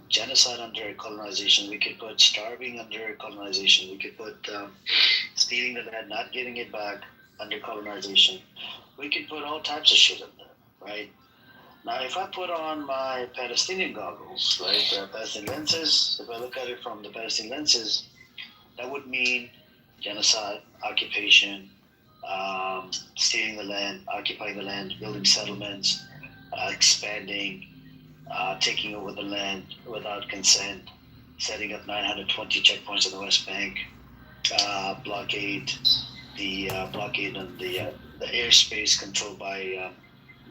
genocide under colonization. We could put starving under colonization. We could put stealing the land, not giving it back under colonization. We could put all types of shit in there, right? Now, if I put on my Palestinian goggles, right, Palestinian lenses, if I look at it from the Palestinian lenses, that would mean genocide, occupation, stealing the land, occupying the land, building settlements, expanding, taking over the land without consent, setting up 920 checkpoints in the West Bank, blockade, blockade on the airspace controlled by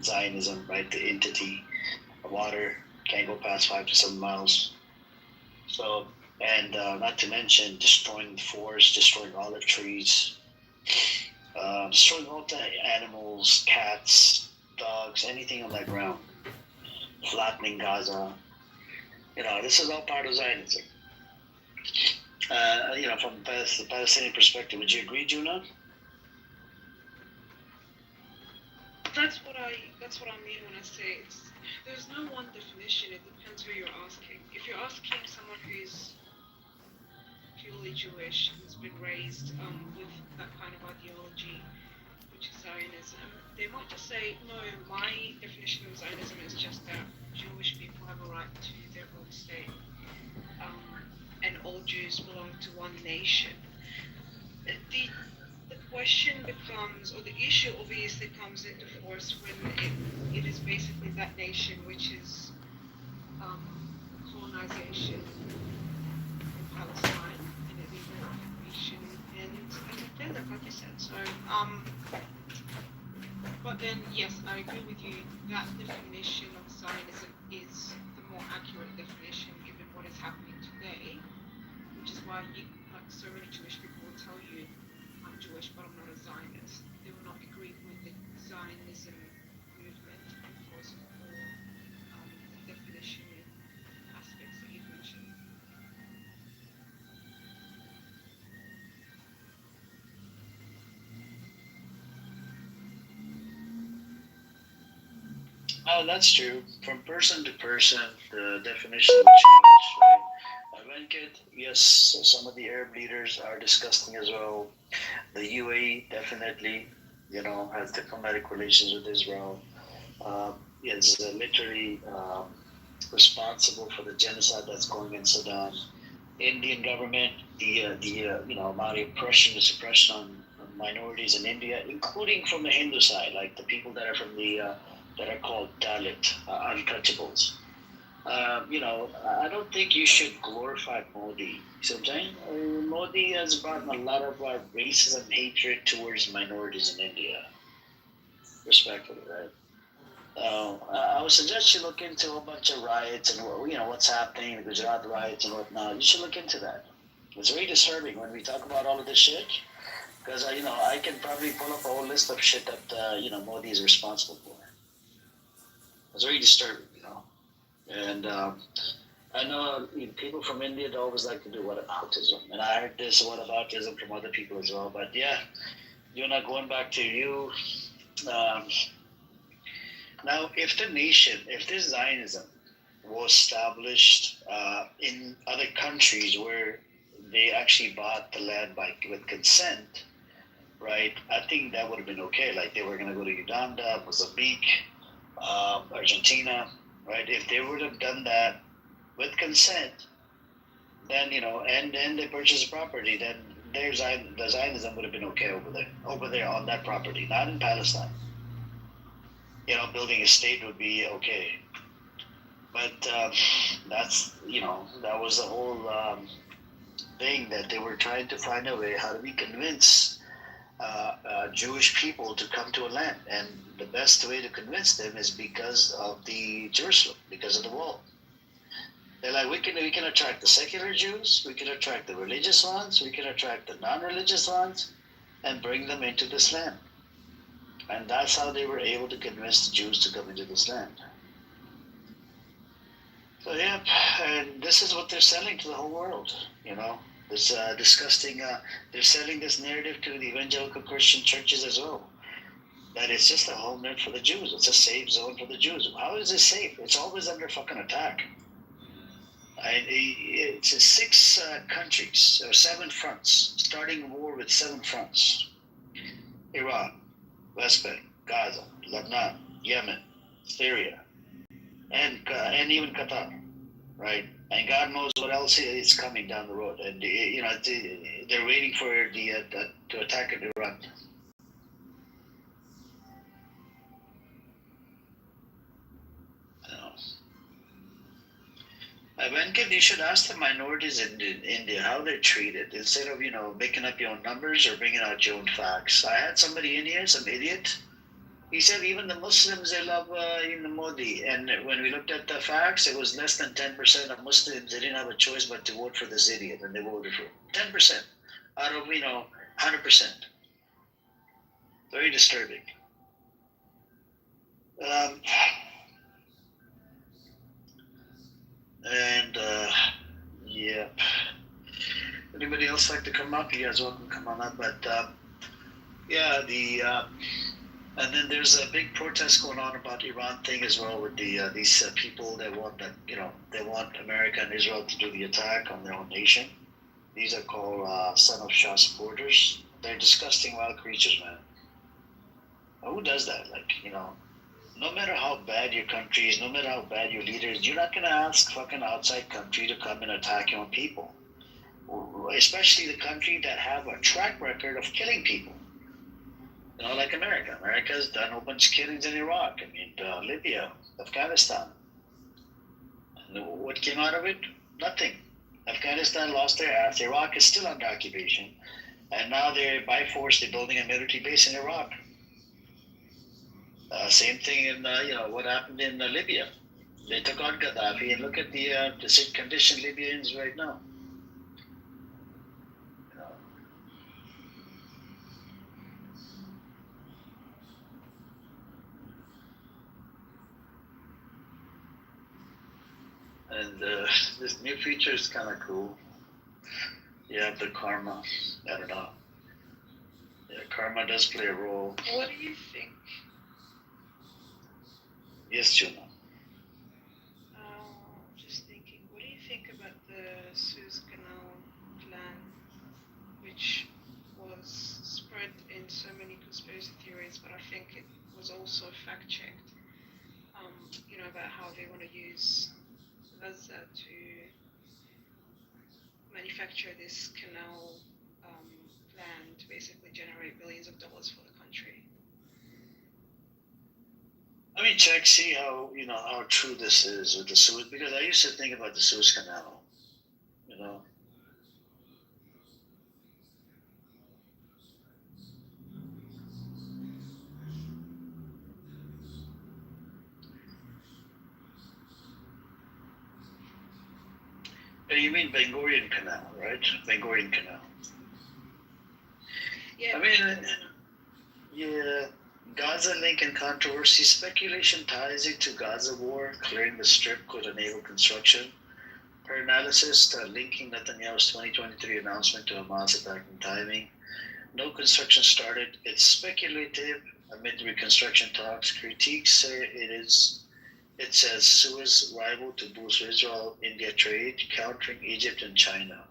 Zionism, right? The entity, water can't go past 5 to 7 miles. So, and not to mention destroying the forest, destroying olive trees, destroying all the animals, cats, dogs, anything on that ground, flattening Gaza. This is all part of Zionism. From the Palestinian perspective, would you agree, Juna? That's what I mean when I say there's no one definition. It depends who you're asking. If you're asking someone who's purely Jewish, who's been raised with that kind of ideology, which is Zionism, they might just say, no, my definition of Zionism is just that Jewish people have a right to their own state, and all Jews belong to one nation. The question becomes, or the issue obviously comes into force when it is basically that nation which is colonization in Palestine and illegal occupation and like you said. So, but then yes, I agree with you. That definition of Zionism is the more accurate definition given what is happening today, which is why like so many Jewish people will tell you, I'm Jewish, but I'm not a Zionist. They will not agree with the Zionism movement because of all the definition aspects that you've mentioned. Oh, that's true. From person to person, the definition will change, right? Venkat, yes, some of the Arab leaders are discussing as well. The UAE definitely, has diplomatic relations with Israel. It's literally responsible for the genocide that's going in Sudan. Indian government, the amount of oppression, the suppression on minorities in India, including from the Hindu side, like the people that are from the that are called Dalit, untouchables. I don't think you should glorify Modi. So I'm saying Modi has brought a lot of racism, hatred towards minorities in India. Respectfully, right? I would suggest you look into a bunch of riots and what's happening, the Gujarat riots and whatnot. You should look into that. It's very disturbing when we talk about all of this shit, because I can probably pull up a whole list of shit that Modi is responsible for. It's very disturbing, and I know people from India always like to do whataboutism, and I heard this whataboutism from other people as well. But yeah, going back to you. Now, if this Zionism was established in other countries where they actually bought the land with consent, right? I think that would have been okay. Like they were going to go to Uganda, Mozambique, Argentina, right? If they would have done that with consent, then and then they purchased the property, then the Zionism would have been okay over there on that property, not in Palestine. Building a state would be okay, but that's that was the whole thing, that they were trying to find a way how do we convince Jewish people to come to a land, and the best way to convince them is because of the Jerusalem, because of the wall. They're like, we can attract the secular Jews, we can attract the religious ones, we can attract the non-religious ones, and bring them into this land. And that's how they were able to convince the Jews to come into this land. So yeah, and this is what they're selling to the whole world. This disgusting. They're selling this narrative to the evangelical Christian churches as well. That it's just a homeland for the Jews. It's a safe zone for the Jews. How is it safe? It's always under fucking attack. It's six countries, or seven fronts, starting a war with seven fronts: Iran, West Bank, Gaza, Lebanon, Yemen, Syria, and even Qatar, right? And God knows what else is coming down the road. And they're waiting for to attack Iran. Venkat, you should ask the minorities in India how they're treated instead of making up your own numbers or bringing out your own facts. I had somebody in here, some idiot. He said even the Muslims they love even Modi, and when we looked at the facts, it was less than 10% of Muslims. They didn't have a choice but to vote for this idiot, and they voted for him. 10% out of 100%. Very disturbing. Um, and yeah. Anybody else like to come up? You guys welcome to come on up. But yeah, and then there's a big protest going on about Iran thing as well with these people that want they want America and Israel to do the attack on their own nation. These are called Son of Shah supporters. They're disgusting wild creatures, man. Who does that? No matter how bad your country is, no matter how bad your leader is, you're not gonna ask fucking outside country to come and attack your own people, especially the country that have a track record of killing people. Like America. America's done a bunch of killings in Iraq. Libya, Afghanistan. And what came out of it? Nothing. Afghanistan lost their ass. Iraq is still under occupation, and now by force they're building a military base in Iraq. Same thing in what happened in Libya. They took out Gaddafi, and look at the condition Libya is right now. And this new feature is kind of cool. You have the karma. I don't know. Yeah, karma does play a role. What do you think? Yes, Juno. Just thinking, what do you think about the Suez Canal plan, which was spread in so many conspiracy theories, but I think it was also fact-checked, about how they want to use Gaza to manufacture this canal plan to basically generate billions of dollars for the country. Check, see how true this is with the Suez, because I used to think about the Suez Canal, You mean Ben Gurion Canal, right? Ben Gurion Canal. Yeah. Yeah. Gaza link and controversy. Speculation ties it to Gaza war. Clearing the strip could enable construction. Per analysis, linking Netanyahu's 2023 announcement to Hamas attacking timing. No construction started. It's speculative amid reconstruction talks. Critiques say it says Suez rival to boost Israel-India trade, countering Egypt and China.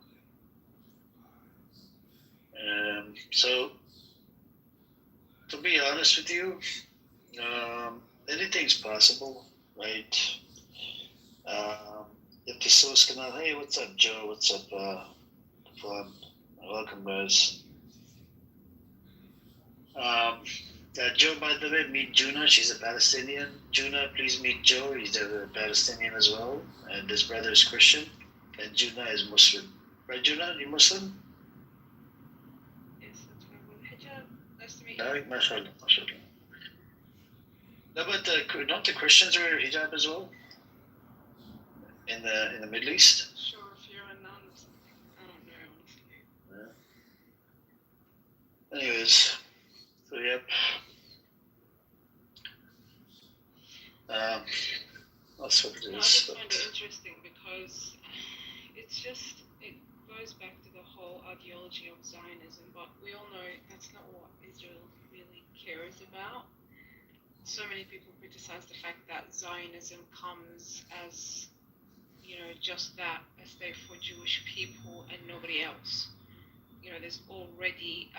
So, to be honest with you, anything's possible, right? If the Suez Canal, hey, what's up, Joe? What's up, Fun? Welcome, guys. Joe, by the way, meet Juna. She's a Palestinian. Juna, please meet Joe. He's a Palestinian as well. And his brother is Christian. And Juna is Muslim. Right, Juna? You Muslim? Yes, that's what I'm with. Hijab. Nice to meet you. MashaAllah, MashaAllah. No, but don't the Christians wear hijab as well? In the Middle East? Sure, if you're a nun or something. I don't know, honestly. Yeah. Anyways, so yep. That's what it is. I just find it interesting because it goes back to the whole ideology of Zionism, but we all know that's not what Israel really cares about. So many people criticize the fact that Zionism comes as, just that as they're for Jewish people and nobody else. There's already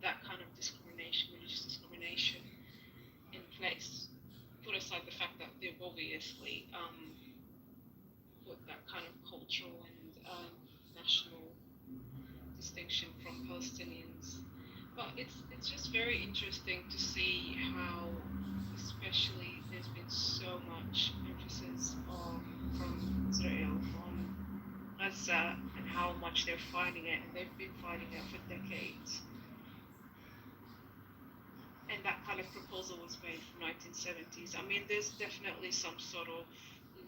that kind of discrimination, religious discrimination in place. Put aside the fact that they've obviously put that kind of cultural and national distinction from Palestinians. But it's just very interesting to see how, especially, there's been so much emphasis from Israel on Gaza and how much they're fighting it, and they've been fighting it for decades. And that kind of proposal was made from 1970s. I mean, there's definitely some sort of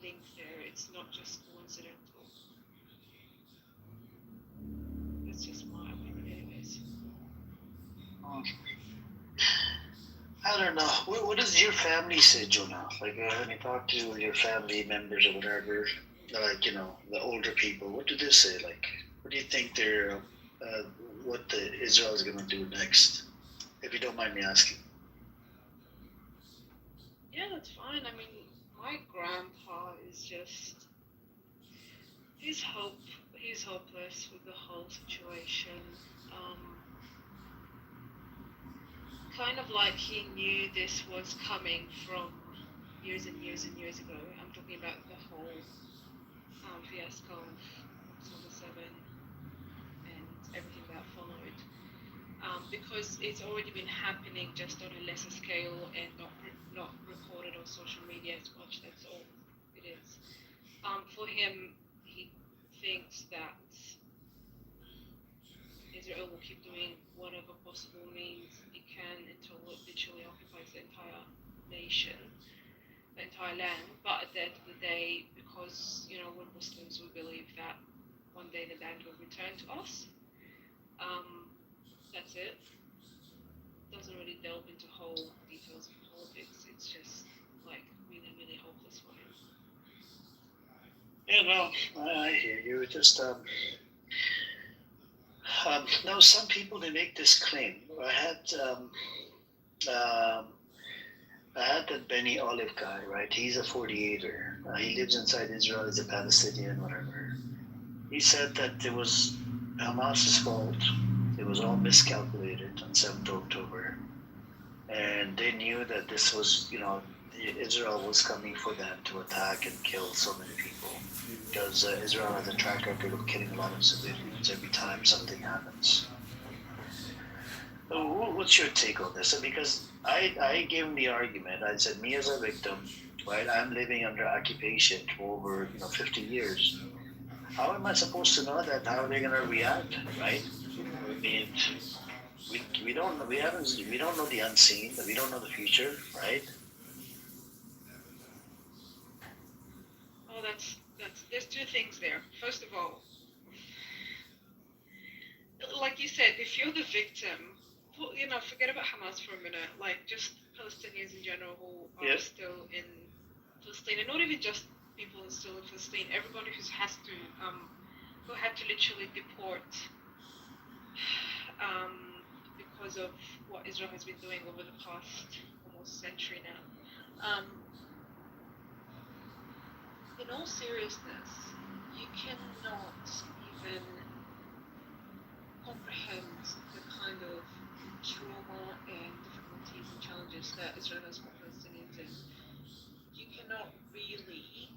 link there. It's not just coincidental. That's just my opinion, anyways. I don't know. What does your family say, Jonah? Like when you talk to your family members or whatever, like the older people, what do they say? Like, what do you think what Israel is gonna do next? If you don't mind me asking. Yeah, that's fine. I mean, my grandpa is just he's hopeless with the whole situation. Kind of like he knew this was coming from years and years and years ago. I'm talking about the whole fiasco of October 7 and everything that followed. Because it's already been happening just on a lesser scale and not reported on social media as much. That's all it is. For him, he thinks that Israel will keep doing whatever possible means it can until it literally occupies the entire nation, the entire land. But at the end of the day, because we're Muslims, we believe that one day the land will return to us. That's it. Doesn't really delve into whole details of politics. It's just like really, really hopeless for him. Yeah, no, I hear you. Just now some people they make this claim. I had that Benny Olive guy, right? He's a 48er. He lives inside Israel. He's a Palestinian, whatever. He said that it was Hamas's fault. It was all miscalculated on 7th October. And they knew that this was, Israel was coming for them to attack and kill so many people. Because Israel has a track record of killing a lot of civilians every time something happens. So what's your take on this? Because I gave him the argument. I said, me as a victim, right? I'm living under occupation for over 50 years. How am I supposed to know that? How are they going to react, right? I mean, we don't know the unseen. We don't know the future, right? Oh, there's two things there. First of all, like you said, if you're the victim, forget about Hamas for a minute. Like just Palestinians in general who are still in Palestine, and not even just people still in Palestine. Everybody who had to literally deport because of what Israel has been doing over the past almost century now. In all seriousness, you cannot even comprehend the kind of trauma and difficulties and challenges that Israel has put Palestinians in. You cannot really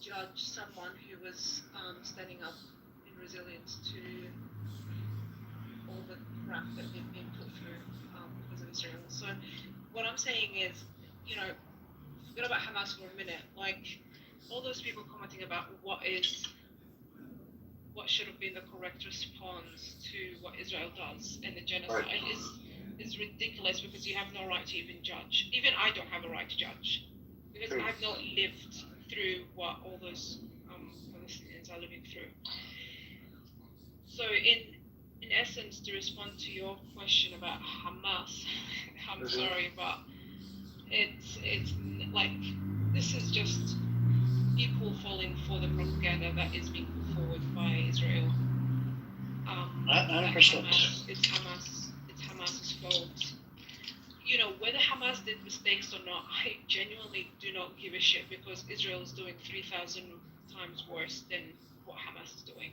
judge someone who was standing up in resilience to all the crap that they've been put through because of Israel. So what I'm saying is, forget about Hamas for a minute. Like all those people commenting about what should have been the correct response to what Israel does and the genocide is ridiculous because you have no right to even judge. Even I don't have a right to judge because I have not lived through what all those Palestinians are living through. So in essence, to respond to your question about Hamas, I'm sorry, but it's like this is just people falling for the propaganda that is being put forward by Israel. 100%. It's Hamas's fault. whether Hamas did mistakes or not, I genuinely do not give a shit because Israel is doing 3,000 times worse than what Hamas is doing.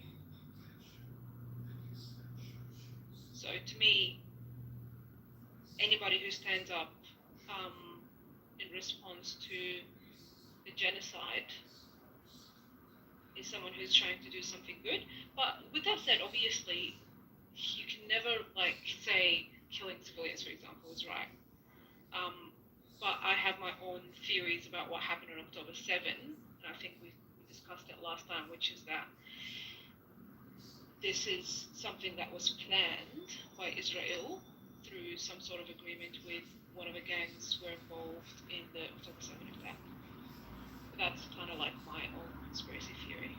So to me, anybody who stands up in response to the genocide is someone who's trying to do something good. But with that said, obviously, you can never say killing civilians, for example, is right. But I have my own theories about what happened on October 7, and I think we discussed it last time, which is that this is something that was planned by Israel through some sort of agreement with one of the gangs who were involved in the October 7 attack. That's kind of like my own conspiracy theory.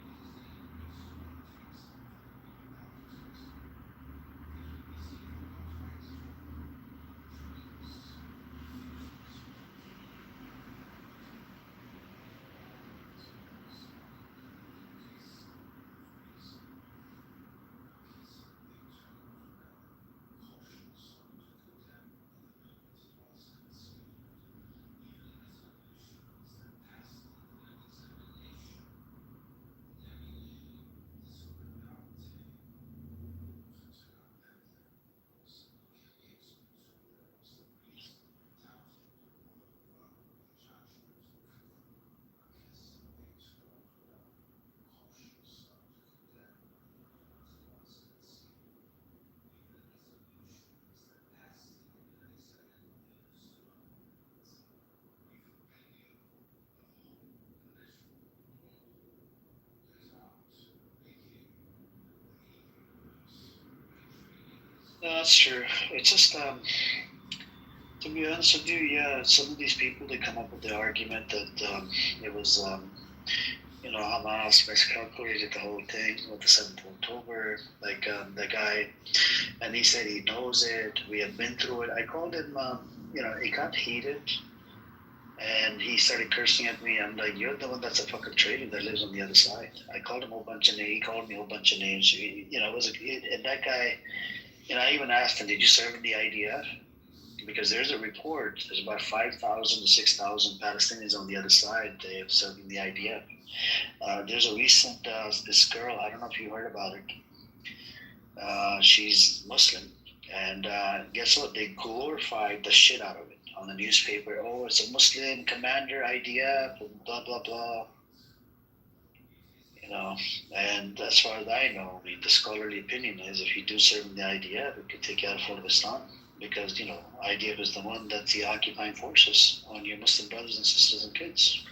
No, that's true. It's just to be honest with you, yeah, some of these people they come up with the argument that it was Hamas miscalculated the whole thing with the 7th of October. Like the guy, and he said he knows it. We have been through it. I called him. He got heated, and he started cursing at me. I'm like, you're the one that's a fucking traitor that lives on the other side. I called him a whole bunch of names. He called me a whole bunch of names. And that guy. I even asked him, did you serve in the IDF? Because there's a report, there's about 5,000 to 6,000 Palestinians on the other side. They have served in the IDF. There's a recent, this girl, I don't know if you heard about her. She's Muslim. And guess what? They glorified the shit out of it on the newspaper. Oh, it's a Muslim commander, IDF, blah, blah, blah. And as far as I know, the scholarly opinion is if you do serve in the IDF, it could take you out of Islam because, IDF is the one that's the occupying forces on your Muslim brothers and sisters and kids.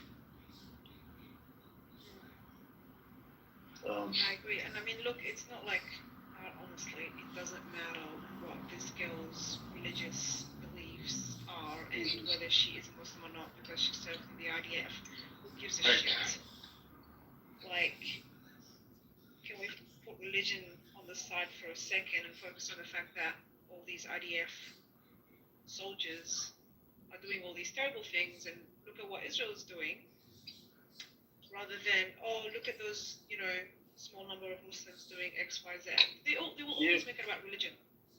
I agree. And I mean, look, it's not like, honestly, it doesn't matter what this girl's religious beliefs are and whether she is a Muslim or not because she served in the IDF. Who gives a shit? Can we put religion on the side for a second and focus on the fact that all these IDF soldiers are doing all these terrible things and look at what Israel is doing rather than, look at those, small number of Muslims doing X, Y, Z. They will always make it about religion.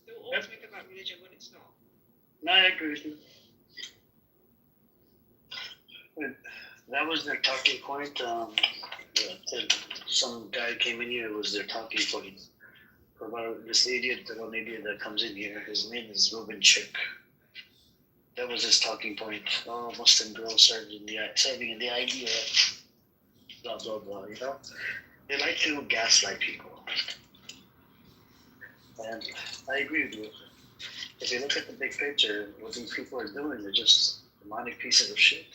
They will always make it about religion when it's not. No, I agree with you. That was their talking point. Some guy came in here, it was their talking point. About this idiot that comes in here, his name is Ruben Chick. That was his talking point. Oh, Muslim girls serving in the idea, blah, blah, blah, They like to gaslight people. And I agree with you. If you look at the big picture, what these people are doing, they're just demonic pieces of shit.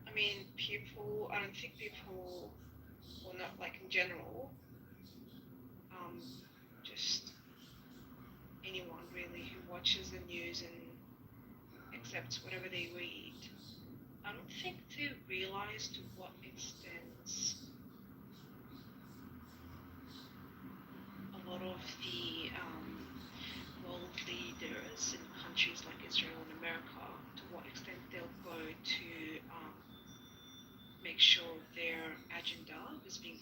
I mean, I don't think people, well, not in general, just anyone really who watches the news and accepts whatever they read, I don't think they realize to what extent a lot of the world leaders in countries like Israel and America, to what extent they'll go to make sure their agenda is being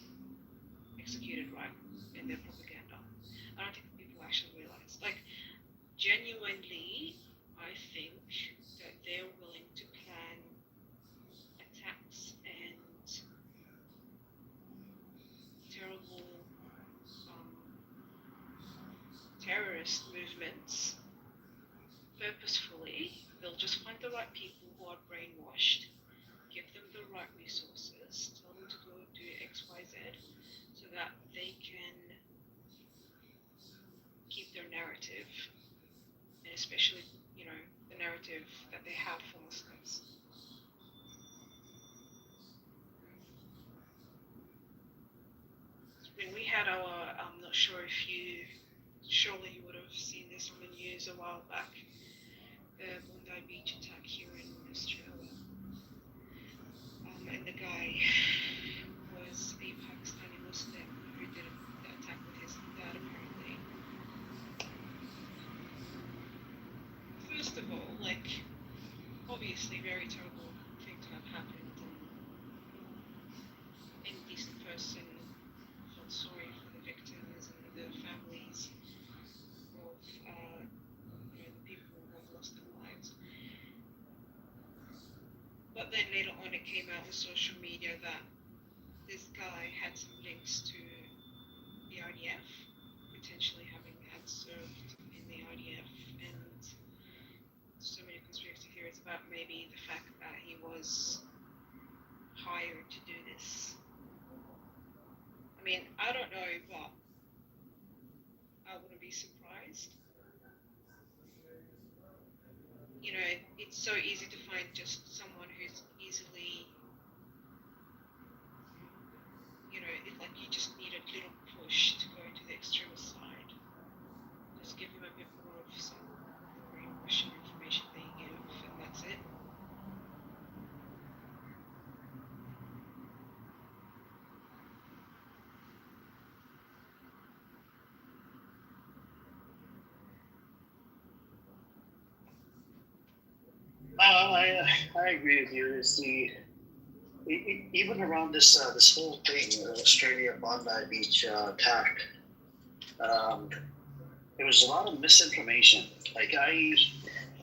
executed right in their propaganda. I don't think people actually realize. Like, genuinely, I think that they're willing to plan attacks and terrible um, terrorist movements purposefully. They'll just find the right people who are brainwashed, give them the right resources, tell them to go do X, Y, Z, so that they can keep their narrative, and especially, the narrative that they have for Muslims. When we had our, I'm not sure if surely you would have seen this on the news a while back, the Bondi Beach attack here in Australia. And the guy was a Pakistani Muslim who did the attack with his dad, apparently. First of all, obviously, very terrible thing to have happened, and any decent person felt sorry for the victims and the families of the people who have lost their lives. But then later on, it came out on social media that this guy had some links to the IDF, potentially having had served in the IDF, and so many conspiracy theories about maybe the fact that he was hired to do this. I mean, I don't know, but I wouldn't be surprised. It's so easy to find just someone who's easily, you just need a little push to go to the extremist side. Just give them a bit more of some brainwashing information they give, and that's it. I agree with you. Even around this whole thing, Australia Bondi Beach attack, um, there was a lot of misinformation. Like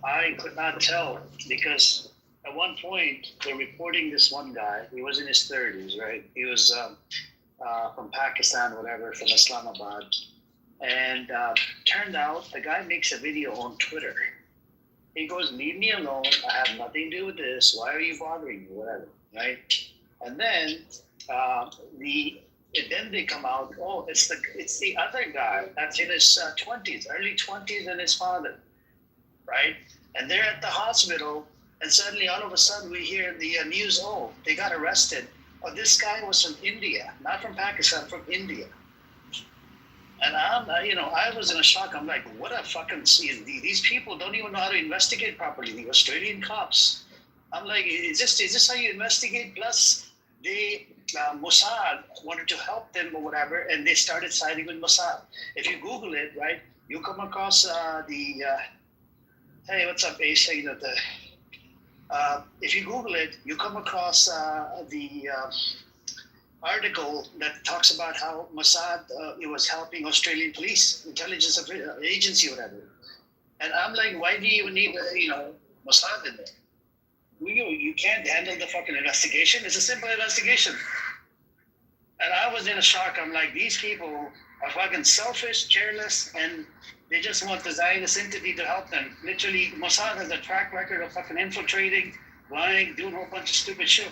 I could not tell because at one point they're reporting this one guy. He was in his 30s, right? He was from Pakistan, whatever, from Islamabad, and turned out the guy makes a video on Twitter. He goes, "Leave me alone. I have nothing to do with this. Why are you bothering me? Whatever." Right? And then then they come out. Oh, it's the other guy that's in his 20s, early 20s, and his father, right? And they're at the hospital, and suddenly, all of a sudden, we hear the news. Oh, they got arrested. Oh, this guy was from India, not from Pakistan, from India. And I was in a shock. I'm like, what a fucking, these people don't even know how to investigate properly. The Australian cops. I'm like, is this how you investigate? Plus, Mossad wanted to help them or whatever, and they started siding with Mossad. If you Google it, right, you come across hey, what's up, Ace? If you Google it, you come across the article that talks about how Mossad it was helping Australian police, intelligence agency, whatever. And I'm like, why do you even need Mossad in there? You can't handle the fucking investigation. It's a simple investigation. And I was in a shock. I'm like, these people are fucking selfish, careless, and they just want the Zionist entity to help them. Literally, Mossad has a track record of fucking infiltrating, lying, doing a whole bunch of stupid shit.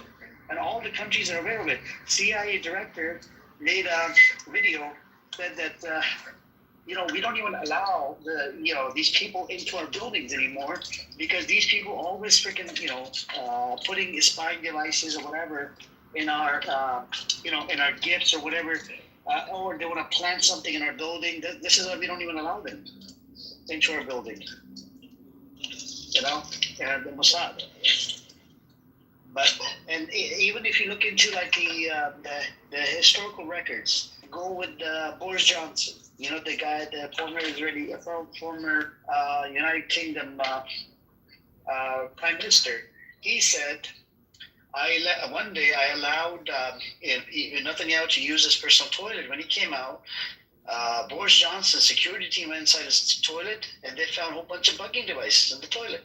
And all the countries are aware of it. CIA director made a video, said that we don't even allow these people into our buildings anymore because these people always freaking putting spying devices or whatever in our in our gifts or whatever, or they want to plant something in our building. This is why we don't even allow them into our building. And the Mossad. But even if you look into like the historical records, go with Boris Johnson. You know the guy, the former Israeli, former United Kingdom Prime Minister. He said, one day I allowed Netanyahu to use his personal toilet when he came out. Boris Johnson's security team went inside his toilet and they found a whole bunch of bugging devices in the toilet,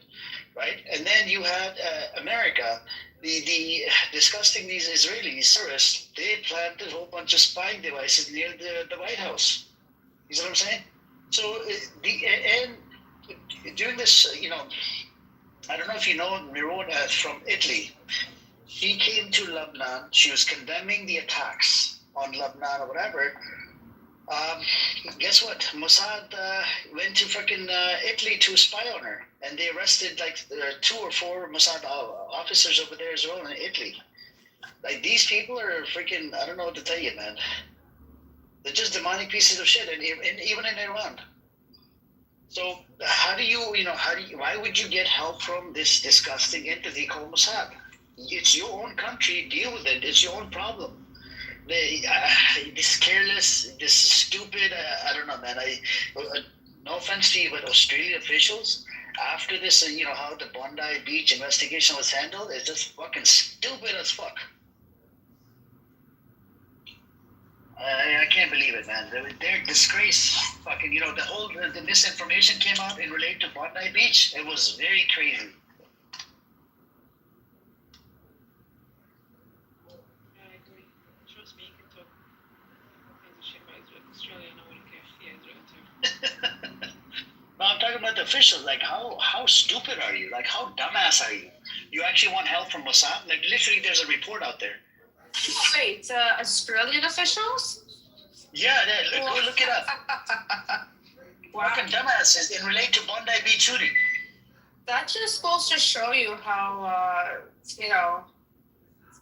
right? And then you had America, the disgusting these Israelis, terrorists, they planted a whole bunch of spying devices near the White House. You see what I'm saying? So during this, I don't know if you know Miron from Italy. She came to Lebanon. She was condemning the attacks on Lebanon or whatever. Guess what? Mossad went to freaking Italy to spy on her, and they arrested like 2 or 4 Mossad officers over there as well in Italy. Like these people are freaking, I don't know what to tell you, man. They're just demonic pieces of shit, and even in Iran. So why would you get help from this disgusting entity called Mossad? It's your own country. Deal with it. It's your own problem. This careless, this stupid. I don't know, man. No offense to you, but Australian officials, after this, how the Bondi Beach investigation was handled, is just fucking stupid as fuck. I can't believe it, man. They're disgrace. Fucking, the misinformation came out in relation to Bondi Beach. It was very crazy. No, I'm talking about the officials. Like, how stupid are you? Like, how dumbass are you? You actually want help from Mossad? Like, literally, there's a report out there. Wait, Australian officials? Yeah, go look it up. Wow. Fucking dumbasses in relate to Bondi Beach shooting. That just goes to show you how,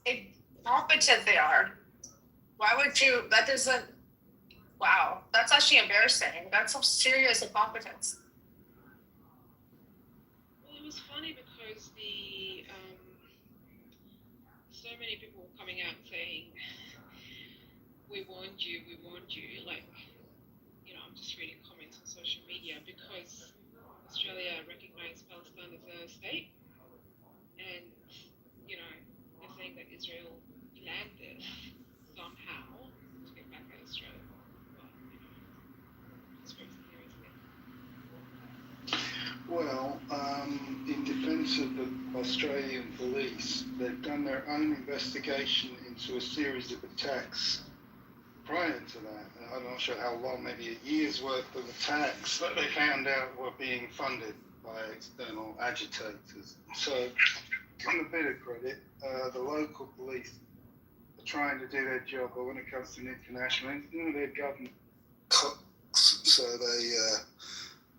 incompetent they are. Why would you, that doesn't, wow, that's actually embarrassing. That's some serious incompetence. Well, it was funny because so many people were coming out saying, we warned you, like, I'm just reading comments on social media because Australia recognized Palestine as a state, and, they're saying that Israel planned this somehow to get back at Australia. But, conspiracy theories again. Well, in defence of the Australian police, they've done their own investigation into a series of attacks prior to that. I'm not sure how long, maybe a year's worth of attacks that they found out were being funded by external agitators. So, give them a bit of credit. The local police are trying to do their job, but when it comes to international, they're government cooks, so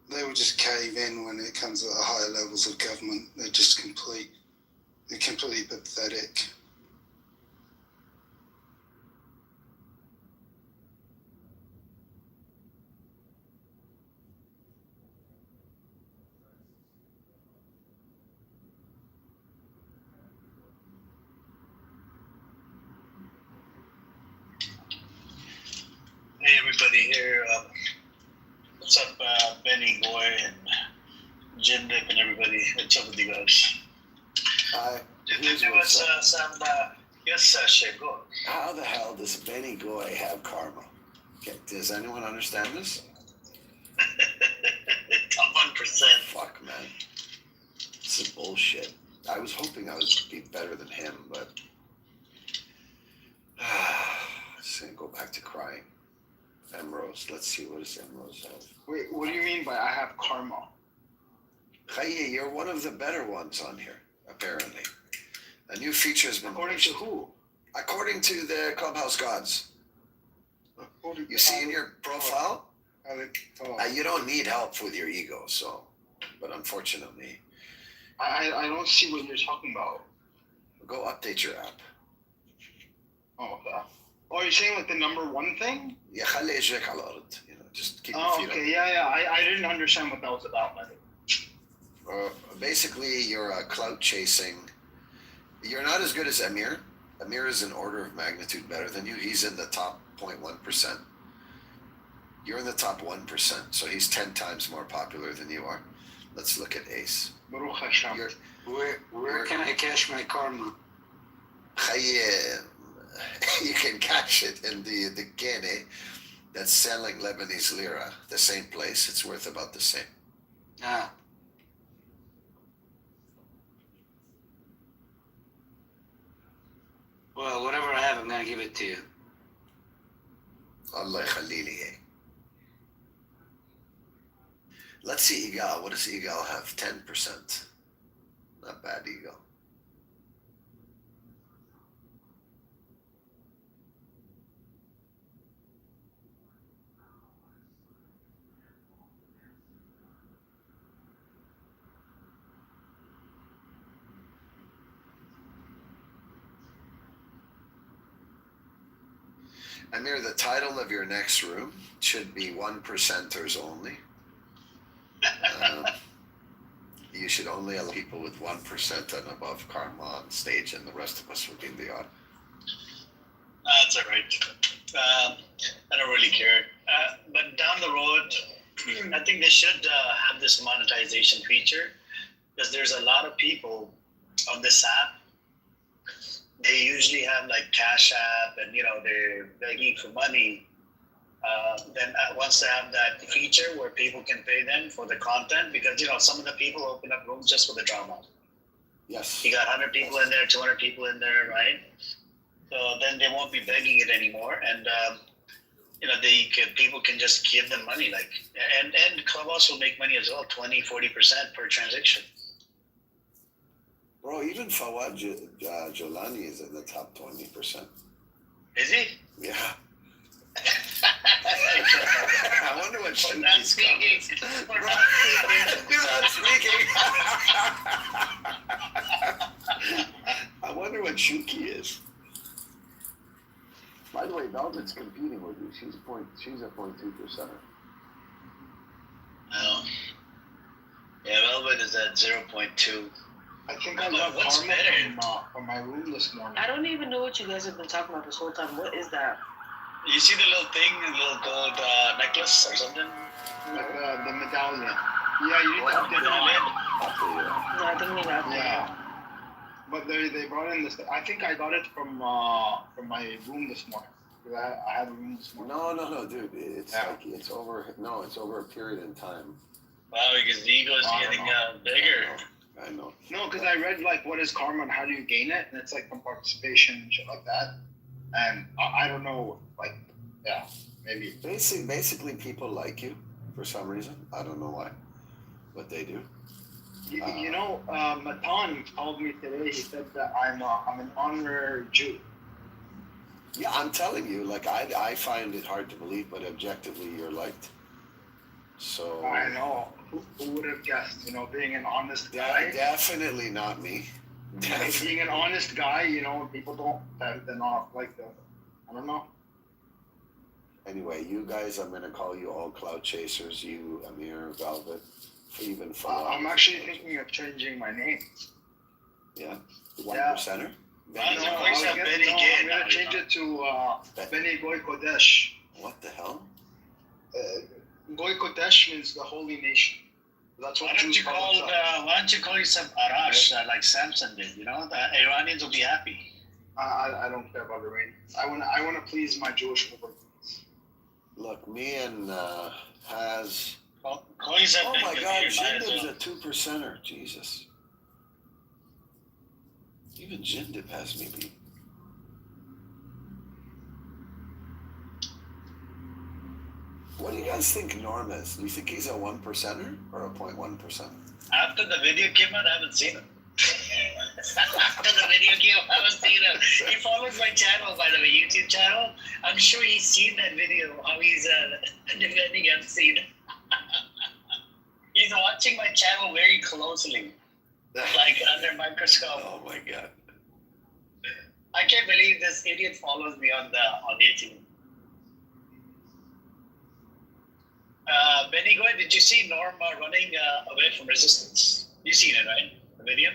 they will just cave in when it comes to the higher levels of government. They're just they're completely pathetic. Hey, everybody here. What's up, Benny Boy and Jim Dip and everybody? What's up with you guys? Here's Give what's us up. some. Yes, Shit, go. How the hell does Benny Goy have karma? Okay, does anyone understand this? Top 1%. Fuck, man. This is bullshit. I was hoping I would be better than him, but just gonna go back to crying. Emrose, let's see, what does Emrose have? Wait, what do you mean by I have karma? Chaye, you're one of the better ones on here, apparently. A new feature has been According to who? According to the Clubhouse gods. According You to see in your profile, how they talk. you don't need help with your ego, so, but unfortunately, I don't see what you're talking about. go update your app. Oh, okay. Oh, you're saying like the number one thing? Yeah, خلي اجرك على الأرض. Just keep your Oh, feet okay. Yeah. I didn't understand what that was about, man. up. Basically, you're clout chasing, You're not as good as Amir. Amir is an order of magnitude better than you. He's in the top 0.1%. You're in the top 1%, so he's 10 times more popular than you are. Let's look at Ace. Baruch Hashem. You're, Where can I cash my karma? Chayyim. You can catch it in the Kene that's selling Lebanese lira, the same place. It's worth about the same. Ah. Well, whatever I have, I'm gonna give it to you. Allah Khalili. Let's see Igal. What does Igal have? 10%. Not bad, Igal. Amir, the title of your next room should be 1%ers only. You should only allow people with 1% and above karma on stage, and the rest of us would be in the audience. That's all right. I don't really care. But down the road, I think they should have this monetization feature, because there's a lot of people on this app. They usually have like Cash App, and they're begging for money. Then once they have that feature where people can pay them for the content, because some of the people open up rooms just for the drama. Yes. You got 100 people in there, 200 people in there, right? So then they won't be begging it anymore, and people can just give them money, and Clubhouse will make money as well, 20-40% per transaction. Bro, even Fawad Jolani is in the top 20%. Is he? Yeah. I wonder what Shuki's coming. We're not speaking. I wonder what Shuki is. By the way, Velvet's competing with you. She's a 0.2%. Oh. Yeah, Velvet is at 0.2. I think I got What's karma better? from my room this morning. I don't even know what you guys have been talking about this whole time. What is that? You see the little thing, the little gold necklace or something? Like the medallion. Yeah, you need to update The it. lid? No, I think maybe I Yeah. But they brought in this. I think I got it from my room this morning. I had a room this morning. No, dude. It's like it's over a period in time. Wow, because the ego is getting bigger. I know. No, because I read like what is karma and how do you gain it, and it's like from participation and shit like that. And I don't know, maybe. Basically, people like you for some reason. I don't know why, but they do. Matan called me today. He said that I'm an honorary Jew. Yeah, I'm telling you, I find it hard to believe, but objectively, you're liked. So I know. Who would have guessed? Being an honest guy. Definitely not me. Being an honest guy, people don't. They're not like the. I don't know. Anyway, you guys, I'm gonna call you all cloud chasers. You, Amir, Velvet, even Fawad. I'm actually thinking of changing my name. Yeah, 1%er. I'm gonna change it to Beni Goy Kodesh. What the hell? Goy Kodesh means the holy nation. That's what Why don't Jews you call themselves. why don't you call yourself Arash like Samson did? The Iranians will be happy. I don't care about Iranians. I want to please my Jewish overlords. Look, me and Haz. Call yourself. Oh my God, Might as Jindib's well. a 2%er. Jesus. Even Jindib has me beat. What do you guys think Norm is? Do you think he's a 1%er or a 0.1%? After the video came out, I haven't seen him. After the video came out, I haven't seen him. He follows my channel, by the way, YouTube channel. I'm sure he's seen that video, how he's defending MC. He's watching my channel very closely, like under microscope. Oh my God. I can't believe this idiot follows me on YouTube. Benny Goy, did you see Norm running away from resistance? You seen it, right? The video?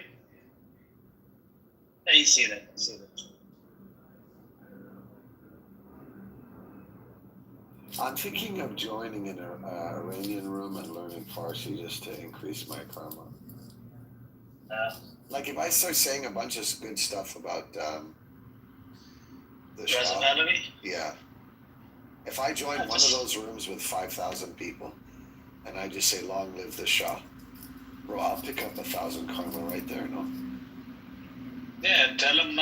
I see that. I see that. I'm thinking of joining an Iranian room and learning Farsi just to increase my karma. Like if I start saying a bunch of good stuff about the Shah, Raza Pahlavi? yeah. If I join one of those rooms with 5,000 people and I just say long live the Shah, bro, I'll pick up 1,000 karma right there, no? Yeah, tell him,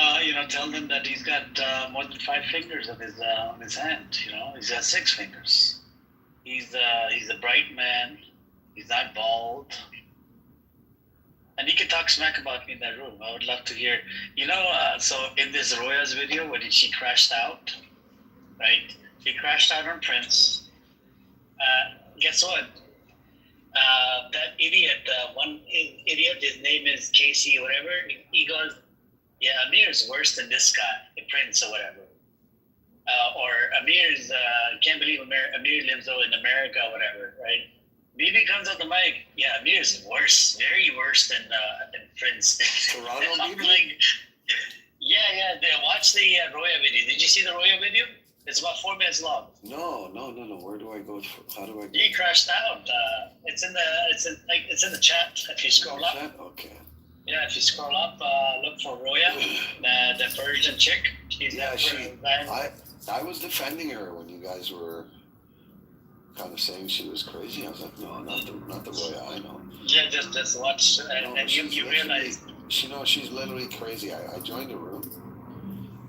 tell them that he's got more than 5 fingers on his hand. He's got 6 fingers. He's a bright man. He's not bald, and he could talk smack about me in that room. I would love to hear. So in this Roya's video, when she crashed out, right? She crashed out on Prince. Guess what? That idiot, one idiot, his name is Casey or whatever. He goes, yeah, Amir's worse than this guy, Prince or whatever. Or Amir's, can't believe Amir lives in America or whatever, right? Bibi comes on the mic, yeah, Amir's worse, very worse than Prince. Toronto Bibi? Yeah, watch the Roya video. Did you see the Roya video? It's about 4 minutes long. No. Where do I go? How do I go? He crashed out. It's in the chat. If you scroll up. Okay. Yeah, if you scroll up, look for Roya, the Persian chick. I was defending her when you guys were kind of saying she was crazy. I was like, no, not the Roya I know. Yeah, just watch, and you realize. She's literally crazy. I joined a room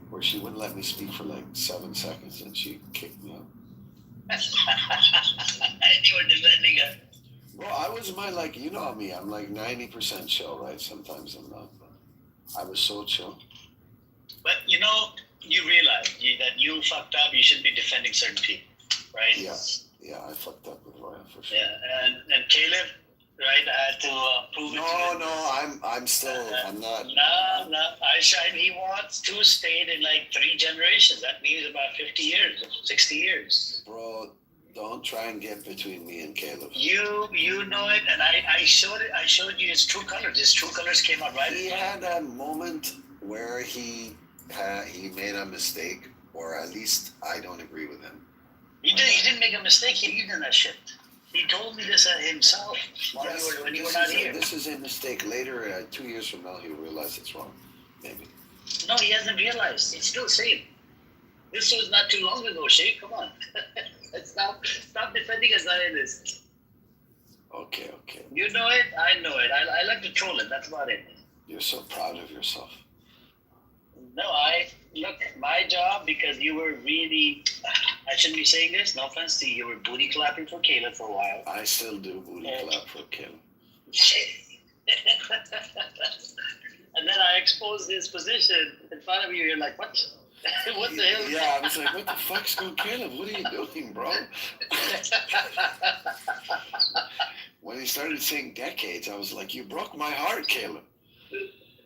where she wouldn't let me speak for like 7 seconds, and she kicked me out. And you were defending her. Well, I was me. I'm like 90% chill, right? Sometimes I'm not. I was so chill. But you realize that you fucked up. You shouldn't be defending certain people, right? Yeah, I fucked up with Roya for sure. Yeah, and Caleb, right? I had to prove it to him. No, I'm not. No. He wants to stay in like 3 generations. That means about 50 years, 60 years. Bro, don't try and get between me and Caleb. You know it, and I showed it. I showed you his true colors. His true colors came out right. He had that moment where he made a mistake, or at least I don't agree with him. He didn't make a mistake. He believed in that shit. He told me this himself when you were not here. This is a mistake. Later, 2 years from now, he'll realize it's wrong. Maybe. No, he hasn't realized. He's still saying. This was not too long ago, Sheikh. Come on. Stop defending us like this. Okay. You know it. I know it. I like to troll it. That's about it. You're so proud of yourself. No, look, my job, because you were really, I shouldn't be saying this, no offense to you, you were booty clapping for Caleb for a while. I still do booty clap for Caleb. And then I exposed his position in front of you, you're like, what? What the hell? Yeah, I was like, what the fuck's going on, Caleb? What are you doing, bro? When he started saying decades, I was like, you broke my heart, Caleb.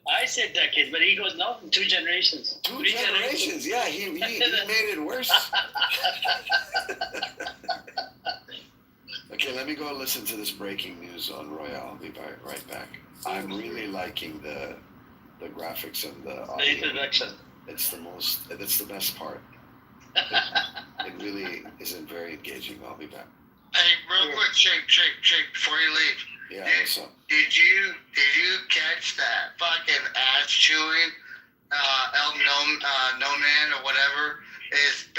I said decades, but he goes, no, 2 generations. 2 generations, yeah, he made it worse. Okay, let me go listen to this breaking news on Roya. I'll be right back. I'm really liking the graphics and the audio. The introduction. It's the best part. It really isn't very engaging. I'll be back. Hey, real quick, shake, before you leave. Yeah, what's up? Did you catch that fucking ass chewing El No Man or whatever? He's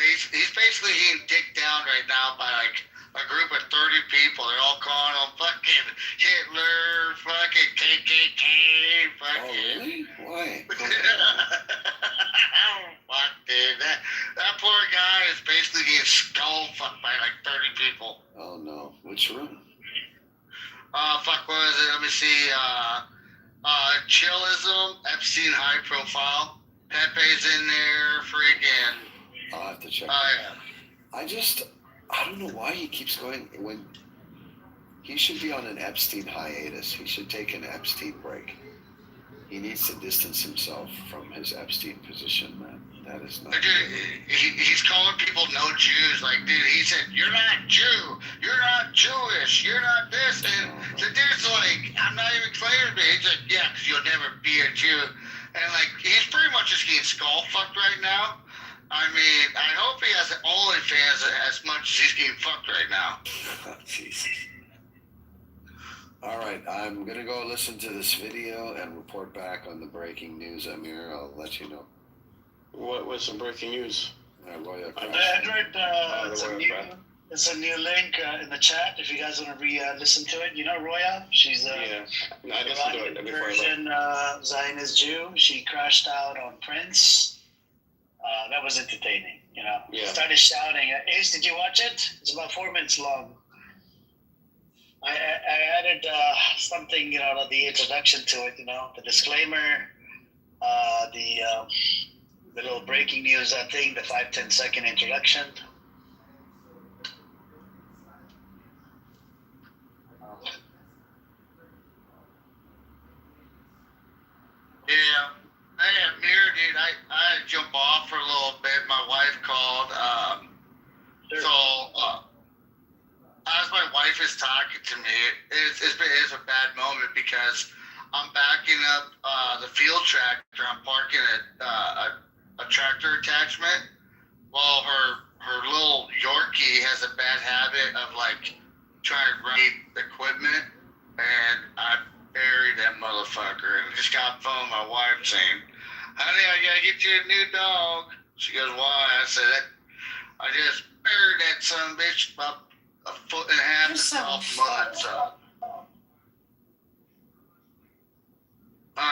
basically getting dicked down right now by like a group of 30 people. They're all calling him fucking Hitler, fucking KKK, fucking. Oh really? Why? Fuck, dude. That poor guy is basically getting skull fucked by like 30 people. Oh no. Which room? What was it? Let me see. Chillism, Epstein high profile. Pepe's in there, freaking. I'll have to check. Yeah. I don't know why he keeps going when he should be on an Epstein hiatus. He should take an Epstein break. He needs to distance himself from his Epstein position, man. That is not. Dude, he's calling people no Jews. Like, dude, he said, "You're not Jew. You're not Jewish. You're not this." And the dude's like, "I'm not even claiming to be." He's like, "Yeah, because you'll never be a Jew." and like he's pretty much just getting skull fucked right now. I mean, I hope he has OnlyFans as much as he's getting fucked right now. Oh, Jesus. All right, I'm gonna go listen to this video and report back on the breaking news, Amir. I'll let you know. What was some breaking news? Roya Edward, it's a new link in the chat if you guys want to listen to it. You know Roya? She's Yeah, no, I listened to it before I left. Persian Zionist Jew. She crashed out on Prince. That was entertaining, you know. Yeah. Started shouting. Ace, did you watch it? It's about 4 minutes long. I added something, you know, the introduction to it, you know, the disclaimer, the little breaking news thing, the 5-10 second introduction. Yeah. Hey, Amir, dude, I had to jump off for a little bit. My wife called. Sure. So, as my wife is talking to me, it's a bad moment because I'm backing up the field tractor. I'm parking a tractor attachment while her little Yorkie has a bad habit of like trying to run equipment, and I buried that motherfucker and just got phone my wife saying, "Honey, I gotta get you a new dog." She goes, "Why?" I said, "I just buried that son of a bitch about a foot and a half off mud." So,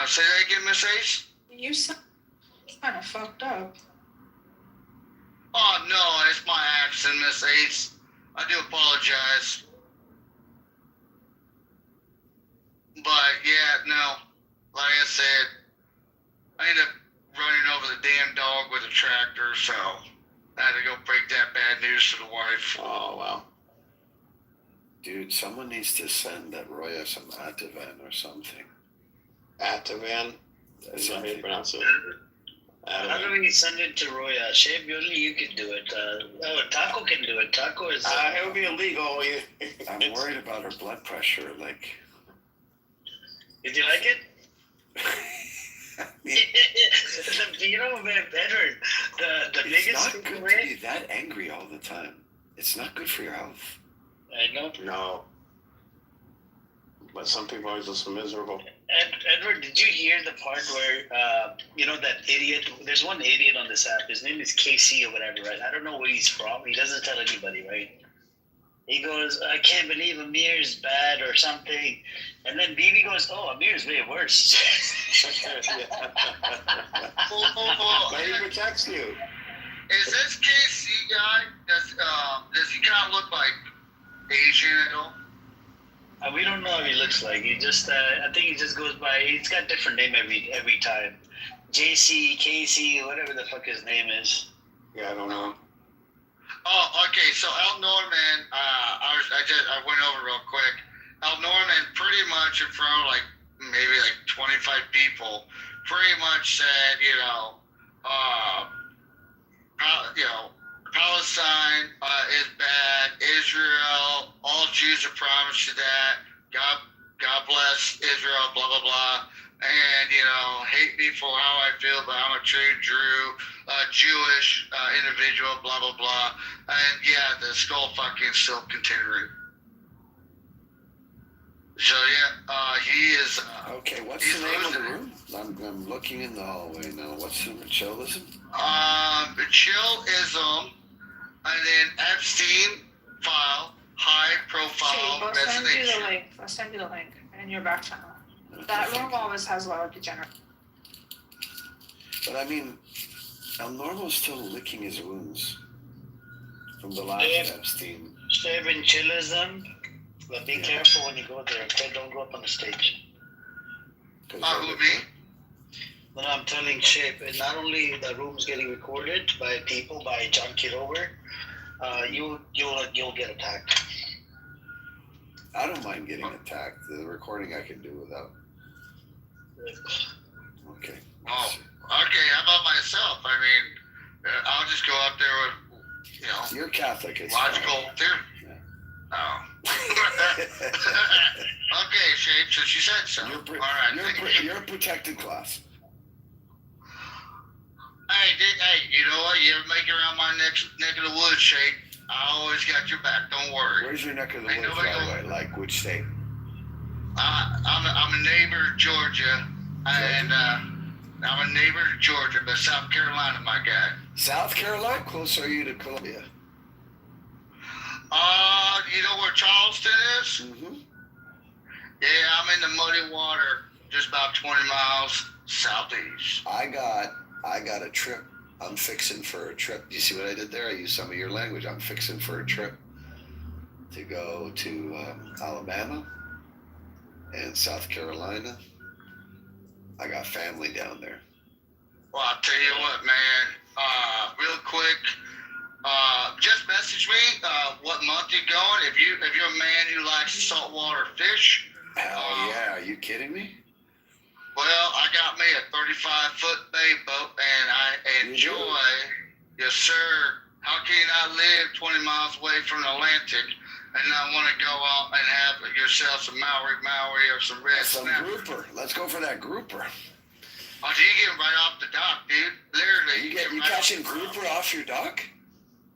say that again, Miss Ace. You sound kind of fucked up. Oh no, it's my accent, Miss Ace. I do apologize. But yeah, no. Like I said, I ended up running over the damn dog with a tractor, so I had to go break that bad news to the wife. Oh, wow. Dude, someone needs to send that Roya some Ativan or something. Ativan? Is that how you pronounce it? How do we send it to Roya? Shape, only you can do it. Taco can do it. Taco is... it would be illegal. I'm worried about her blood pressure, like... Did you like it? You know, Edward, the biggest... It's not good to be that angry all the time. It's not good for your health. I know. No. But some people are just miserable. Edward, did you hear the part where, you know, that idiot, there's one idiot on this app, his name is KC or whatever, right? I don't know where he's from. He doesn't tell anybody, right? He goes, "I can't believe Amir's bad," or something. And then Bibi goes, "Oh, Amir's way worse." But he protects you. Is this KC guy, does he kind of look like Asian at all? We don't know what he looks like. He just, I think he just goes by, he's got a different name every time. JC, KC, whatever the fuck his name is. Yeah, I don't know. Oh, okay. So El Norman, I went over real quick. El Norman pretty much in front of like maybe like 25 people, pretty much said, Palestine is bad. Israel, all Jews are promised to that. God bless Israel. Blah blah blah. And hate me for how I feel, but I'm a true Jewish individual. Blah blah blah. And yeah, the skull fucking still continuing. So yeah, he is. Okay, what's the name of the room? I'm looking in the hallway now. What's the chillism? Chillism, and then Epstein file, high profile I'll send you the resignation. link. I'll send you the link in your back channel. That room always has a lot of degenerates. But I mean, El Normo's still licking his wounds from the last Epstein. Saving chillism, but be careful when you go there. Okay, don't go up on the stage. Who, me? No, I'm telling Shape, and not only the room's getting recorded by people, by John Kitover, you'll get attacked. I don't mind getting attacked. The recording I can do without. Okay. Oh, okay. How about myself? I mean, I'll just go up there with, You're Catholic. It's logical fine. theory. Yeah. Oh. Okay, Shape, since you said so. You're All right. you're a protected class. hey, you know what? You ever make it around my neck of the woods, Shade? I always got your back. Don't worry. Where's your neck of the Ain't woods, nobody by the gonna- way? Like which state? I'm a neighbor of Georgia, and I'm a neighbor of Georgia, but South Carolina, my guy. South Carolina? Close are you to Columbia? You know where Charleston is? Mm-hmm. Yeah, I'm in the muddy water, just about 20 miles southeast. I got a trip. I'm fixing for a trip. Do you see what I did there? I used some of your language. I'm fixing for a trip to go to Alabama and South Carolina. I got family down there. Well, I'll tell you what, man. Real quick, just message me what month you're going. If you're a man who likes saltwater fish. Hell yeah! Are you kidding me? Well, I got me a 35-foot bay boat, and I enjoy. Yes, sir. How can you not live 20 miles away from the Atlantic and not want to go out and have yourself some Maui or some red Some snapper? grouper. Let's go for that grouper. Oh, you get 'em right off the dock, dude. Literally, You get 'em right catching off the dock. grouper off your dock?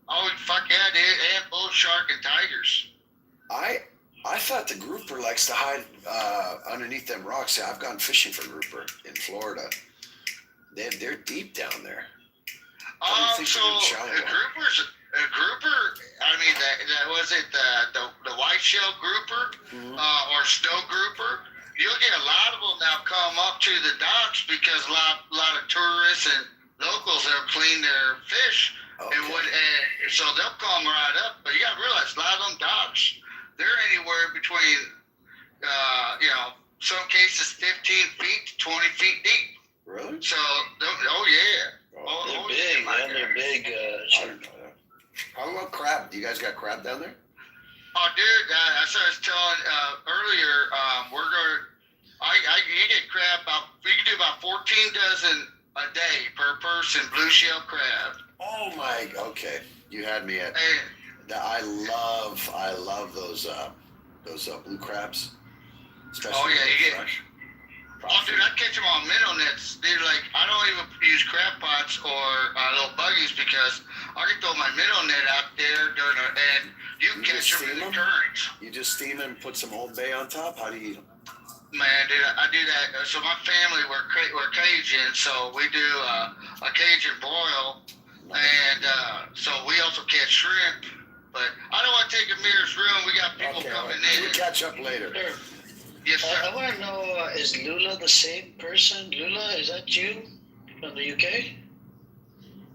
Oh, fuck yeah, dude. And bull shark and tigers. I thought the grouper likes to hide underneath them rocks. See, I've gone fishing for grouper in Florida. They're deep down there. So a grouper. I mean, that was it. The white shell grouper or snow grouper. You'll get a lot of them now come up to the docks because a lot of tourists and locals have cleaned their fish, Okay. and so they'll come right up. But you got to realize a lot of them docks, they're anywhere between, some cases 15 feet to 20 feet deep. Really? So, oh yeah. They're big, man. They're big. I don't know that. How about crab? Do you guys got crab down there? Oh, dude, that's what I was telling earlier. You get crab we can do about 14 dozen a day per person, blue shell crab. Oh my. Okay, you had me at. And I love those blue crabs. Especially Oh, yeah, when you they're get- fresh. oh, dude, I catch them on minnow nets. Dude, like, I don't even use crab pots or little buggies because I can throw my minnow net out there and you can You catch just them in steam the 'em? currents. You just steam them and put some Old Bay on top. How do you eat them? Man, dude, I do that. So my family, we're Cajun, so we do a Cajun broil, and so we also catch shrimp. But I don't want to take Amir's room. We got people coming in. We'll catch up later. Yes, sir. I want to know, is Lula the same person? Lula, is that you from the UK?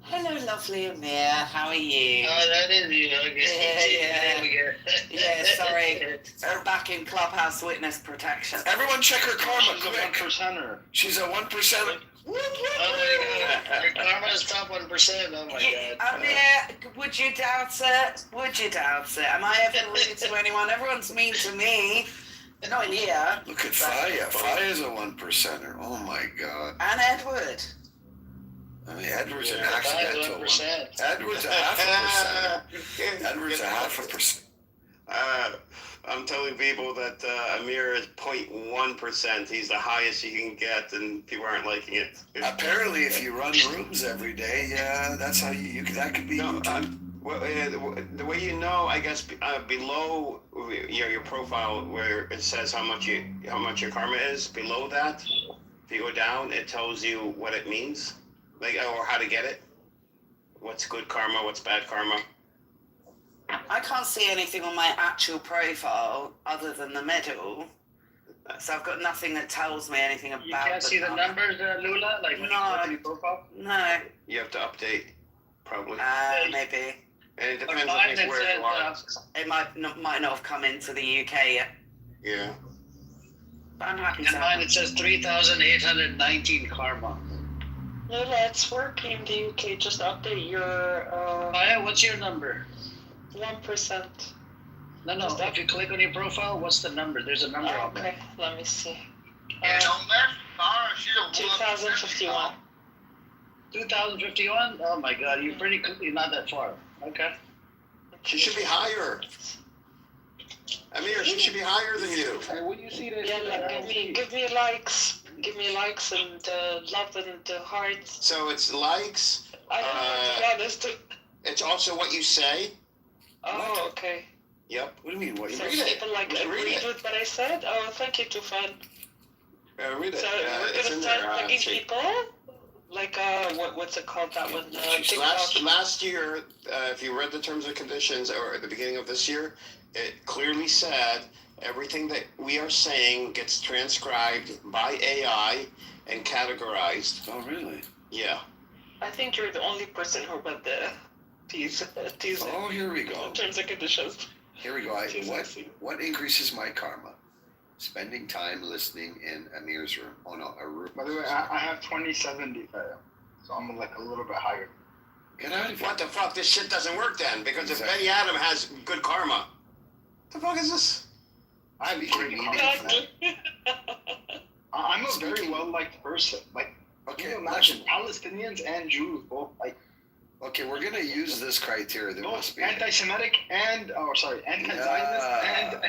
Hello, lovely Amir. How are you? Oh, that is you. Okay. Yeah, sorry. We're back in Clubhouse Witness Protection. Everyone check her karma She's a quick. 1%er. She's a 1%. Oh my god. Your karma is top 1%. Oh my god. Amir, would you doubt it? Would you doubt it? Am I ever rude to anyone? Everyone's mean to me. Not in here. Look at Faya. Faya's a 1%er. Oh my god. And Edward. I mean, Edward's an Yeah, accidental 1%. one. Edward's a half a percent. Edward's a half a percent. I'm telling people that Amir is 0.1%. He's the highest you can get, and people aren't liking it. Apparently, if you run rooms every day, yeah, that's how you could. That could be. No, the way you know, I guess, below your profile where it says how much your karma is, below that, if you go down, it tells you what it means, like, or how to get it. What's good karma? What's bad karma? I can't see anything on my actual profile other than the middle. So I've got nothing that tells me anything about You can't see the karma. numbers, Lula? Like when you No. go to your profile? No. You have to update, probably. Maybe. And it On depends mine on it where says, you are. It might not have come into the UK yet. Yeah. But I'm happy In to. mine it says 3,819 karma. Lula, it's working in the UK. Just update your Maya, what's your number? 1%. No, if you click on your profile, what's the number? There's a number on there. Okay, let me see. Yeah, don't mess with Tara. She's a 2051. 2051? Oh my god, you're not that far. Okay. She should be higher. Amir, she should be higher than you. Hey, when you see this, Yeah, like, give me likes. Give me likes and love and the hearts. So it's likes, I don't know, to be honest. It's also what you say. Oh, okay. Yep. What do you mean? What you So Read it. people like Read agreed it. with what I said? Oh, thank you, Tufan. Read it. So we're It's gonna in start there. tagging See. people? Like, what's it called, that one? Last TikTok? year, if you read the terms and conditions, or at the beginning of this year, it clearly said everything that we are saying gets transcribed by AI and categorized. Oh, really? Yeah. I think you're the only person who read the T's Oh, here we go. terms and conditions. Here we go. What increases my karma? Spending time listening in Amir's room. Oh no, a room. By the way, I have 2070, so I'm like a little bit higher. Get out of here. What the fuck? This shit doesn't work then, because if Exactly. Benny Adam has good karma, the fuck is this? I have Speaking great meaning- karma. Exactly. I'm a very well-liked person. Like, Okay, can you imagine Palestinians and Jews both like Okay, we're gonna use this criteria. There both must be. anti-Semitic and anti-Zionist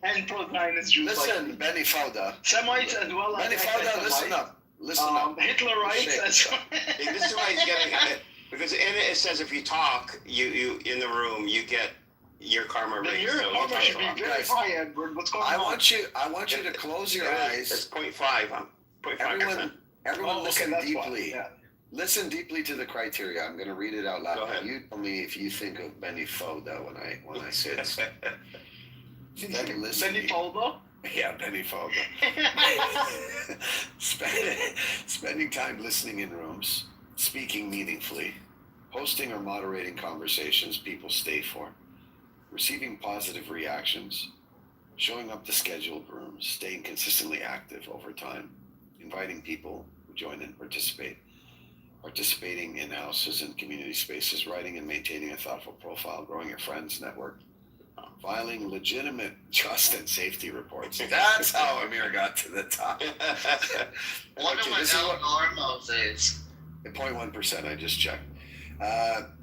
and pro-Zionist Jews. Listen, like, Benny Fauda. Semites as well as Benny Fauda, listen up. Listen up. Hitlerites Shake as well. See, this is why he's getting it. Because in it says if you talk, you in the room, you get your karma Then raised. your So karma he should be talks a lot. very Guys, high, Edward. What's going I on? want you to close your It's eyes. 0.5, huh? 0.5%. Everyone Oh, okay, listen that's why, deeply. yeah. Listen deeply to the criteria. I'm gonna read it out loud. Go ahead. You tell me if you think of Benny Fauda when I say this. Then listen. Benny Faldo? Yeah, Benny Fauda. Spending time listening in rooms, speaking meaningfully, hosting or moderating conversations people stay for, receiving positive reactions, showing up to scheduled rooms, staying consistently active over time, inviting people who join and participate, participating in houses and community spaces, writing and maintaining a thoughtful profile, growing your friends network, filing legitimate trust and safety reports. That's how Amir got to the top. One of Okay, my this is what- algorithms is 0.1%, I just checked.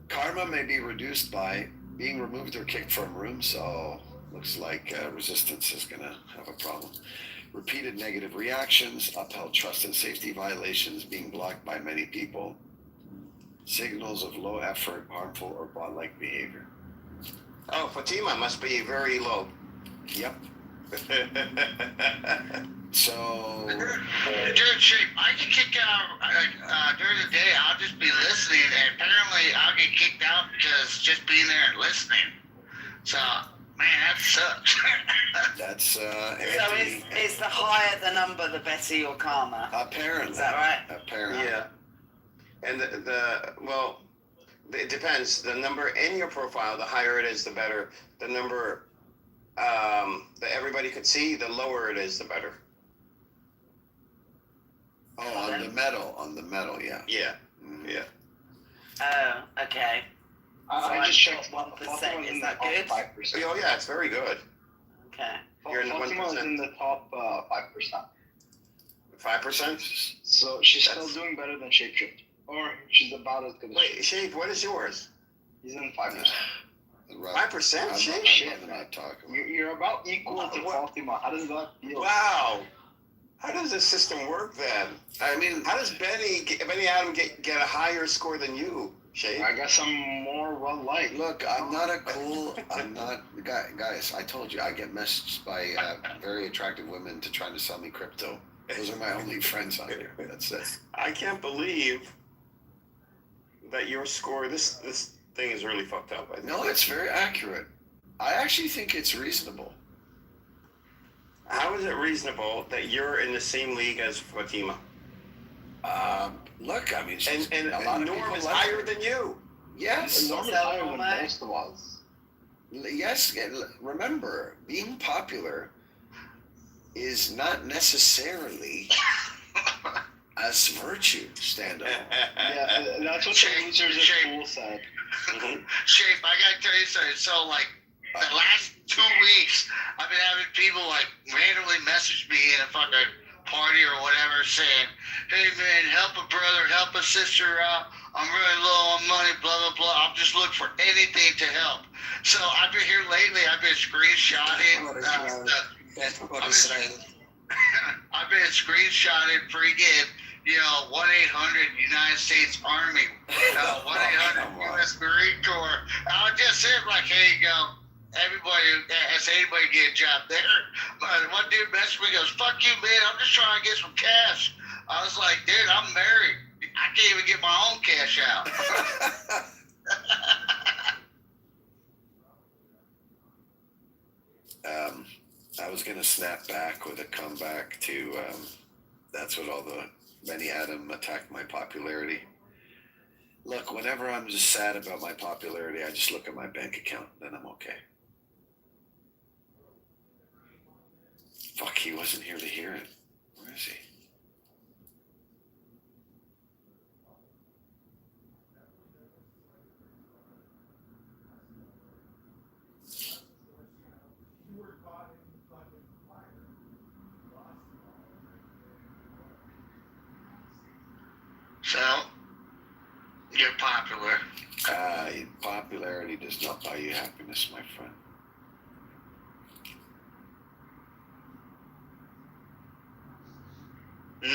Karma may be reduced by being removed or kicked from rooms, so looks like resistance is going to have a problem. Repeated negative reactions, upheld trust and safety violations, being blocked by many people, signals of low effort, harmful, or bot-like behavior. Oh, Fatima must be very low. Yep. So, dude, Shape, I get kicked out during the day. I'll just be listening, and apparently I'll get kicked out because just being there and listening. So, man, that sucks. that's So Anthony. is the higher the number, the better your karma? Apparently. Is that right? Apparently. Yeah. And well, it depends. The number in your profile, the higher it is, the better. The number that everybody could see, the lower it is, the better. Oh, on the metal, yeah. Yeah. Mm. Yeah. Oh, okay. I just checked 1%, Fatima's is in the that top good? 5%. Oh, yeah, it's very good. Okay. You're in the Fatima is 1%. in the top 5%. 5%? So she's That's- still doing better than Shapeshift. Or she's about as good as Wait, Shape, what is yours? He's in 5%. 5%, Shape? Shit, I'm not talking. You're about equal to What? Fatima. How does that feel? Wow. How does this system work then? I mean, How does Benny Adam get a higher score than you, Shape? I guess I'm more well-liked. look, I'm not guys, I told you, I get messaged by very attractive women to try to sell me crypto. Those are my only friends on here. That's it. I can't believe that your score, this thing is really fucked up. I think. No, it's very accurate. I actually think it's reasonable. How is it reasonable that you're in the same league as Fatima? Look, I mean, she's, And a lot of Norm people is like higher her. than you. Yes, Norm is that higher than normal? most of us. yes. And remember, being popular is not necessarily as virtue. Stand up. Yeah, that's what Shame, the losers at shame. school said. Shape, I gotta tell you something. So, like, the last 2 weeks, I've been having people, like, randomly message me in a fucking party or whatever saying, hey, man, help a brother, help a sister out. I'm really low on money, blah, blah, blah. I'm just looking for anything to help. So, I've been here lately. I've been screenshotting I've been screenshotting freaking 1-800 United States Army, 1-800 U.S. Marine Corps. I would just say like, here you go. Everybody, has anybody get a job there? One dude messaged me, goes, "Fuck you, man. I'm just trying to get some cash." I was like, "Dude, I'm married. I can't even get my own cash out." I was gonna snap back with a comeback to that's what all the many Adam attacked my popularity. Look, whenever I'm just sad about my popularity, I just look at my bank account, then I'm okay. Fuck, he wasn't here to hear it. Where is he? So, you're popular. Popularity does not buy you happiness, my friend. No,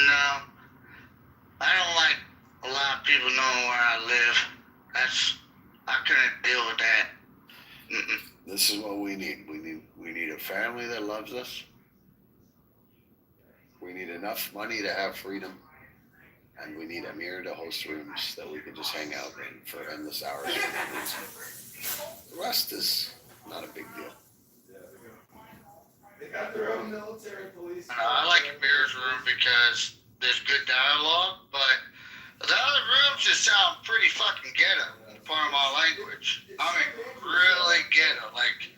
I don't like a lot of people knowing where I live. I couldn't deal with that. Mm-mm. This is what we need. We need a family that loves us. We need enough money to have freedom. And we need Amir to host rooms that we can just hang out in for endless hours. The rest is not a big deal. They got their own military police. I like Amir's room because there's good dialogue, but the other rooms just sound pretty fucking ghetto. Part of my language. I mean, really ghetto. Like,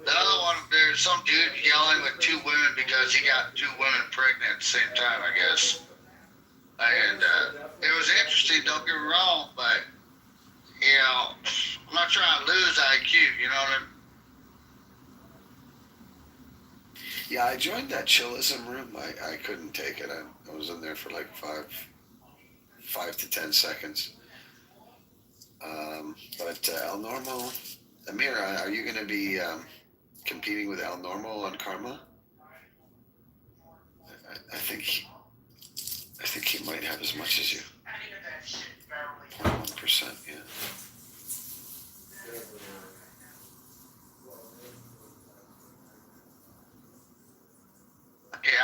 the other one, there's some dude yelling with two women because he got two women pregnant at the same time, I guess. And it was interesting, don't get me wrong, but, I'm not trying to lose IQ, you know what I mean? Yeah, I joined that chillism room. I couldn't take it. I was in there for like 5 to 10 seconds. But El Normo, Amir, are you going to be competing with El Normo on Karma? I think he might have as much as you. 1%, yeah. Okay, I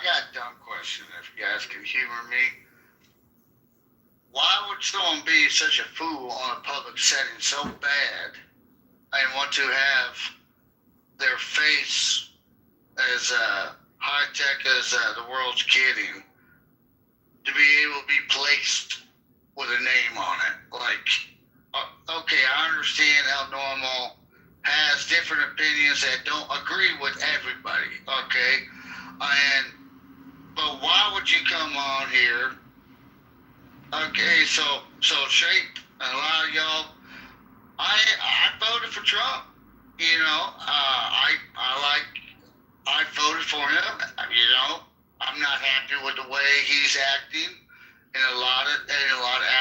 got a dumb question if you guys can humor me. Why would someone be such a fool on a public setting so bad and want to have their face as high tech as the world's getting to be able to be placed with a name on it? Like, okay, I understand how normal has different opinions that don't agree with everybody, okay? But why would you come on here? Okay, so Shape and a lot of y'all, I voted for Trump. I voted for him. I'm not happy with the way he's acting in a lot of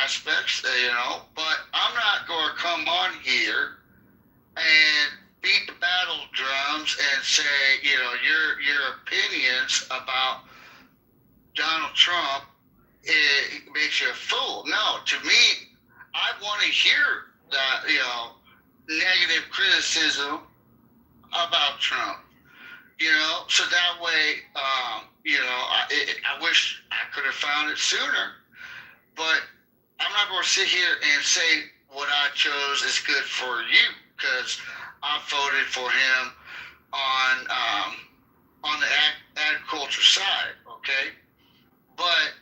aspects. But I'm not going to come on here and beat the battle drums and say, your opinions about Donald Trump, it makes you a fool. No, to me, I want to hear that, negative criticism about Trump, so that way, I wish I could have found it sooner, but I'm not going to sit here and say what I chose is good for you, because I voted for him on the agriculture side, okay? But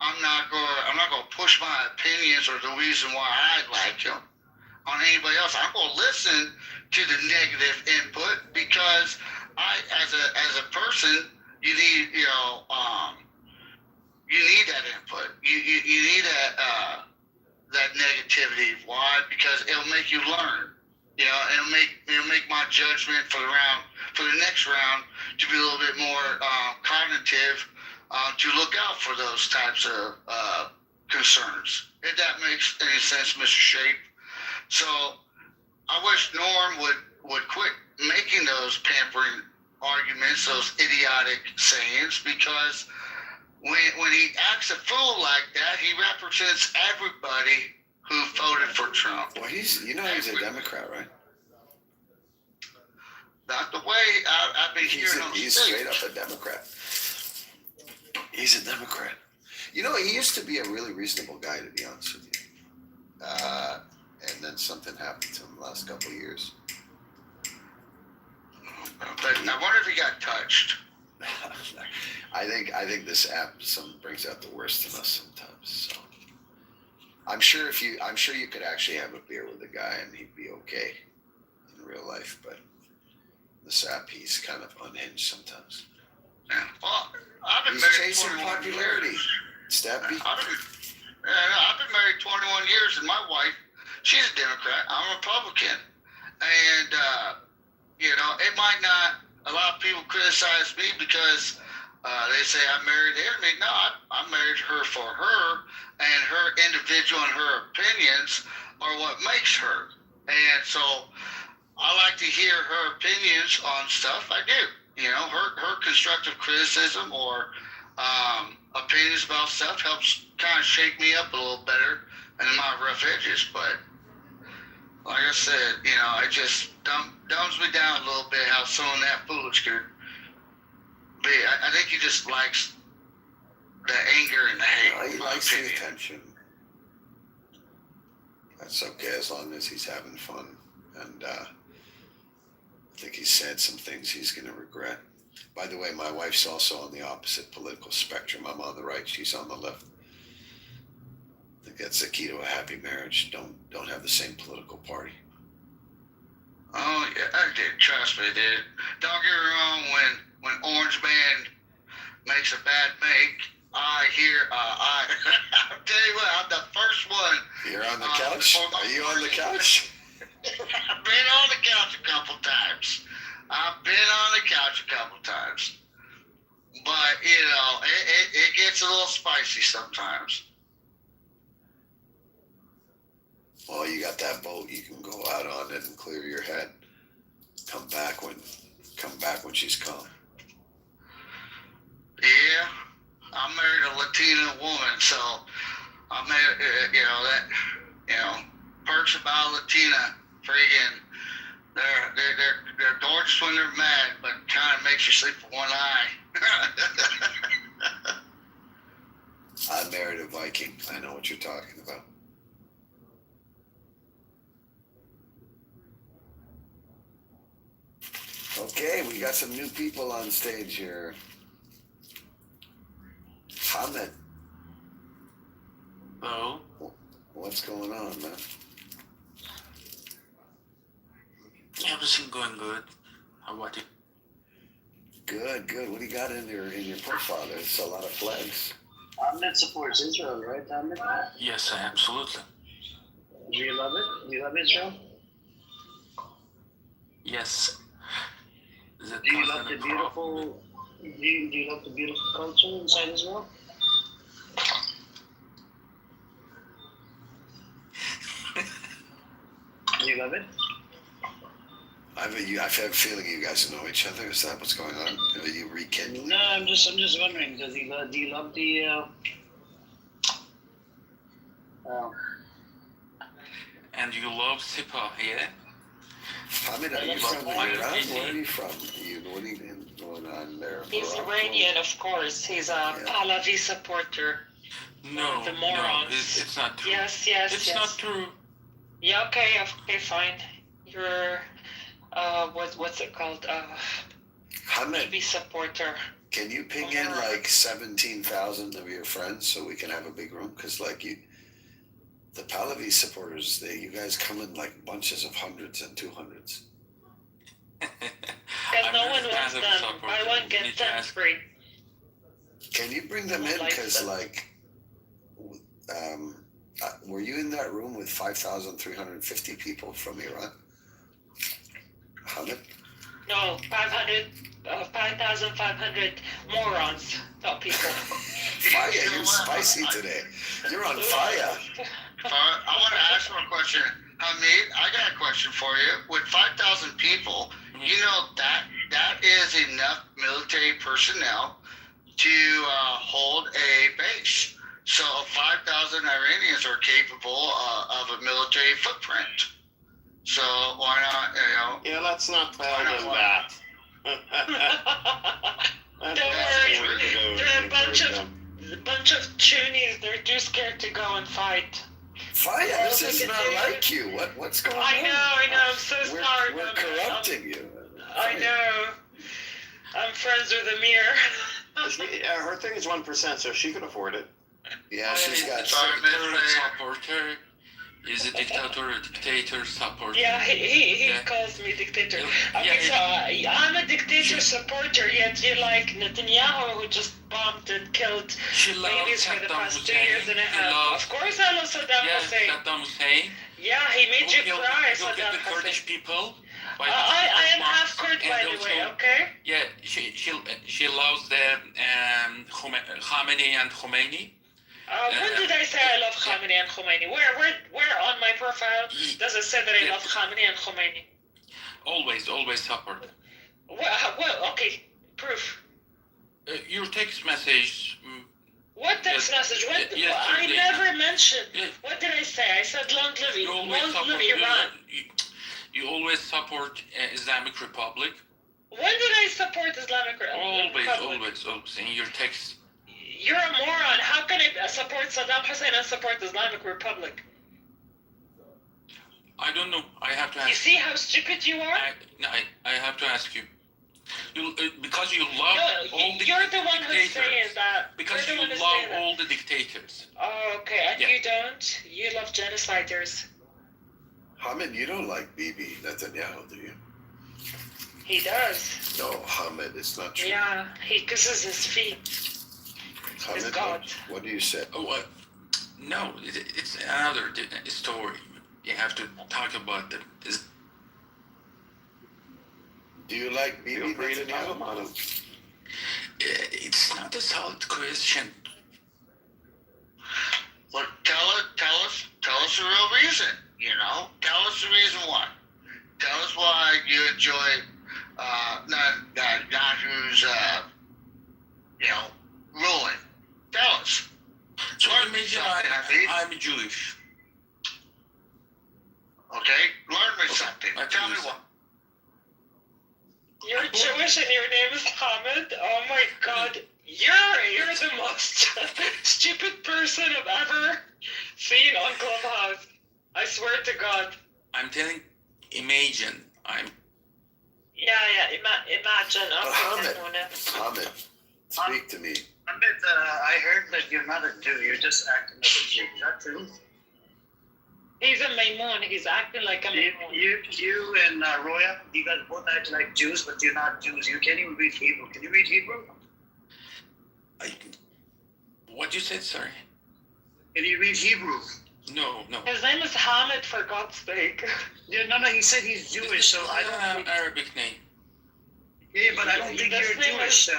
I'm not going to push my opinions or the reason why I like him on anybody else. I'm going to listen to the negative input because as a person, you need you need that input. You need that negativity. Why? Because it'll make you learn. It'll make my judgment for the next round to be a little bit more cognitive, to look out for those types of concerns. If that makes any sense, Mr. Shape. So I wish Norm would quit making those pampering arguments, those idiotic sayings, because when he acts a fool like that, he represents everybody who voted for Trump. Well, he's a Democrat, right? Not the way I've been hearing him He's speak. straight up a Democrat. He's a Democrat. You know, he used to be a really reasonable guy, to be honest with you. And then something happened to him the last couple of years. But I wonder if he got touched. I think this app brings out the worst in us sometimes. So I'm sure you could actually have a beer with a guy and he'd be okay in real life, but this app, he's kind of unhinged sometimes. Yeah. Well, I've been He's married chasing 21 popularity. years. Stappy. I've been married 21 years, and my wife, she's a Democrat. I'm a Republican, and it might not. A lot of people criticize me because they say I married her. No, I married her for her, and her individual and her opinions are what makes her. And so I like to hear her opinions on stuff. I do. Her constructive criticism or opinions about stuff helps kind of shake me up a little better and my rough edges. But like I said, it just dumbs me down a little bit how someone that foolish could be. I think he just likes the anger and the hate. He likes the attention. That's okay as long as he's having fun. And I think he said some things he's going to regret. By the way, my wife's also on the opposite political spectrum. I'm on the right, she's on the left. I think that's the key to a happy marriage. Don't have the same political party. Oh yeah, I did. Trust me, dude. Don't get me wrong. When Orange Man makes a bad make, I hear. I'll tell you what. I'm the first one. You're on the couch. Are you on the couch? I've been on the couch a couple times. But it gets a little spicy sometimes. Well, you got that boat. You can go out on it and clear your head. Come back when she's calm. Yeah, I married a Latina woman, so I married, perks about Latina, freaking, they're gorgeous when they're mad, but kind of makes you sleep with one eye. I married a Viking. I know what you're talking about. Okay, we got some new people on stage here. Hamid. Hello. What's going on, man? Everything going good. How about you? Good. What do you got in your profile? There's a lot of flags. Ahmed supports Israel, right, Ahmed? Yes, absolutely. Do you love it? Do you love Israel? Yes. Do you love the beautiful? Do you love the beautiful culture inside Israel? Do you love it? I have a feeling you guys know each other. Is that what's going on? Are you rekindling? No, I'm just wondering. Do you love the? And you love Sipa, yeah? Hamid, are you from Iran? Where are you from? What are you going on there? He's Iranian, of course. He's a Pahlavi supporter. No, The morons. no, it's not true. Yes. It's not true. Yeah, okay, fine. You're, what's it called? Hamid, TV supporter. can you ping in like 17,000 of your friends so we can have a big room? Because the Pahlavi supporters, you guys come in like bunches of hundreds and 200s. Because no one wants them. Buy one, get 10 free. Can you bring them in? Because were you in that room with 5,350 people from Iran? Hamid? No, 5,500 morons, not people. Fire, you're spicy today. You're on fire. I want to ask one question. Hamid, I got a question for you. With 5,000 people, that is enough military personnel to hold a base. So 5,000 Iranians are capable of a military footprint. So why not, Yeah, let's not tell Why not? them that. Don't worry, they're a bunch of chunies. They're too scared to go and fight. Fire, All this they is can not do- like you. What's going on? I know. I'm so We're, sorry. we're but corrupting you. I know. I'm friends with Amir. Her thing is 1%, so she can afford it. Yeah, she's got. Sorry, Miss Dictator Mayor. supporter. Is a dictator supporter. Yeah, he Yeah. calls me dictator. Yeah, Okay, so yeah. I'm a dictator supporter, yet you like Netanyahu, who just bombed and killed She loves babies for the Saddam past 2 Hussein. years and a She half. loves- Of course I love Saddam Yeah, Hussein. Saddam Hussein. Yeah, he made you Who cry, killed Saddam the Kurdish Hussein. people. by I am bombs. half Kurd, And by the way, also- okay? Yeah, she loves the Khamenei and Khomeini. When did I say I love Khamenei and Khomeini? Where on my profile does it say that I love Khamenei and Khomeini? Always support. Well, okay, proof. Your text message. What text Yes, message? What? I yesterday. never mentioned. Yeah. What did I say? I said long live You always Iran. support. Iran. You always support Islamic Republic. When did I support Islamic Republic? Always in your text. You're a moron. How can I support Saddam Hussein and support Islamic Republic? I don't know. I have to ask. You see how stupid you are? I have to ask you. Because you love No, all the you're the one who's dictators. saying that. Because You're you the one who's love saying that. all the dictators. Oh, okay, and Yeah. you don't? You love genociders. Hamid, you don't like Bibi Netanyahu, do you? He does. No, Hamid, it's not true. Yeah, he kisses his feet. Hamid, God. what do you say? Oh, what? No, it's another story. You have to talk about them. Do you like Bibi Feel free to talk Netanyahu? about him. It's not a solid question. Well, tell us the real reason. Tell us the reason why. Tell us why you enjoy Yahoo's ruling. Tell us. So Learn imagine something, Hafiz. I'm Jewish. Okay, learn me something. I Tell me do what. You're Jewish and your name is Hamid? Oh my god. You're the most stupid person I've ever seen on Clubhouse. I swear to God. I'm telling, imagine Yeah, imagine. Hamid, Okay, Hamid, speak to me. Ahmed, I heard that you're not a Jew. You're just acting like a Jew. Is that true? He's a Maimun. He's acting like a Maimun. You and Roya, you guys both act like Jews, but you're not Jews. You can't even read Hebrew. Can you read Hebrew? what you said, sorry. Can you read Hebrew? No. His name is Hamid, for God's sake. Yeah, no, he said he's Jewish, so I don't think... Arabic name. Yeah, but I don't think This you're name Jewish.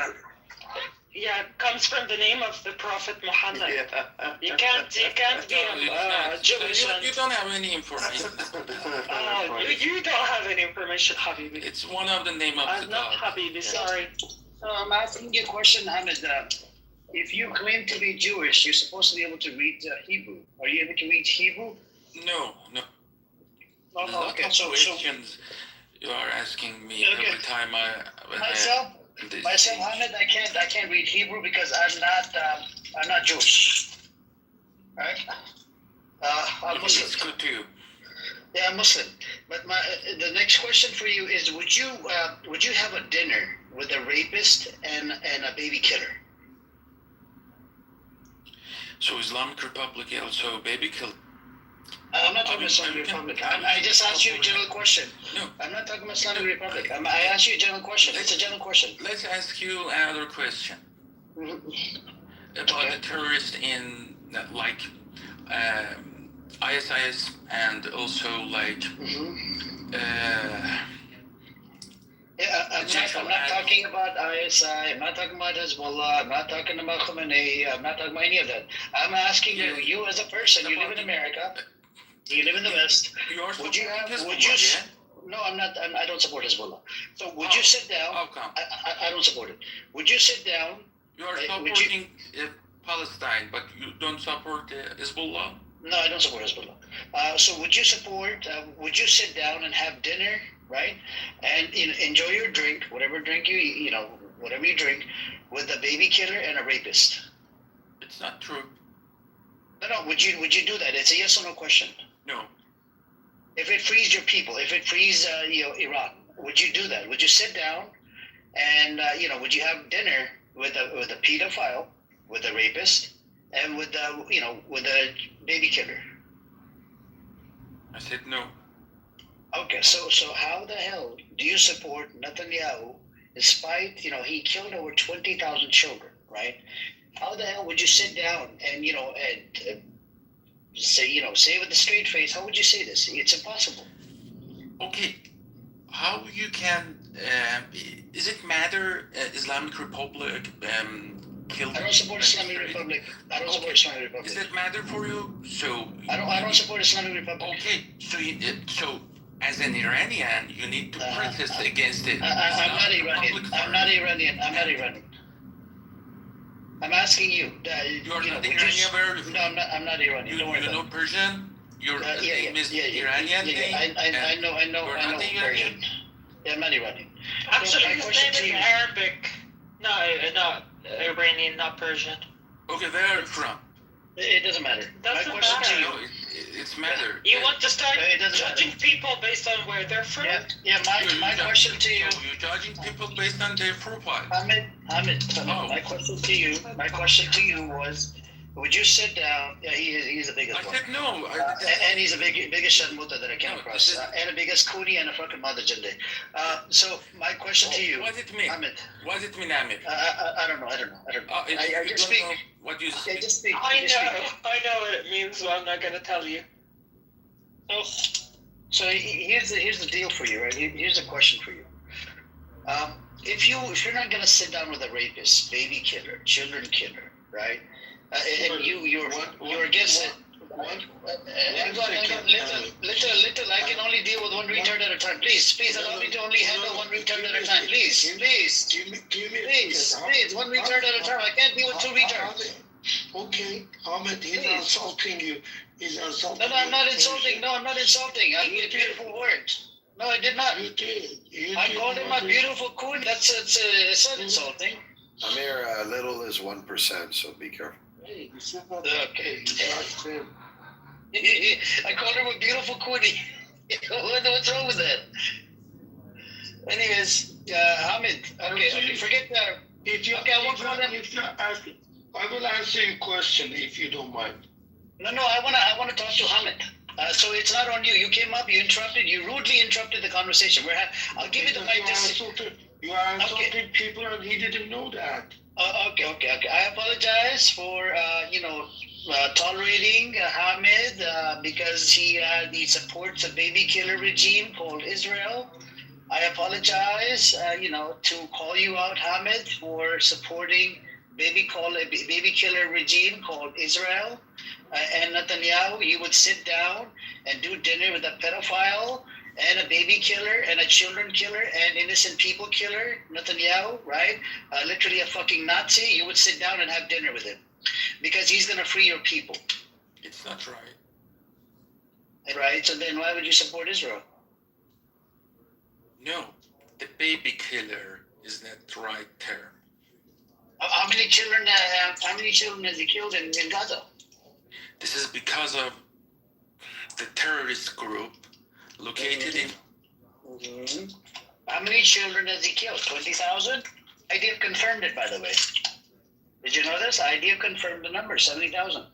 Yeah, it comes from the name of the Prophet Muhammad. Yeah. You can't be Jewish. You don't have any information. You don't have any information, Habibi. It's one of the name of the I'm not God. Habibi, sorry. So I'm asking you a question, Ahmed. If you claim to be Jewish, you're supposed to be able to read Hebrew. Are you able to read Hebrew? No. Oh, okay, so questions you are asking me Okay. every time myself, Ahmed, I can't read Hebrew because I'm not Jewish. Right? I'm It's Muslim. good too. Yeah, I'm Muslim. But the next question for you is: Would you have a dinner with a rapist and a baby killer? So Islamic Republic also baby kill. I'm not talking about Islamic Republic. I just asked you a general question. No. I'm not talking about Islamic Republic. I asked you a general question. It's a general question. Let's ask you another question about the terrorists in like ISIS and also like Yeah, I'm not talking about ISI. I'm not talking about Hezbollah. I'm not talking about Khomeini. I'm not talking about any of that. I'm asking you as a person. You live in America. You live in the West. Would you have? Would you? No, I'm not. I don't support Hezbollah. So would you sit down? How come? I don't support it. Would you sit down You are Would you- supporting Palestine, but you don't support Hezbollah? No, I don't support Hezbollah. So would you support? Would you sit down and have dinner, right, and enjoy your drink, whatever drink you know, whatever you drink, with a baby killer and a rapist? It's not true. No. Would you do that? It's a yes or no question. No. If it frees your people, if it frees Iran, would you do that? Would you sit down and would you have dinner with a pedophile, with a rapist, and with with a baby killer? I said no. Okay, so how the hell do you support Netanyahu despite he killed over 20,000 children, right? How the hell would you sit down and say with a straight face? How would you say this? It's impossible. Okay. How you can? Is it matter? Islamic Republic killed. I don't support Islamic Republic. I don't support Islamic Republic. Does it matter for you? So. I don't support Islamic Republic. Okay. So as an Iranian, you need to protest against it. I'm not Iranian. I'm not Iranian. I'm asking you. You're not Iranian. No, I'm not Iranian. Don't worry You know about it. Persian? Your name is Iranian name? I know not Persian. Iranian? Yeah, I'm not Iranian. Actually, my his question name to is you- Arabic. Not Iranian, not Persian. Okay, where are you from? It doesn't matter. Doesn't my question matter. to you. No, it's matter. You want to start It doesn't judging people based on where they're from? My question to you. So you're judging people based on their profile. Hamid, Oh. my question to you was, would you sit down? Yeah, he's the biggest I one. said no. And he's the biggest sharmuta that I came No, across. this is- And the biggest coonie and a fucking mother jinde. So my question to you, What does it mean? Hamid, What does it mean, Amir? I don't know. I just speak. What you I just speak. I just speak. know what it means, so I'm not gonna tell you. So here's the deal for you, right? Here's a question for you. If you're not gonna sit down with a rapist, baby killer, children killer, right? And you're against it. Hang on. Little. I can only deal with one retard at a time. Please, allow me to only handle one retard at a time. Please. One retard at a time. I can't deal with two retards. Okay, Ahmed, he's not insulting you. He's insulting No, I'm not insulting. I used beautiful words. No, I did not. You did. I called him a beautiful coon. It's not insulting. Amir, little is 1%, so be careful. Okay. I called him a beautiful coonie. What's wrong with that? Anyways, Hamid. Okay, forget that. I will answer your question if you don't mind. No, I want to talk to Hamid. So it's not on you. You came up, you rudely interrupted the conversation. I'll give you the mic. You are insulting people, and he didn't know that. Okay. I apologize for tolerating Hamid because he supports a baby killer regime called Israel. I apologize, to call you out, Hamid, for supporting baby killer regime called Israel. And Netanyahu, you would sit down and do dinner with a pedophile and a baby killer and a children killer and innocent people killer, Netanyahu, right? Literally a fucking Nazi. You would sit down and have dinner with him because he's going to free your people. It's not right. Right? So then why would you support Israel? No, the baby killer is not the right term. How many children has he killed in Gaza? This is because of the terrorist group located in. Mm-hmm. How many children has he killed? 20,000? IDF confirmed it, by the way. Did you know this? IDF confirmed the number, 70,000.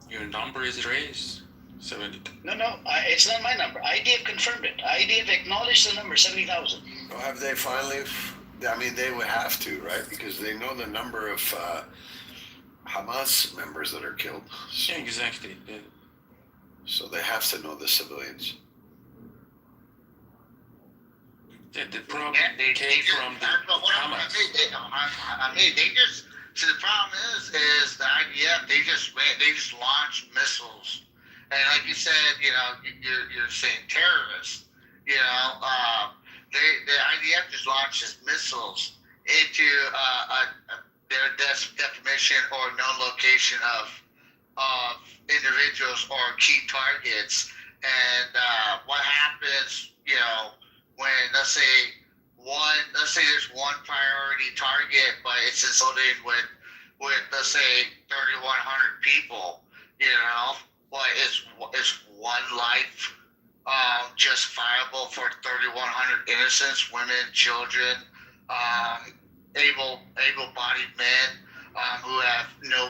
Your number is raised. 70. No, it's not my number. IDF confirmed it. IDF acknowledged the number, 70,000. Well, have they finally? I mean, they would have to, right? Because they know the number of Hamas members that are killed. So, Yeah, exactly. Yeah. so they have to know the civilians. The problem They came just, from the that's what I'm Hamas. saying. They just. See, the problem is the IDF. They just launched missiles, and like you said, you're saying terrorists. The IDF just launches missiles into their definition or known location of individuals or key targets. And what happens, when let's say there's one priority target, but it's associated with let's say 3,100 people, but is one life justifiable for 3,100 innocents, women, children, able-bodied men who have no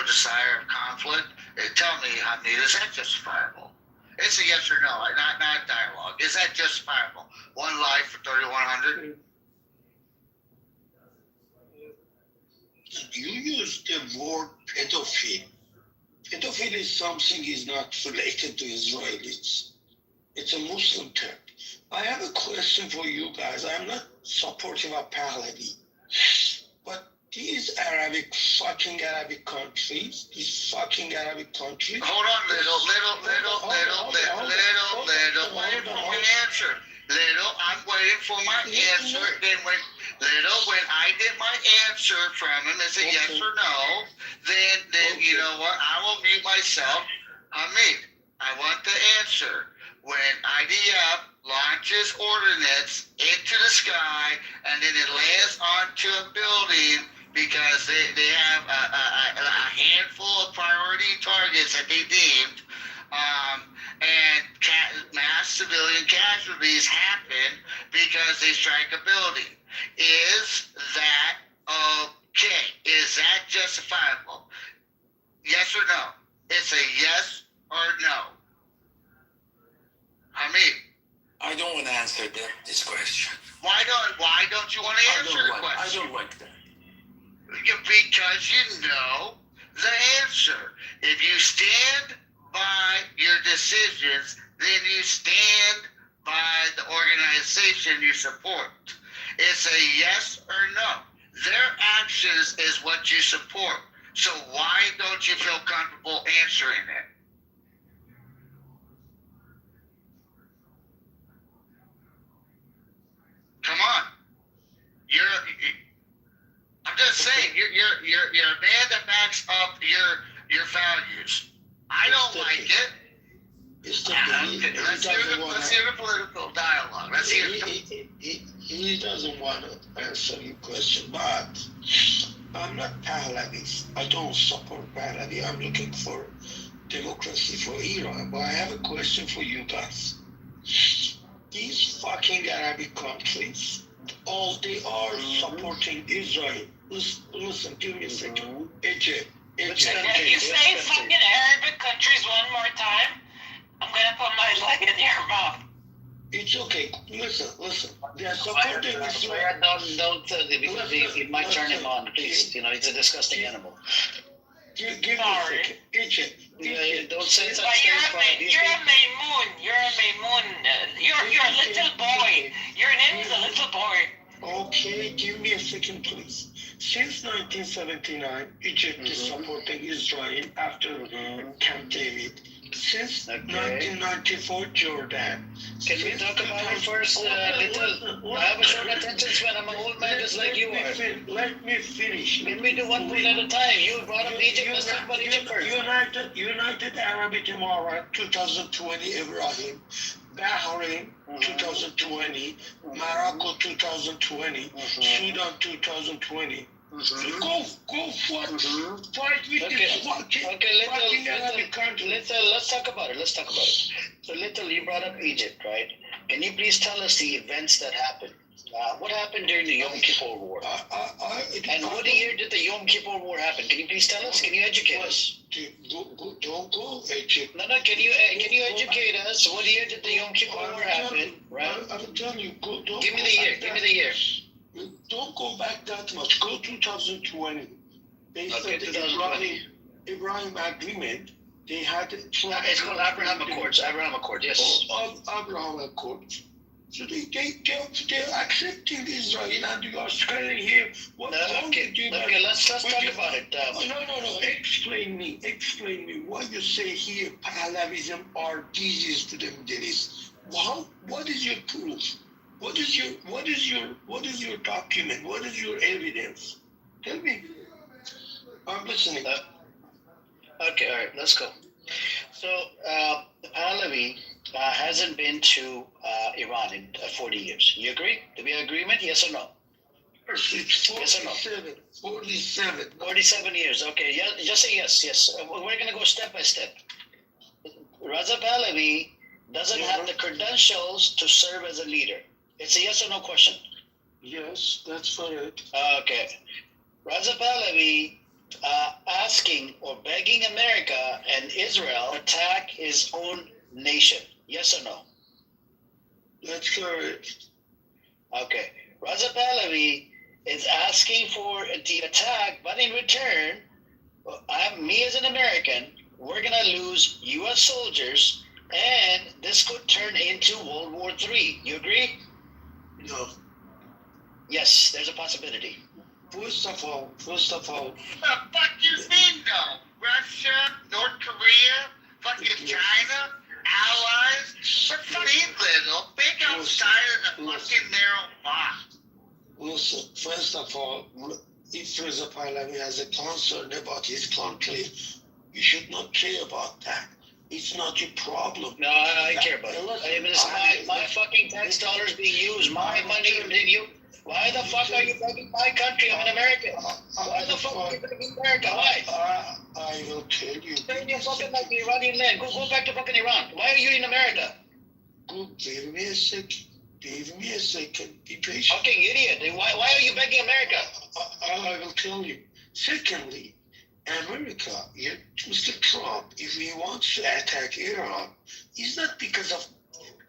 desire of conflict? Tell me, Hamid, is that justifiable? It's a yes or no, not a dialogue. Is that justifiable? One life for 3,100? You use the word pedophile. Pedophile is something is not related to Israelis. It's a Muslim term. I have a question for you guys. I'm not supportive of Pahlavi, but these fucking Arabic countries. Hold on, little. Wait for my answer. Little, I'm waiting for my answer. Then when I get my answer from him, is it yes or no? Then you know what? I will mute myself. Hamid, I want the answer. When IDF launches ordnance into the sky and then it lands onto a building because they have a handful of priority targets that they deemed, and mass civilian casualties happen because they strike a building. Is that okay? Is that justifiable? Yes or no? It's a yes or no. Hamid, I don't want to answer this question. why don't you want to answer the question? I don't like that. Because you know the answer. If you stand by your decisions, then you stand by the organization you support. It's a yes or no. Their actions is what you support. So why don't you feel comfortable answering it? Come on. I'm just saying, you're a man that backs up your values. I don't like it. Let's hear the political dialogue. Let's hear He doesn't want to answer your question, but I'm not Pahlavi. I don't support Pahlavi. I'm looking for democracy for Iran. But I have a question for you guys. These fucking Arabic countries, all they are supporting Israel. Listen, give me a second. Egypt. If you say fucking Arabic countries one more time, I'm gonna put my leg in your mouth. It's okay. Listen. They are supporting Israel. Don't because it might turn him on, please. He's a disgusting animal. Give me a second. Egypt. Don't say such things. You're a Maymoon. You're a little boy. Your name is a little boy. Okay, give me a second, please. Since 1979, Egypt is supporting Israel after Camp David. Since 1994, Jordan. Can we talk about it first, little? I have a short attention span. I'm an old man just like you are. Let me finish. Let me do one thing at a time. You brought up Egypt. Let's talk about Egypt first. United Arab Emirates 2020, Ibrahim. Bahrain 2020, Morocco 2020, Sudan 2020 Go fight with this fucking Arabic country. Let's talk about it. So, Little, you brought up Egypt, right? Can you please tell us the events that happened? What happened during the Yom Kippur War? And what year did the Yom Kippur War happen? Can you please tell us? Can you educate us? Don't go Egypt. No. Can you educate us? What year did the Yom Kippur War happen? Right? I'm telling you, don't give me the year. Don't go back that much. Go 2020. They said the Ibrahim agreement. They had it's called Abraham Accords. Abraham Accords, yes. Abraham Accords. So they're accepting Israel, and you are scaring here. Okay, let's talk about it. No. Explain me. What you say here, Pahlavism or disease to the Middle East. What is your proof? What is your document? What is your evidence? Tell me. I'm listening. Okay, all right, let's go. So, Pahlavi hasn't been to Iran in 40 years. You agree? Do we have agreement? Yes or no? It's Yes or no? 47. 47 years. Okay, yeah, just say yes, yes. We're going to go step by step. Raza Pahlavi doesn't have the credentials to serve as a leader. It's a yes or no question. Yes, that's correct. Okay. Raza Pahlavi asking or begging America and Israel attack his own nation. Yes or no? That's correct. Okay. Raza Pahlavi is asking for the attack, but in return, me as an American, we're going to lose U.S. soldiers, and this could turn into World War III. You agree? No. Yes, there's a possibility. First of all, The fuck you mean though? Russia, North Korea, fucking China, allies. But fucking little, big outside of the fucking narrow box. listen, first of all, if Reza Pahlavi has a concern about his country, you should not care about that. It's not your problem. No, I care about it. I mean, it's my fucking tax dollars being used, my money being used. Why the fuck are you begging my country? I'm an American. Why the fuck are you begging America? Why? I will tell you. Then you fucking like the Iranian land. Go back to fucking Iran. Why are you in America? Give me a second. Give me a second. Be patient. Fucking idiot. Why are you begging America? I will tell you. Secondly, America, Mr. Trump, if he wants to attack Iran, it's not because of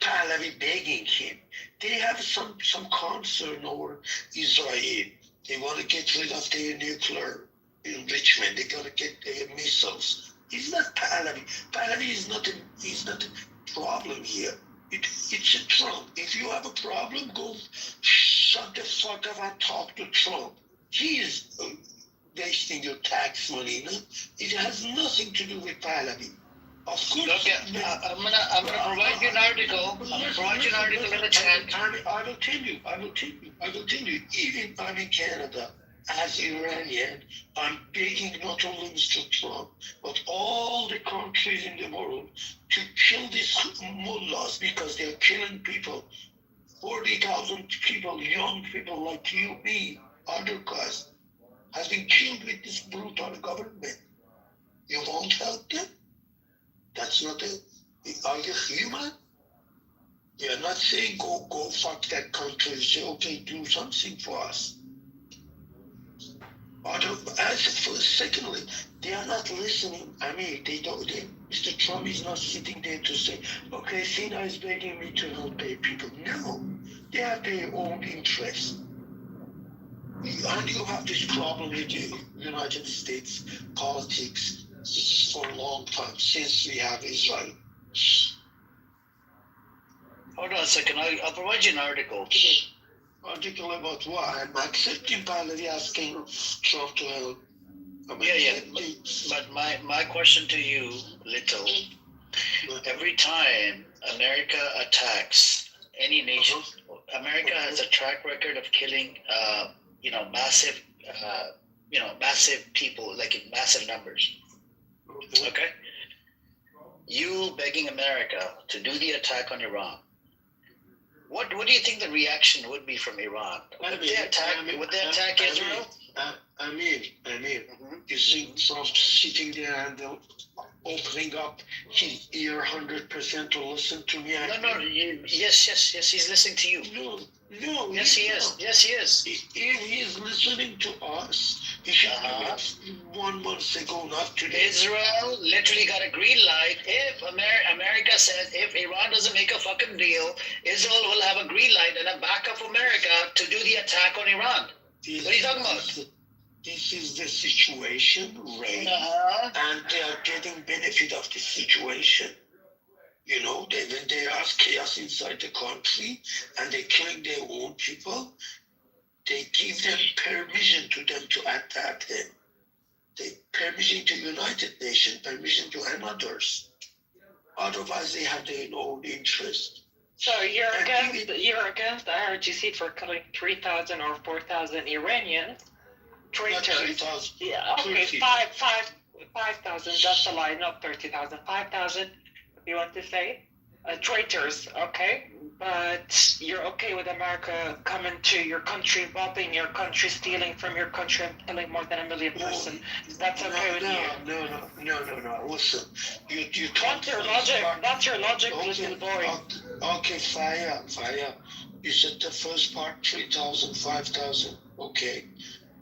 Pahlavi begging him. They have some concern over Israel. They want to get rid of their nuclear enrichment. They got to get their missiles. It's not Pahlavi. Pahlavi is not a problem here. It's a Trump. If you have a problem, go shut the fuck up and talk to Trump. He is wasting your tax money. No? It has nothing to do with Pahlavi. Of course. Okay, I'm gonna provide you an article. I'm gonna provide you an article in the chat. I will tell you. Even I'm in Canada, as Iranian, I'm begging not only Mr. Trump, but all the countries in the world to kill these mullahs because they're killing people. 40,000 people, young people like you, me, other guys, has been killed with this brutal government. You won't help them? That's not it. Are you human? You're not saying go fuck that country. Say, okay, do something for us. Secondly, they are not listening. I mean, Mr. Trump is not sitting there to say, okay, Sina is begging me to help their people. No, they have their own interests. And you have this problem with the United States politics for a long time, since we have Israel. Hold on a second. I'll provide you an article. Article about what? I'm accepting Pahlavi asking Trump to help. Yeah. But my question to you, Little, every time America attacks any nation, America has a track record of killing, massive, massive people, like in massive numbers. Okay? You begging America to do the attack on Iran. What do you think the reaction would be from Iran? Would they attack Israel? I mean, you see Trump sitting there and opening up his ear 100% to listen to me. No. Yes, he's listening to you. No. Yes, he is. Yes, he is. If he's listening to us, he should have 1 month ago, not today. Israel literally got a green light. If America says if Iran doesn't make a fucking deal, Israel will have a green light and a backup of America to do the attack on Iran. What are you talking about? This is the situation, Ray, and they are getting benefit of the situation. When they have chaos inside the country and they're killing their own people, they give them permission to attack them. They permission to United Nations, permission to others. Otherwise, they have their own interest. So you're against IRGC for killing 3,000 or 4,000 Iranians, traitors. 3,000. Yeah, okay, 5,000. That's a lie, not 30,000. 5,000, if you want to say, traitors. Okay, but you're okay with America coming to your country, robbing your country, stealing from your country, and killing more than 1 million person. That's okay with you? No. Listen, you That's your logic. That's your logic, little boy. Okay, fire. You said the first part 3,000, 5,000. Okay,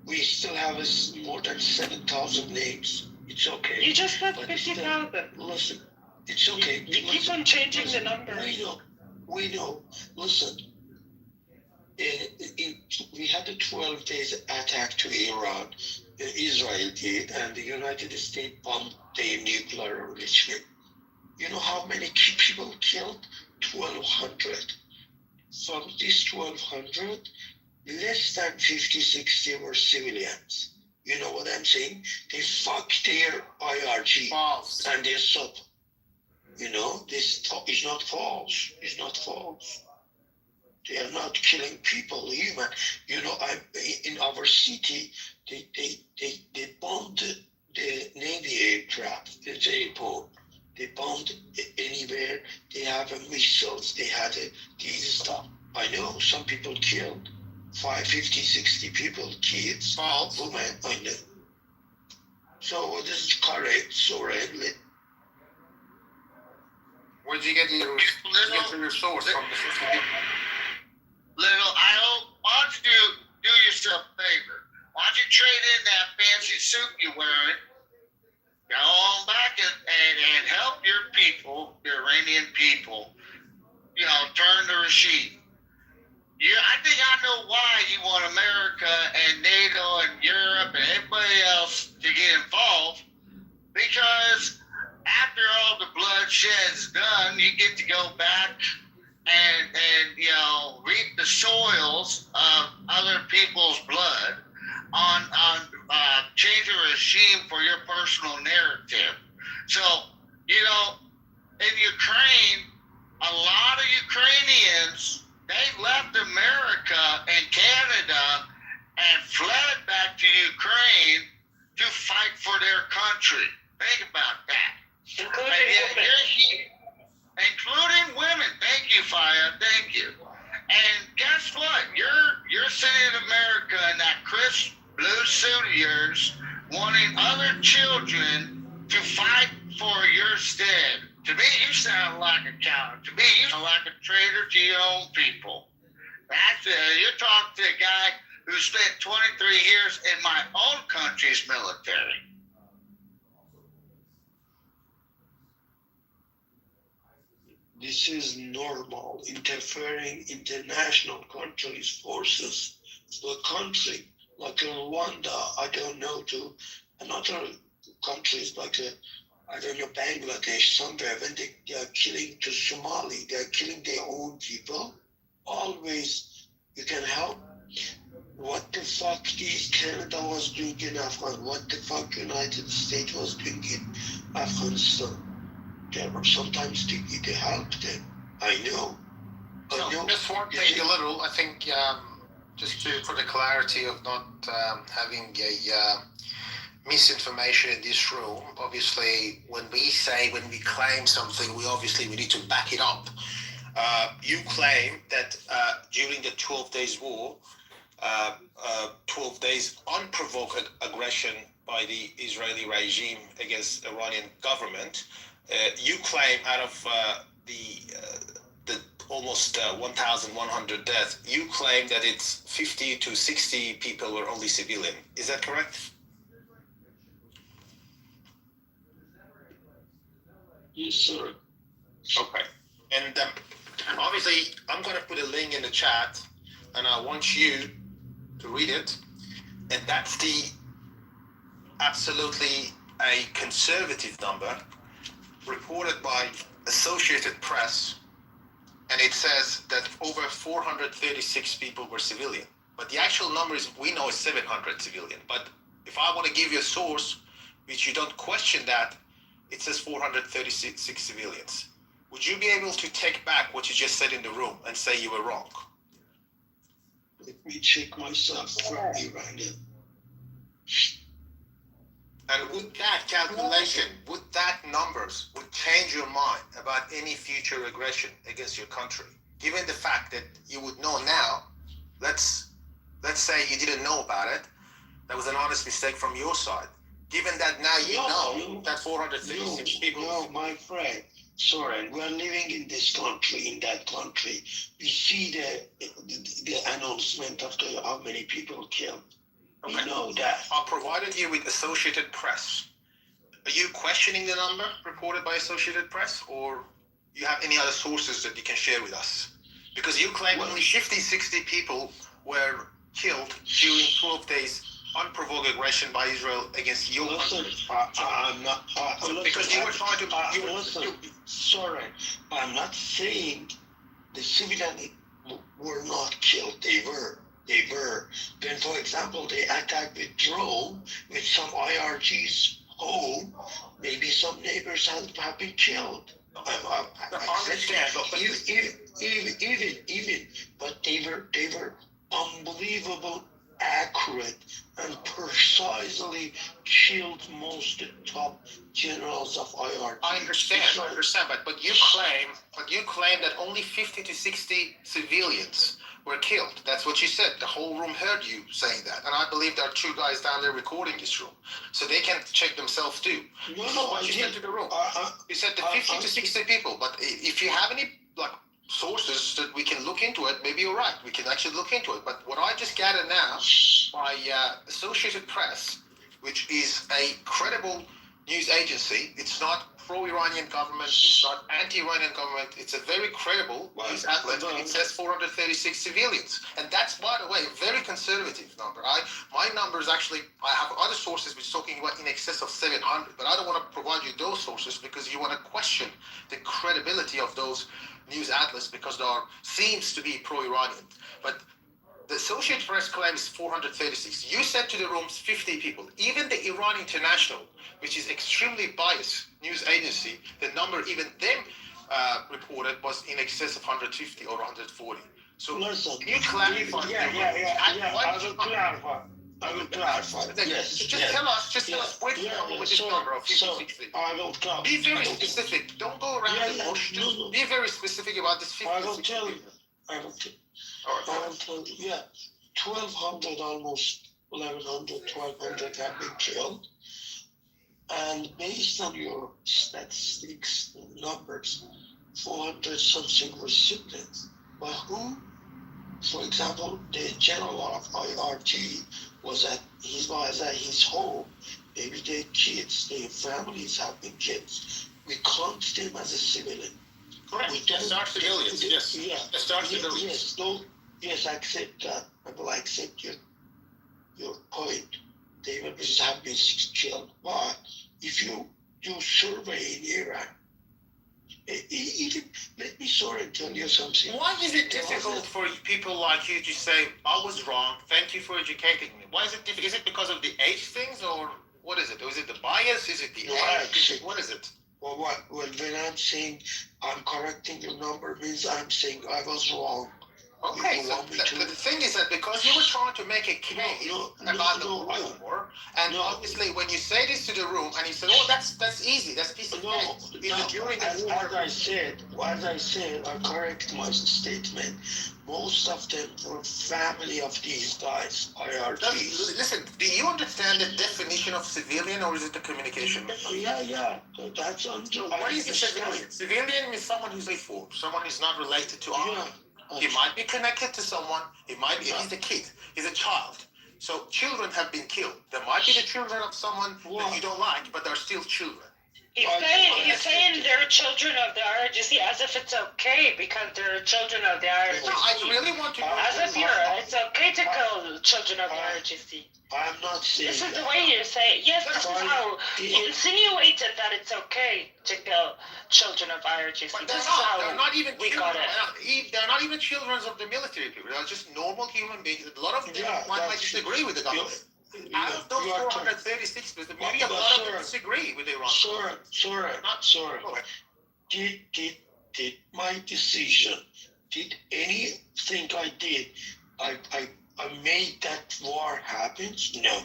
we still have more than 7,000 names. It's okay. You just said 50,000. Listen, it's okay. You keep on changing the number. We know. Listen, we had a 12 days attack to Iran. Israel did, and the United States bombed the nuclear enrichment. You know how many people killed? 1,200. From this 1,200, less than 50, 60 were civilians. You know what I'm saying? They fucked their IRG and their sub. You know, this is not false. It's not false. They are not killing people, human. You know, in our city, they bombed the Navy aircraft, the airport. They bombed anywhere. They have missiles. They had these stuff. I know some people killed. 50, 60 people, kids, women, I know. So this is correct, so regular. Where'd you get your source from? Little, why don't you do yourself a favor? Why don't you trade in that fancy suit you're wearing, go on back and help your people, the Iranian people, you know, turn the regime. I think I know why you want America and NATO and Europe and everybody else to get involved, because after all the bloodshed is done, you get to go back and you know, reap the soils of other people's blood on change the regime for your personal narrative. So, you know, in Ukraine, a lot of Ukrainians, they left America and Canada and fled back to Ukraine to fight for their country. Think about that. Including women. Thank you, Faya. Thank you. And guess what? You're sitting in America in that crisp blue suit of yours, wanting other children to fight for your stead. To me, you sound like a coward. To me, you sound like a traitor to your own people. That's you're talking to a guy who spent 23 years in my own country's military. This is normal, interfering international countries' forces to a country like Rwanda, I don't know, to another countries like I don't know, Bangladesh, somewhere, when they are killing to Somali, they are killing their own people. Always you can help. What the fuck these Canada was doing in Afghanistan? What the fuck United States was doing in Afghanistan? There were sometimes they helped them. I know. Just one thing a little, I think, for the clarity of not having a misinformation in this room. Obviously, when we claim something, we need to back it up. You claim that during the 12 days war, 12 days unprovoked aggression by the Israeli regime against Iranian government, you claim out of the almost 1,100 deaths, you claim that it's 50 to 60 people were only civilian. Is that correct? Yes, sir. Okay. And obviously, I'm going to put a link in the chat, and I want you to read it. And that's the absolutely a conservative number reported by Associated Press, and it says that over 436 people were civilian. But the actual number we know is 700 civilian. But if I want to give you a source which you don't question that, it says 436 civilians, would you be able to take back what you just said in the room and say you were wrong? Let me check myself from Iranian. And would that calculation, would that numbers, would change your mind about any future aggression against your country? Given the fact that you would know now, let's say you didn't know about it, that was an honest mistake from your side. Given that now you know that 436 people... No, my friend, sorry, we are living in this country, in that country. We see the announcement of how many people killed. Okay. We know that. I provided you with Associated Press. Are you questioning the number reported by Associated Press, or you have any other sources that you can share with us? Because you claim only 50, 60 people were killed during 12 days unprovoked aggression by Israel against your country. I'm not. Because you were trying to. Sorry, I'm not saying the civilians were not killed. They were. Then, for example, they attacked with drone with some IRG's home. Maybe some neighbors have been killed. I understand. Even, but they were unbelievable, accurate, and precisely killed most of the top generals of IRG. I understand, but you claim that only 50 to 60 civilians were killed. That's what you said. The whole room heard you saying that. And I believe there are two guys down there recording this room. So they can check themselves too. No, you said to the room. You said the 50 to 60 people. But if you have any sources that we can look into it, maybe you're right. We can actually look into it. But what I just gathered now by Associated Press, which is a credible news agency, it's not pro-Iranian government, it's not anti-Iranian government, it's a very credible news outlet, and it says 436 civilians. And that's, by the way, a very conservative number. My number is actually, I have other sources which are talking about in excess of 700, but I don't want to provide you those sources because you want to question the credibility of those news outlets because they seems to be pro-Iranian. But the Associated Press claims 436. You said to the rooms 50 people. Even the Iran International, which is extremely biased news agency, the number even them reported was in excess of 150 or 140. So listen, can you clarify? I will clarify. Just tell us where you come with this number of 50, 60. I will come. Be very specific. Don't go around the bush. Just be very specific about this 50, I will 60 tell you. people. I will tell you. 1,200, almost 1,100, 1,200 have been killed. And based on your statistics and numbers, 400 something were civilians. But who? For example, the general of IRG was at his home. Maybe their kids, their families have been killed. We count them as a civilian. Correct. Yes, our civilians. Yes. Yes, our civilians. Yes, I accept that. I will accept your point. They will have been killed. But if you do survey in Iran, even let me tell you something. Why is it difficult for people like you to say, I was wrong, thank you for educating me? Why is it difficult? Is it because of the age things, or what is it? Or is it the bias? Is it the age? What is it? Well, when I'm saying I'm correcting your number means I'm saying I was wrong. Okay, so the thing is that because you were trying to make a case about the war, and obviously when you say this to the room, and you said, "Oh, that's easy, that's piece of cake." As I said, I correct my statement. Most of them were family of these guys, IRGs. Listen, do you understand the definition of civilian, or is it the communication? Yeah, that's on. What is a civilian? Civilian is someone who's a fool, someone who's not related to us. He might be connected to someone. He might be. He's a kid. He's a child. So children have been killed. There might be the children of someone that you don't like, but they're still children. He's saying they're children of the IRGC as if it's okay because they're children of the IRGC. No, I really want to know. As if it's okay to kill children of the IRGC. I'm not saying this is the way you say it. Yes, this is how you insinuated that it's okay to kill children of IRGC. But they're not even children. They're not even children of the military people. They're just normal human beings. A lot of them might disagree with the government. Out of those 436, maybe a lot of them disagree with Iran. Sorry. Did did my decision, did anything I did, I made that war happen? No.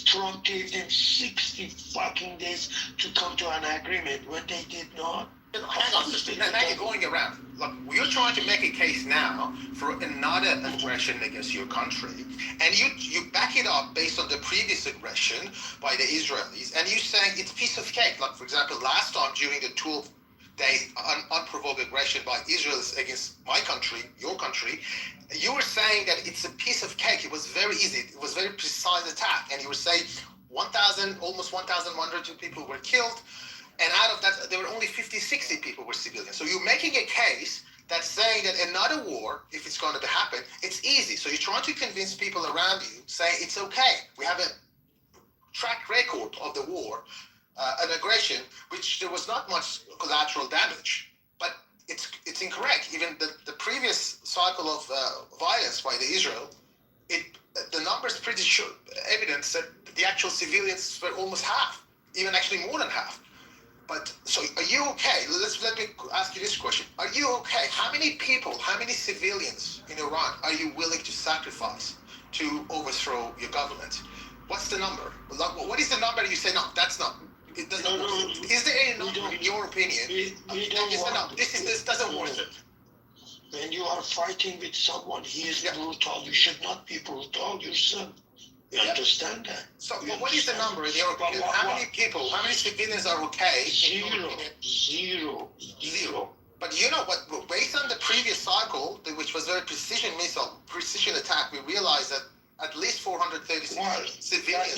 Trump gave them 60 fucking days to come to an agreement when they did not. Hang on, now you're going around. Look, you're trying to make a case now for another aggression against your country, and you back it up based on the previous aggression by the Israelis, and you're saying it's piece of cake. Like, for example, last time during the 12-day unprovoked aggression by Israel against my country, your country, you were saying that it's a piece of cake. It was very easy. It was very precise attack, and you were saying almost 1,100 people were killed. And out of that, there were only 50, 60 people were civilians. So you're making a case that's saying that another war, if it's going to happen, it's easy. So you're trying to convince people around you, saying it's okay. We have a track record of the war, an aggression, which there was not much collateral damage. But it's incorrect. Even the previous cycle of violence by the Israel, the numbers pretty sure evidence that the actual civilians were almost half, even actually more than half. But so are you okay? Let me ask you this question. Are you okay? How many people, how many civilians in Iran are you willing to sacrifice to overthrow your government? What's the number? What is the number you say, no, that's not, it doesn't work? Is there any number in your opinion? This doesn't work. When you are fighting with someone, he is brutal. You should not be brutal yourself. You understand that? So, what is the number in your opinion? How many people, how many civilians are okay? Zero. But you know what? Based on the previous cycle, which was very precision attack, we realized that at least 436 civilians.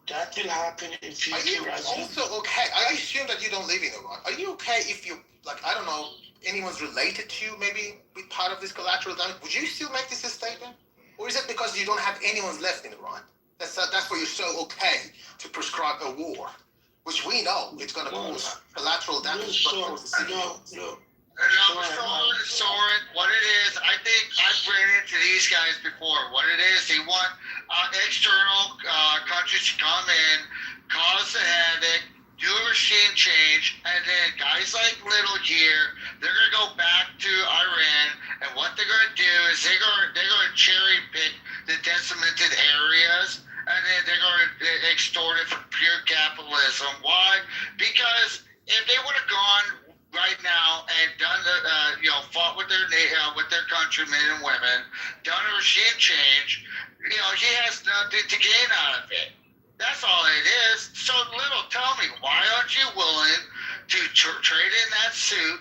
That will happen in future. Are you also okay? I assume that you don't live in Iran. Are you okay if you, like, I don't know, anyone's related to you, maybe be part of this collateral damage? Would you still make this a statement? Or is it because you don't have anyone left in Iran? That's why you're so okay to prescribe a war, which we know it's going to cause collateral damage. No, Soren, what it is, I think I've ran into these guys before. What it is, they want external countries to come in, cause the havoc, do a regime change, and then guys like Little here, they're going to go back to Iran, and what they're going to do is they're going to cherry pick the decimated areas, and then they're going to extort it for pure capitalism. Why? Because if they would have gone right now and done fought with their countrymen and women, done a regime change, he has nothing to gain out of it. That's all it is. So, Little, tell me, why aren't you willing to trade in that suit,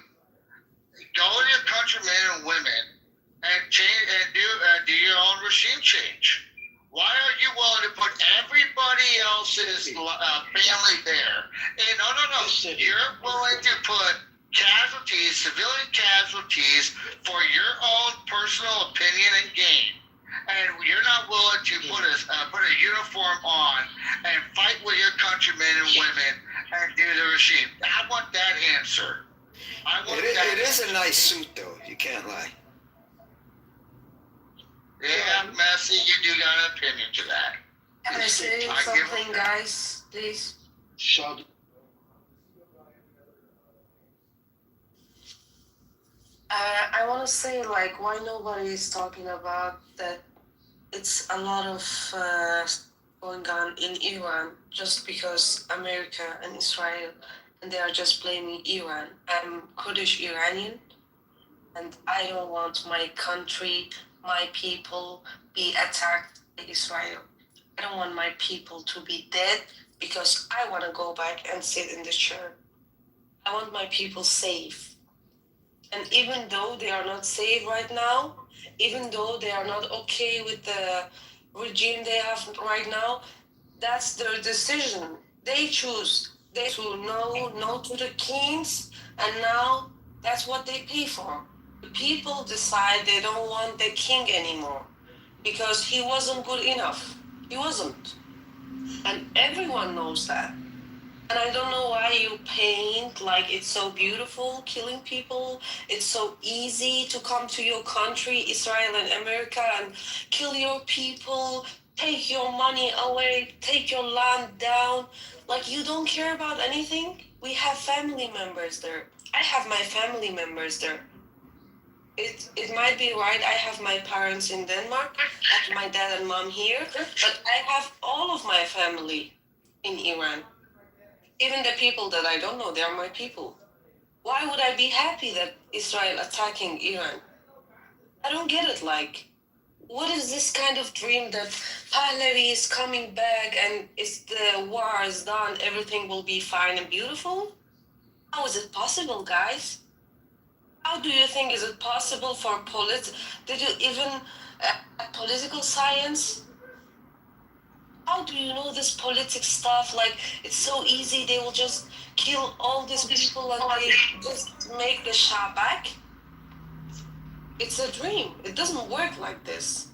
go to your countrymen and women, and change and do your own regime change? Why aren't you willing to put everybody else's family there? And no. You're willing to put civilian casualties for your own personal opinion and gain. And you're not willing to put a uniform on and fight with your countrymen and women and do the regime. I want that answer. It is a nice suit, though. You can't lie. Yeah, Messi, you do got an opinion to that. Can I say something, guys, please? Shut. I want to say, like, why nobody is talking about that. It's a lot of going on in Iran just because America and Israel, and they are just blaming Iran. I'm Kurdish Iranian, and I don't want my country, my people be attacked by Israel. I don't want my people to be dead because I want to go back and sit in the chair. I want my people safe. And even though they are not safe right now, even though they are not okay with the regime they have right now, that's their decision. They choose. They to no to the kings, and now that's what they pay for. The people decide they don't want the king anymore because he wasn't good enough. He wasn't. And everyone knows that. And I don't know why you paint like it's so beautiful, killing people. It's so easy to come to your country, Israel and America, and kill your people, take your money away, take your land down. Like you don't care about anything? We have family members there. I have my family members there. It might be right. I have my parents in Denmark, I have my dad and mom here, but I have all of my family in Iran. Even the people that I don't know, they are my people. Why would I be happy that Israel attacking Iran? I don't get it. Like, what is this kind of dream that Pahlavi is coming back and if the war is done, everything will be fine and beautiful? How is it possible, guys? How do you think is it possible for Did you even political science? How do you know this politics stuff? Like, it's so easy. They will just kill all these people and they just make the Shah back. It's a dream. It doesn't work like this.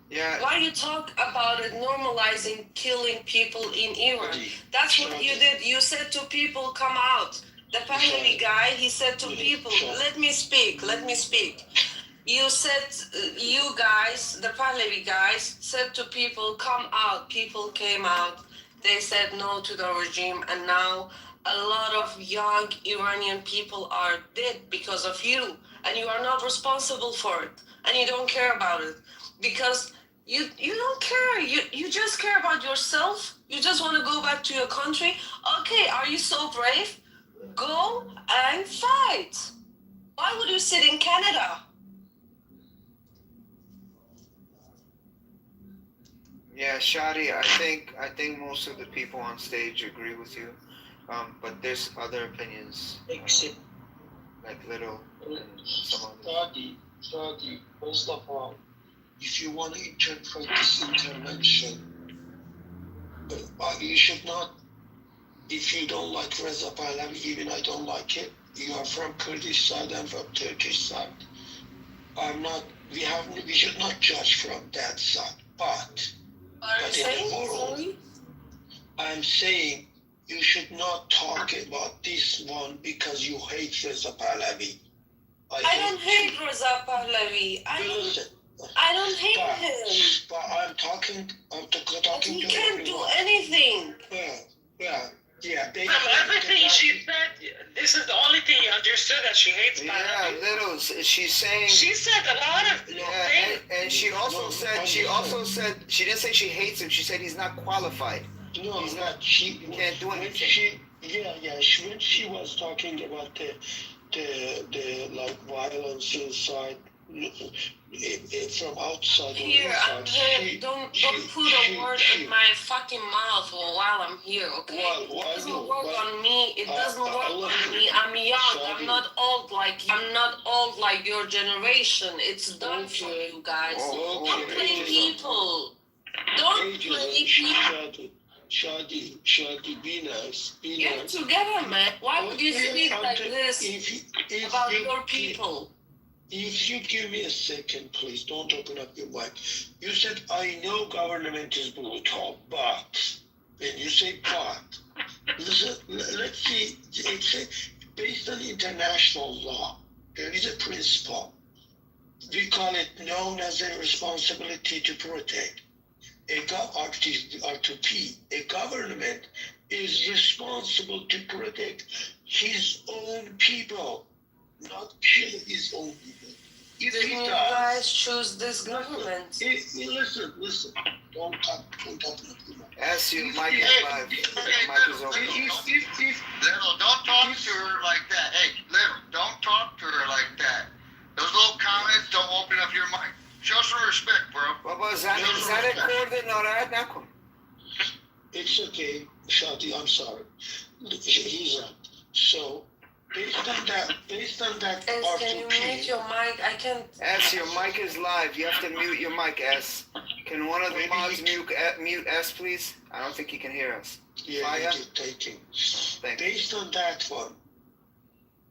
Yeah. Why you talk about it normalizing killing people in Iran? That's what you did. You said to people, come out. The Pahlavi guy, he said to people, let me speak. You said, you guys, the Pahlavi guys, said to people, come out. People came out. They said no to the regime, and now a lot of young Iranian people are dead because of you, and you are not responsible for it, and you don't care about it because you don't care. You just care about yourself. You just want to go back to your country. Okay, are you so brave? Go and fight. Why would you sit in Canada? Yeah, Shadi, I think most of the people on stage agree with you, but there's other opinions, like Little and some others. Shadi, first of all, if you want to interpret this intervention, you should not. If you don't like Reza Pahlavi, even I don't like it. You are from Kurdish side, I'm from Turkish side. I'm not. We should not judge from that side, but. I'm saying you should not talk about this one because you hate Reza Pahlavi. I don't hate Reza Pahlavi. I don't hate him. But I'm talking he to can't everyone. do anything. Yeah. From everything she said, this is the only thing you understood that she hates Pahlavi. Yeah, Little, she's saying. She said a lot of things. And she also said, she didn't say she hates him, she said he's not qualified. No, he's not, she can't do anything. When she was talking about the like violence inside, from outside here, or inside, don't put a word in my fucking mouth while I'm here, okay? It doesn't work on me. It doesn't work on me. I'm young. I'm not old like your generation. It's done for you guys. Don't play people. Don't play people. Shadi, be nice. Get together, man. Why would you speak like this about your people? If you give me a second, please, don't open up your mic. You said, I know government is brutal, but, when you say but, listen, let's see, it's based on international law, there is a principle. We call it known as a responsibility to protect. R2P, a government is responsible to protect his own people, not kill his own people. If Did you guys choose this government? Listen. Don't talk. Ask you, Mike is live. Mike is open. Little, don't talk to her like that. Hey, Little, don't talk to her like that. Those little comments, don't open up your mic. Show some respect, bro. Baba, zaten koordinat nakon. It's okay, Shadi, I'm sorry. He's right. So, based on that S, can you mute your mic? I can't. S, your mic is live. You have to mute your mic, S. Can one of the mods mute S, please? I don't think he can hear us. Yeah, taking. Based on that one,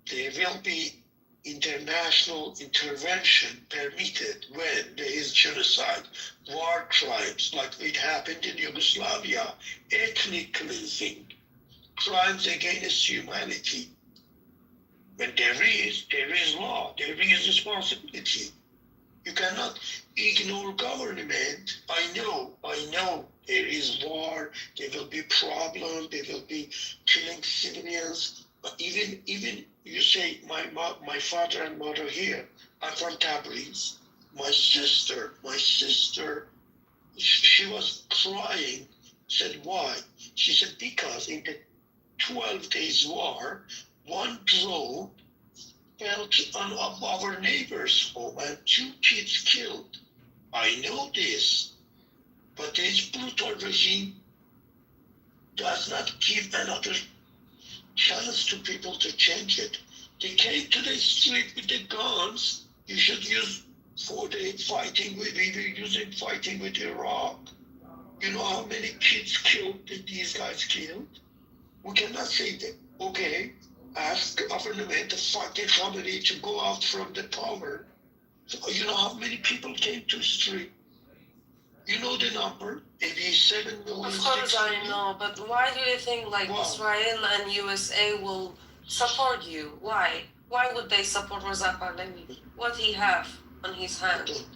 there will be international intervention permitted when there is genocide, war crimes, like it happened in Yugoslavia, ethnic cleansing, crimes against humanity. When there is law, there is responsibility. You cannot ignore government. I know there is war, there will be problem, there will be killing civilians, Even you say my father and mother here are from Tabriz. My sister, she was crying. Said why? She said because in the 12 days war, one drone fell on our neighbor's home and 2 kids killed. I know this, but this brutal regime does not give another chance to people to change it. They came to the street with the guns. You should use for the fighting we were using fighting with Iraq. You know how many kids killed that these guys killed? We cannot say that, okay, ask government to fight the Khamenei to go out from the power. So you know how many people came to the street? You know the number? Maybe 7 million. Of course I know, but why do you think like Israel and USA will support you? Why? Why would they support Reza Pahlavi? What he have on his hands?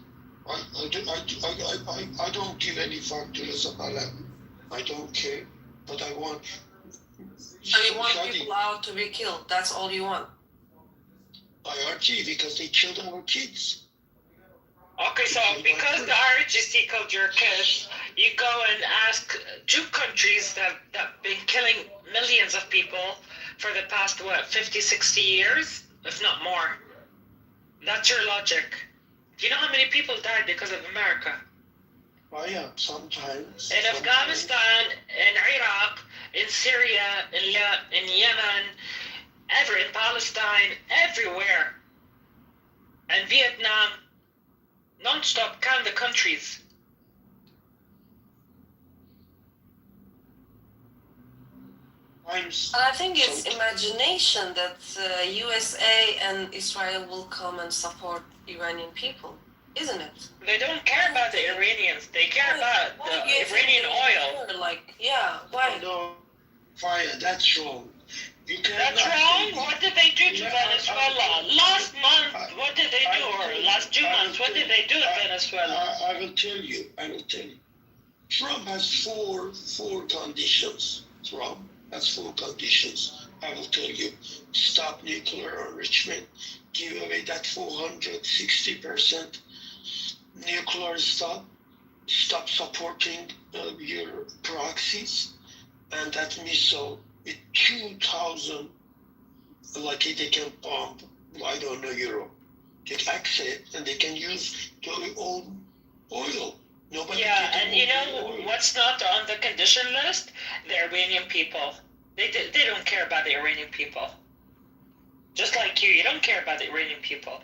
I don't give any fuck to Reza Pahlavi. I don't care, but I want. So you want people out to be killed? That's all you want? IRG, because they killed our kids. Okay, so because the RGC killed your kids, you go and ask 2 countries that have been killing millions of people for the past, 50, 60 years, if not more. That's your logic. Do you know how many people died because of America? Oh yeah, sometimes. In Afghanistan, in Iraq, in Syria, in Yemen, in Palestine, everywhere. And Vietnam, non-stop, count the countries. I think it's imagination that USA and Israel will come and support Iranian people, isn't it? They don't care about the Iranians. They care about the Iranian oil. Like, yeah, why? No, fire, that's wrong. That's wrong? What did they do to Venezuela? Last month, what did they do? Or last 2 months, what did they do to Venezuela? I will tell you. Trump has four conditions. Trump has 4 conditions. I will tell you. Stop nuclear enrichment. Give away that 460% nuclear stuff. Stop supporting your proxies. And that missile with 2,000, like they can pump, I don't know, Europe. They accept and they can use their own oil. Nobody and you know what's not on the condition list? The Iranian people. They don't care about the Iranian people. Just like you don't care about the Iranian people.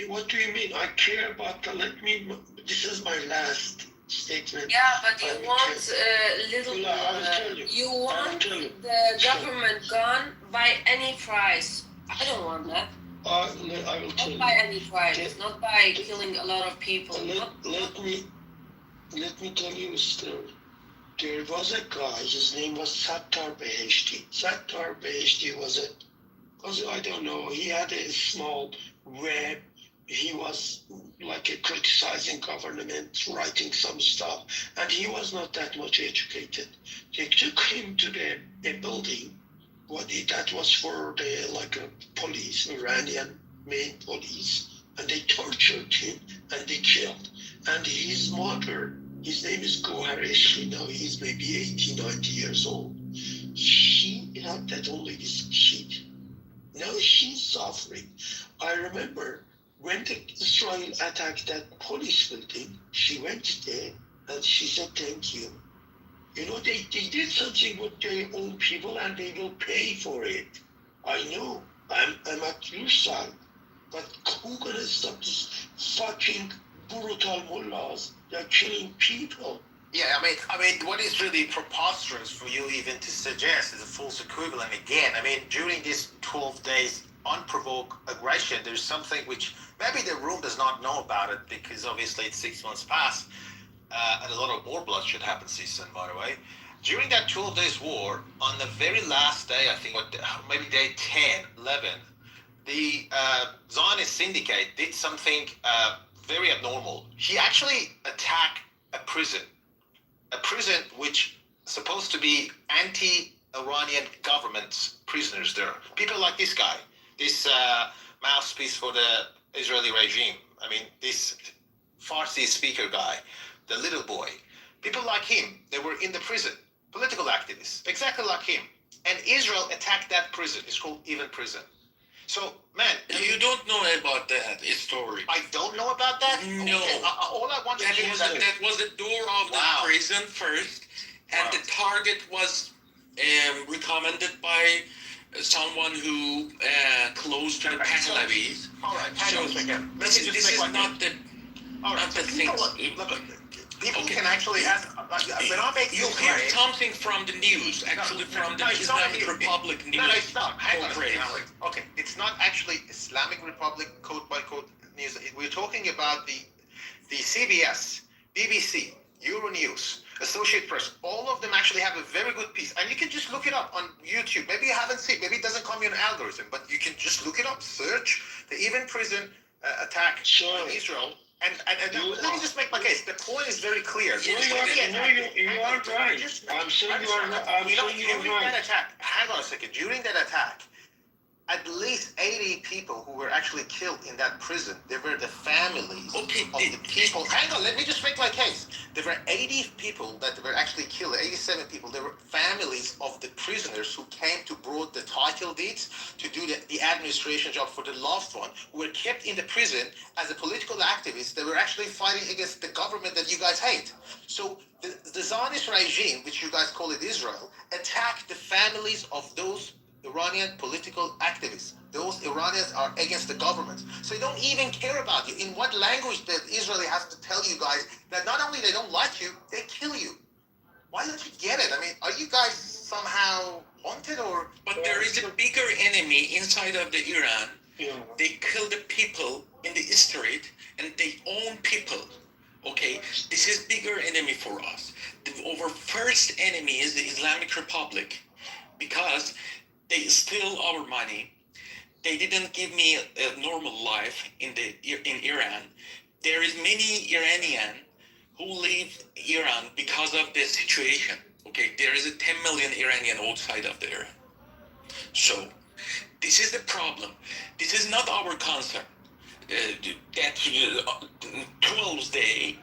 What do you mean? I care about this is my last statement. Yeah, but you want you want the government gone by any price. I don't want that. I will tell you. Not by any price, not by killing a lot of people. Let me tell you a story. There was a guy, his name was Sattar Beheshti. Sattar Beheshti was I don't know, he had a small web. He was like criticizing government, writing some stuff, and he was not that much educated. They took him to the building. That was for the police, Iranian main police, and they tortured him and they killed. And his mother, his name is Gohareshri, now he's maybe 80, 90 years old. She had that only this kid. Now she's suffering. I remember when Israel attacked that police building, she went there and she said, thank you. You know, they did something with their own people and they will pay for it. I know, I'm at your side. But who's gonna stop this fucking brutal mullahs? They're killing people. Yeah, I mean, what is really preposterous for you even to suggest is a false equivalent again. I mean, during these 12 days unprovoked aggression, there's something which maybe the room does not know about it because obviously it's 6 months past and a lot of more bloodshed happened since then, by the way. During that 12 days war, on the very last day, I think, maybe day 10, 11, the Zionist syndicate did something very abnormal. He actually attacked a prison which supposed to be Iranian government prisoners there. People like this guy, this mouthpiece for the Israeli regime. I mean, this Farsi speaker guy, the little boy. People like him, they were in the prison. Political activists, exactly like him. And Israel attacked that prison. It's called Even Prison. So, man, You don't know about that story. I don't know about that. No. Okay, all I want to That do was, is that was the door of the prison first, and the target was recommended by someone who close to the Pahlavis. All right, hang on a second. This is not the Alright, so people can actually ask. When I make You hear something from the news, actually from the Islamic Republic news. No, stop. Hang on a second. Okay, it's not actually Islamic Republic quote by quote news. We're talking about the CBS, BBC, Euronews, Associated Press. All of them actually have a very good piece, and you can just look it up on YouTube. Maybe you haven't seen. Maybe it doesn't come in an algorithm, but you can just look it up. Search the Even Prison attack in Israel. And let me just make my case. The point is very clear. You are right. I'm sure you are right. During that attack, hang on a second. During that attack, at least 80 people who were actually killed in that prison, they were the families of the people. Hang on, let me just make my case. There were 80 people that were actually killed, 87 people. They were families of the prisoners who came to brought the title deeds to do the administration job for the loved one, who were kept in the prison as a political activist. They were actually fighting against the government that you guys hate. So the Zionist regime, which you guys call it Israel, attacked the families of those Iranian political activists. Those Iranians are against the government. So they don't even care about you. In what language that Israeli has to tell you guys that not only they don't like you, they kill you. Why don't you get it? I mean, are you guys somehow haunted or? But there is a bigger enemy inside of the Iran. They kill the people in the street and they own people. Okay, this is bigger enemy for us. Our first enemy is the Islamic Republic, because they steal our money. They didn't give me a normal life in Iran. There is many Iranian who leave Iran because of the situation. Okay, there is a 10 million Iranian outside of the Iran. So this is the problem. This is not our concern. That 12th day,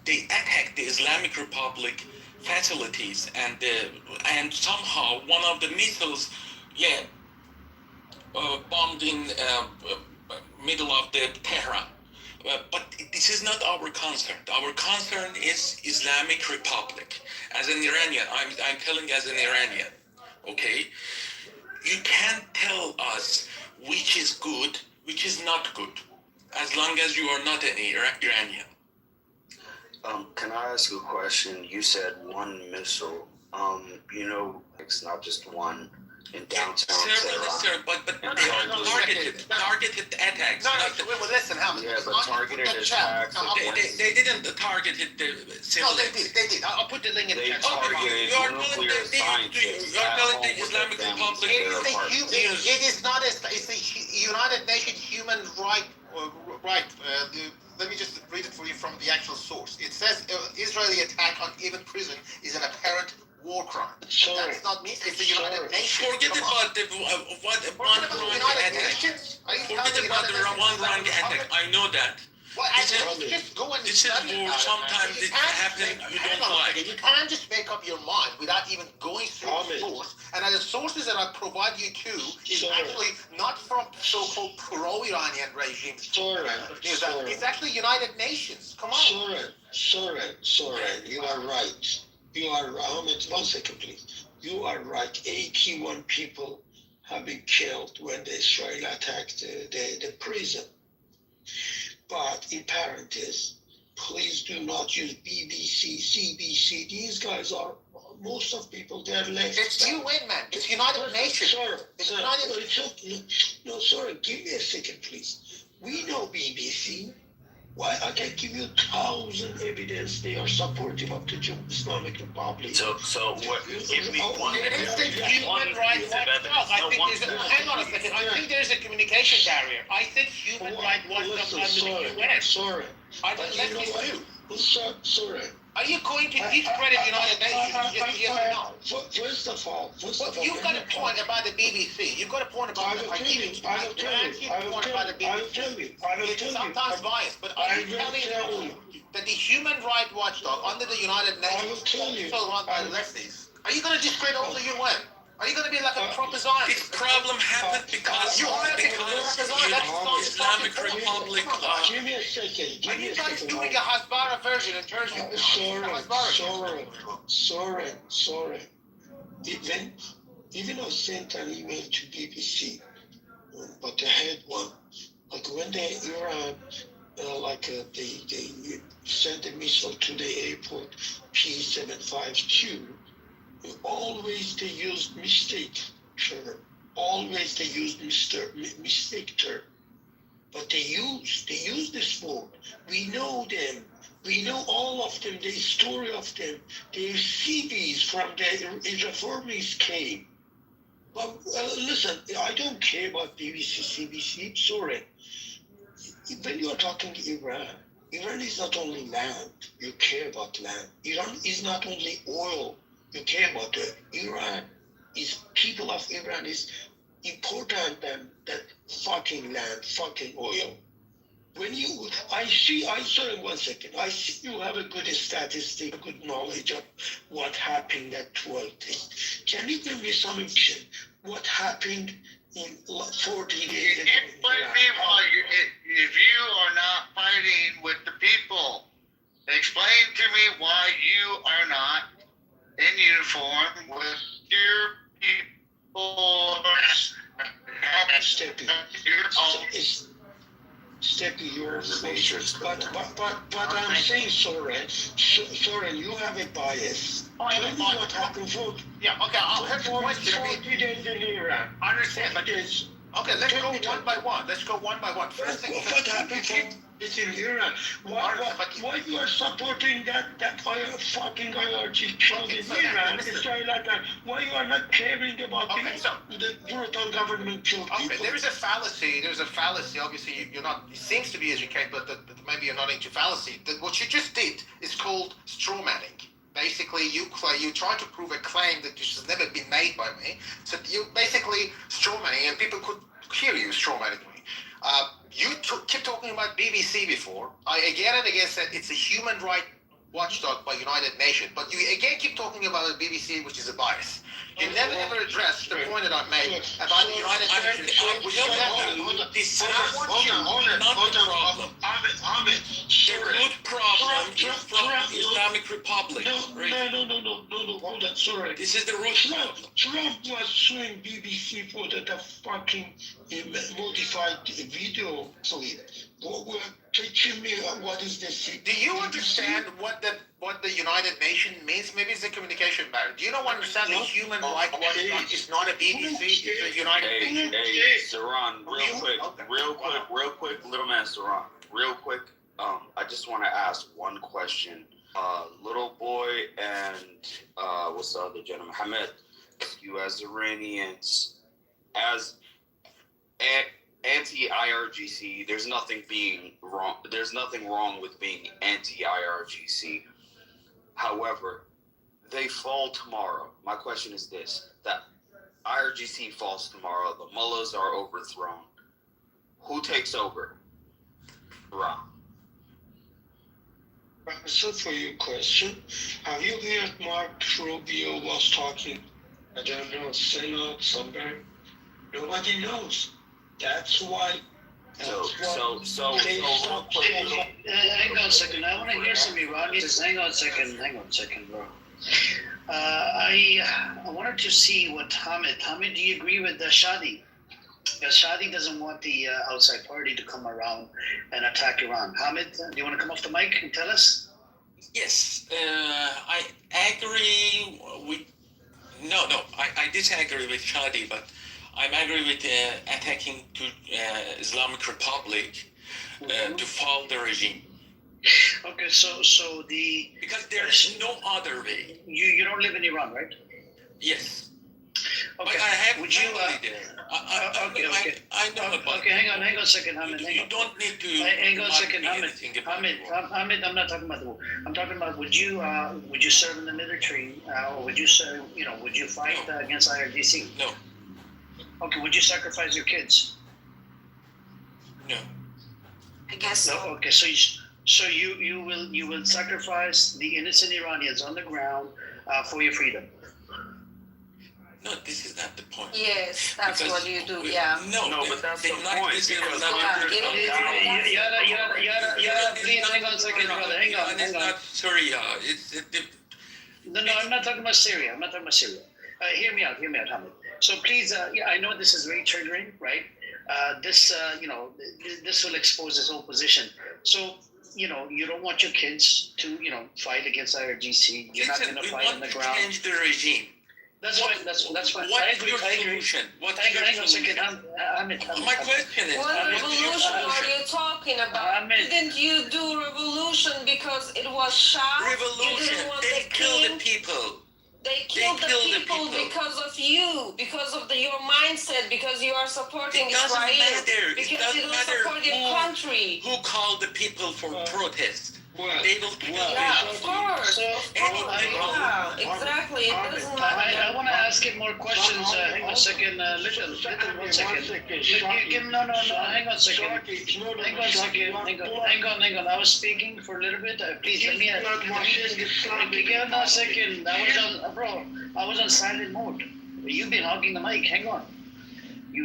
they attacked the Islamic Republic facilities, and somehow one of the missiles, bombed in middle of the Tehran. But this is not our concern. Our concern is Islamic Republic. As an Iranian, I'm telling as an Iranian, okay? You can't tell us which is good, which is not good, as long as you are not an Iranian. Can I ask a question? You said one missile. It's not just one in downtown Tehran. But targeted attacks. No, listen, Hamid. Yeah, but targeted attacks. They didn't target the civilians. They did. I'll put the link in the chat. targeted nuclear scientists. You are telling the Islamic Republic. It is not. It's the United Nations Human Rights. Let me just read it for you from the actual source. It says Israeli attack on Even Prison is an apparent war crime. That's not me. It's the United Nations. Forget about the one wrong attack. Forget about the one wrong attack. I know that. Just go and this is war. Sometimes it happens you don't like. You can't just make up your mind without even going through the source. And the sources that I provide you to is actually not from so-called pro-Iranian regimes. It's actually United Nations. Come on. Soren, you are right. You are Ahmed, 1 second please. You are right. 81 people have been killed when the Israel attacked the prison. But in parentheses, please do not use BBC, CBC. These guys are, most of people, they're left. It's UN, man. It's United Nations. Sorry, give me a second, please. We know BBC. Why, I can give you 1,000 evidence they are supportive of the Islamic Republic. So what? Give me one. It's the human rights. Hang on a second. I think there's a communication barrier. I said human rights watchdog under the UN. Sorry. I didn't let you do. Sorry. Are you going to discredit the United Nations? Yes or no? First of all, You've got a point about the BBC. You've got a point about the BBC. I will tell you. Sometimes biased, but are you telling me that the human rights watchdog under the United Nations is run by lefties? Are you going to discredit all the UN? Are you going to be like a proper Zionist? This problem happened because the Islamic Republic. Give me a second. Are you guys doing a Hasbara version in Jersey? Sorry. Even I sent an email to BBC, but I had one. Like when they Iran, they sent a missile to the airport P752. Always they used mistake term. Always they used mistake term. But they use this word. We know them. We know all of them, the story of them. Their CVs from the reformists came. But listen, I don't care about BBC, CBC, sorry. When you are talking Iran is not only land, you care about land. Iran is not only oil, you care about it. People of Iran is important than that fucking land, fucking oil. Sorry, 1 second. I see you have a good statistic, good knowledge of what happened at 12 days. Can you give me some information? What happened in 40 days? Explain me why if you are not fighting with the people, explain to me why you are not in uniform with your people. Steppy, you're the matrix, but I'm saying, Soren, you have a bias. I have a bias. What happened for? Yeah, okay, I'll have the question. 40 days in Iran. I understand, but okay, let's go one by one. First thing, what happened for it's in Iran? Why you are supporting that fucking IRG killed in Iran? It's like that. Why you are not caring about the brutal government killed people? Okay, there's a fallacy. Obviously, you're not. It seems to be educated, but maybe you're not into fallacy. What you just did is called straw manning. Basically, you try to prove a claim that has never been made by me. So you basically straw manning, and people could hear you straw manning me. You keep talking about BBC before. I again and again said it's a human rights watchdog by United Nations, but you again keep talking about the BBC, which is a bias. You never ever addressed the point that I made about the United Nations. Ahmed, the root problem is from Islamic Republic. No, hold on, sorry. This is the root problem. Trump was suing BBC for the fucking modified video clip. Teaching me what is this? Do you understand what the United Nations means? Maybe it's a communication barrier. Do you not understand the human rights watchdog is not a BBC, it's a United Nations? Hey, Saran, real quick, little man Saran, real quick. I just want to ask one question. Little boy and what's the other gentleman? Hamed, you as Iranians, as anti-IRGC, there's nothing wrong with being anti-IRGC. However, they fall tomorrow. My question is this: that IRGC falls tomorrow, the mullahs are overthrown. Who takes over? Iran. So for your question, have you heard Mark Rubio was talking? I don't know, Senate, somewhere. Nobody knows. That's why. Hang on a second. I want to hear some Iranians. Hang on a second, bro. I wanted to see what Hamid, do you agree with Shadi? Because Shadi doesn't want the outside party to come around and attack Iran. Hamid, do you want to come off the mic and tell us? Yes, I agree with. No, I disagree with Shadi, but I'm angry with attacking to Islamic Republic to fall the regime. Okay, so because there is no other way. You don't live in Iran, right? Yes. But I have Would you? family there. I know about. Okay, hang on a second, Hamid. You don't need to. Hang on a second, Hamid. Hamid, I'm not talking about the war. I'm talking about would you serve in the military or would you serve? Would you fight against IRGC? No. Okay, would you sacrifice your kids? No. I guess so. No. Okay, so you will sacrifice the innocent Iranians on the ground for your freedom. No, this is not the point. Yes, that's Because what you do. Yeah. No, but that's the point. This is Because Yara, please hang on a second, brother. Hang on. It's not Syria. No, I'm not talking about Syria. Hear me out, Hamid. So please, I know this is very triggering, right? This will expose his whole position. So, you don't want your kids to, fight against IRGC. You're not going to fight on the ground. We want to change the regime. That's fine. That's fine. What I is agree. your I agree. solution? What is Hang your on a solution? second. My question is, What revolution are you talking about? Didn't you do revolution because it was shot? You revolution. didn't want They the kill king? the people. They killed the people because of you, because of your mindset, because you are supporting It doesn't Israel, matter. because It doesn't you don't matter support your country. who called the people for protest. They will kill Yeah, them. of course. Yeah, exactly. It doesn't matter. I want to ask him more questions. Hang on a second. Little, 1 second. No. Hang on a second. Hang on. I was speaking for a little bit. Please let me. Hang on a second. I was on silent mode. You've been hogging the mic. Hang on. You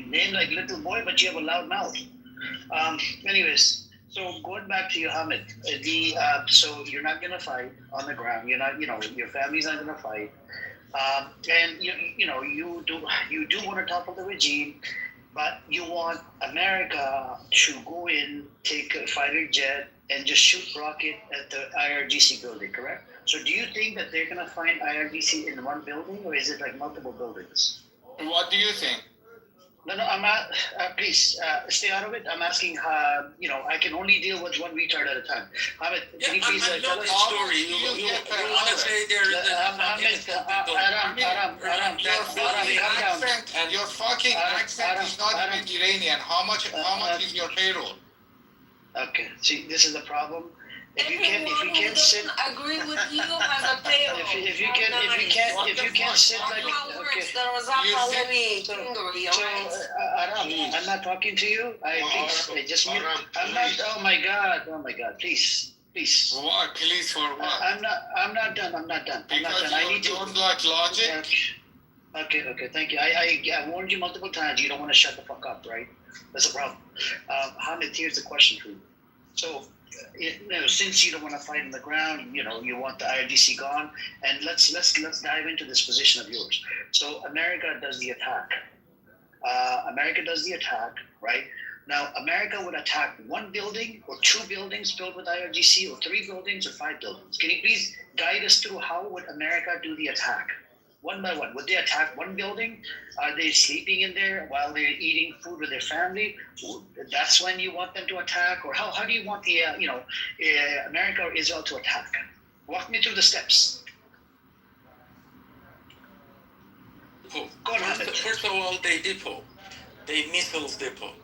name like little boy, but you have a loud mouth. Anyways. So going back to you, Hamid, so you're not gonna fight on the ground. You're not, your family's not gonna fight, and you do want to topple the regime, but you want America to go in, take a fighter jet, and just shoot rocket at the IRGC building, correct? So do you think that they're gonna find IRGC in one building, or is it like multiple buildings? What do you think? No, I'm not. Please stay out of it. I'm asking. I can only deal with one retard at a time. Hamid, can you please I know tell this us? story. You want to say there's Your fucking accent is not even Iranian. How much is your payroll? Okay. See, this is the problem. If you Everyone can't who sit, doesn't agree with you has a payroll. if you can't sit like okay. So Aram, I'm not talking to you. I just mute. I'm not. Oh my God. Please. What? Please for what? I'm not done. Because I need you don't like logic. Okay. Thank you. I warned you multiple times. You don't want to shut the fuck up, right? That's the problem. Hamid, here's the question for you. So, since you don't want to fight on the ground, you want the IRGC gone, and let's dive into this position of yours. So, America does the attack. Right? Now, America would attack one building or two buildings filled with IRGC, or three buildings or five buildings. Can you please guide us through how would America do the attack? One by one. Would they attack one building? Are they sleeping in there while they're eating food with their family? That's when you want them to attack? Or how do you want the, America or Israel to attack? Walk me through the steps. First of all, they missiles depot.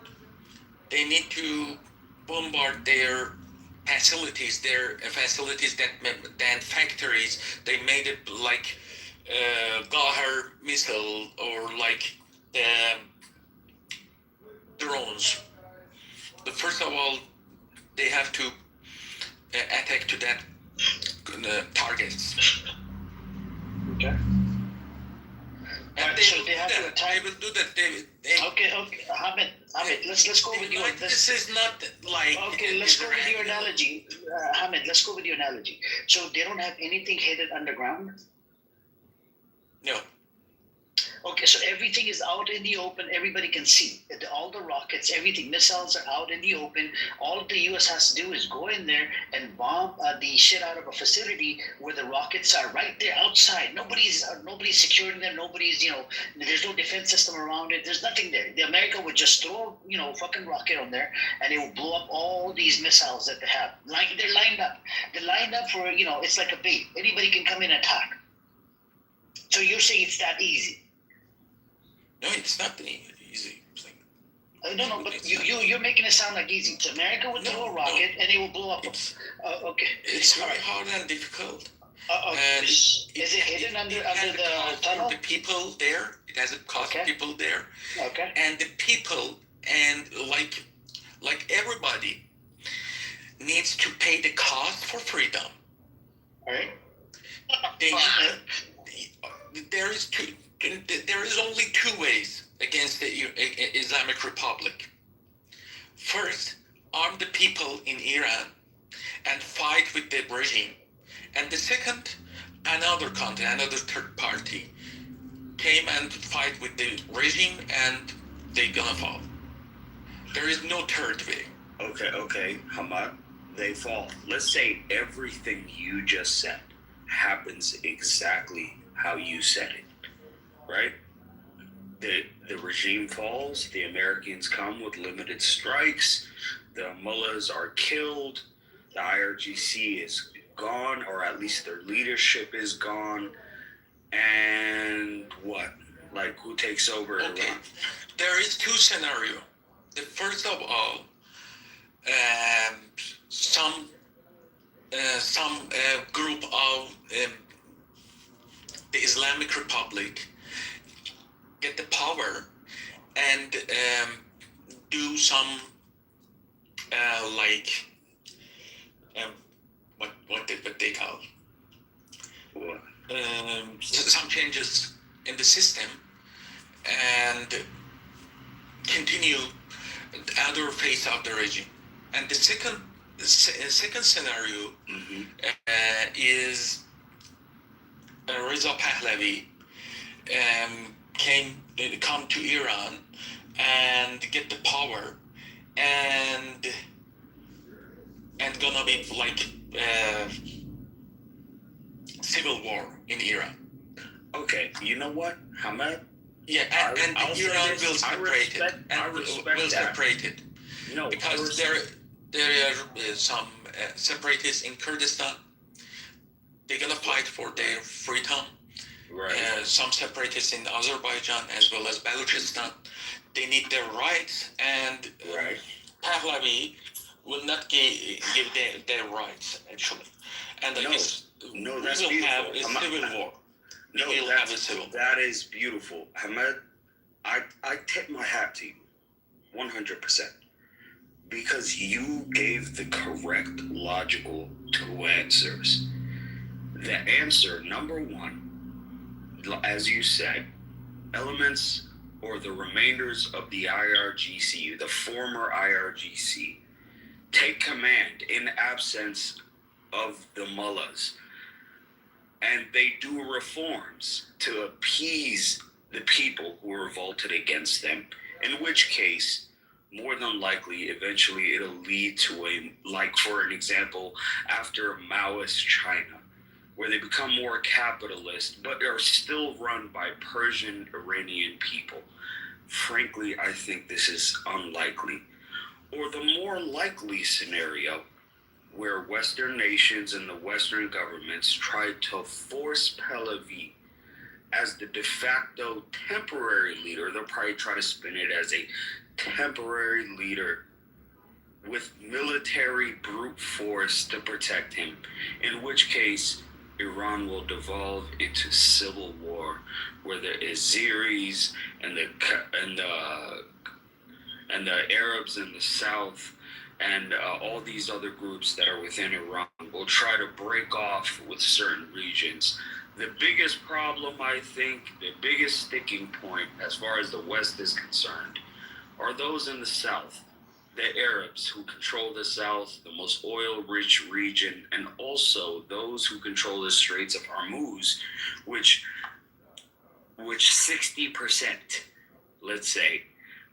They need to bombard their facilities, that factories. They made it like Gahar missile or like drones. But first of all, they have to attack to that targets. Okay. And they will do that. Okay, Hamid, let's go with your. This is not like. Okay, let's go with your analogy, Hamid. Let's go with your analogy. So they don't have anything hidden underground. No. Okay, so everything is out in the open. Everybody can see. All the rockets, everything, missiles are out in the open. All the U.S. has to do is go in there and bomb the shit out of a facility where the rockets are right there outside. Nobody's securing them. Nobody's, there's no defense system around it. There's nothing there. The America would just throw, fucking rocket on there, and it will blow up all these missiles that they have. Like they're lined up. They're lined up for, it's like a bait. Anybody can come in and attack. So you're saying it's that easy. No, it's not an easy thing. No, but you're making it sound like easy. It's America would throw a rocket and it will blow up. Okay. It's very hard and difficult. And is it hidden under the tunnel? The people there, it has a cost people there. Okay. And the people, and like everybody, needs to pay the cost for freedom. All right. There is only two ways against the Islamic Republic. First, arm the people in Iran and fight with the regime. And the second, another country, another third party came and fight with the regime and they gonna fall. There is no third way. Okay, Hamad, they fall. Let's say everything you just said happens exactly how you said it, right? The regime falls, the Americans come with limited strikes, the mullahs are killed, the IRGC is gone, or at least their leadership is gone, and what? Like, who takes over Iran? There is two scenarios. The first of all, some group of the Islamic Republic get the power and do some what they call some changes in the system and continue the other phase of the regime. And the second scenario is Reza Pahlavi come to Iran and get the power and gonna be like civil war in Iran. Okay, you know what, Hamad? Yeah, and Iran will separate it. And will separate it. No, because there are some separatists in Kurdistan. They're gonna fight for their freedom. Right. Some separatists in Azerbaijan as well as Balochistan. They need their rights, and Pahlavi will not give their rights actually. And that's we will have a civil war. That is beautiful. Hamad, I tip my hat to you 100%, because you gave the correct logical two answers. The answer number one, as you said, elements or the remainders of the IRGC, the former IRGC, take command in absence of the mullahs, and they do reforms to appease the people who revolted against them, in which case, more than likely, eventually it'll lead to for an example, after Maoist China, where they become more capitalist, but are still run by Persian Iranian people. Frankly, I think this is unlikely. Or the more likely scenario, where Western nations and the Western governments try to force Pahlavi as the de facto temporary leader. They'll probably try to spin it as a temporary leader with military brute force to protect him, in which case Iran will devolve into civil war, where the Azeris and the Arabs in the south and all these other groups that are within Iran will try to break off with certain regions. The biggest problem, I think, the biggest sticking point as far as the West is concerned, are those in the south. The Arabs who control the south, the most oil-rich region, and also those who control the Straits of Hormuz, which 60%, let's say,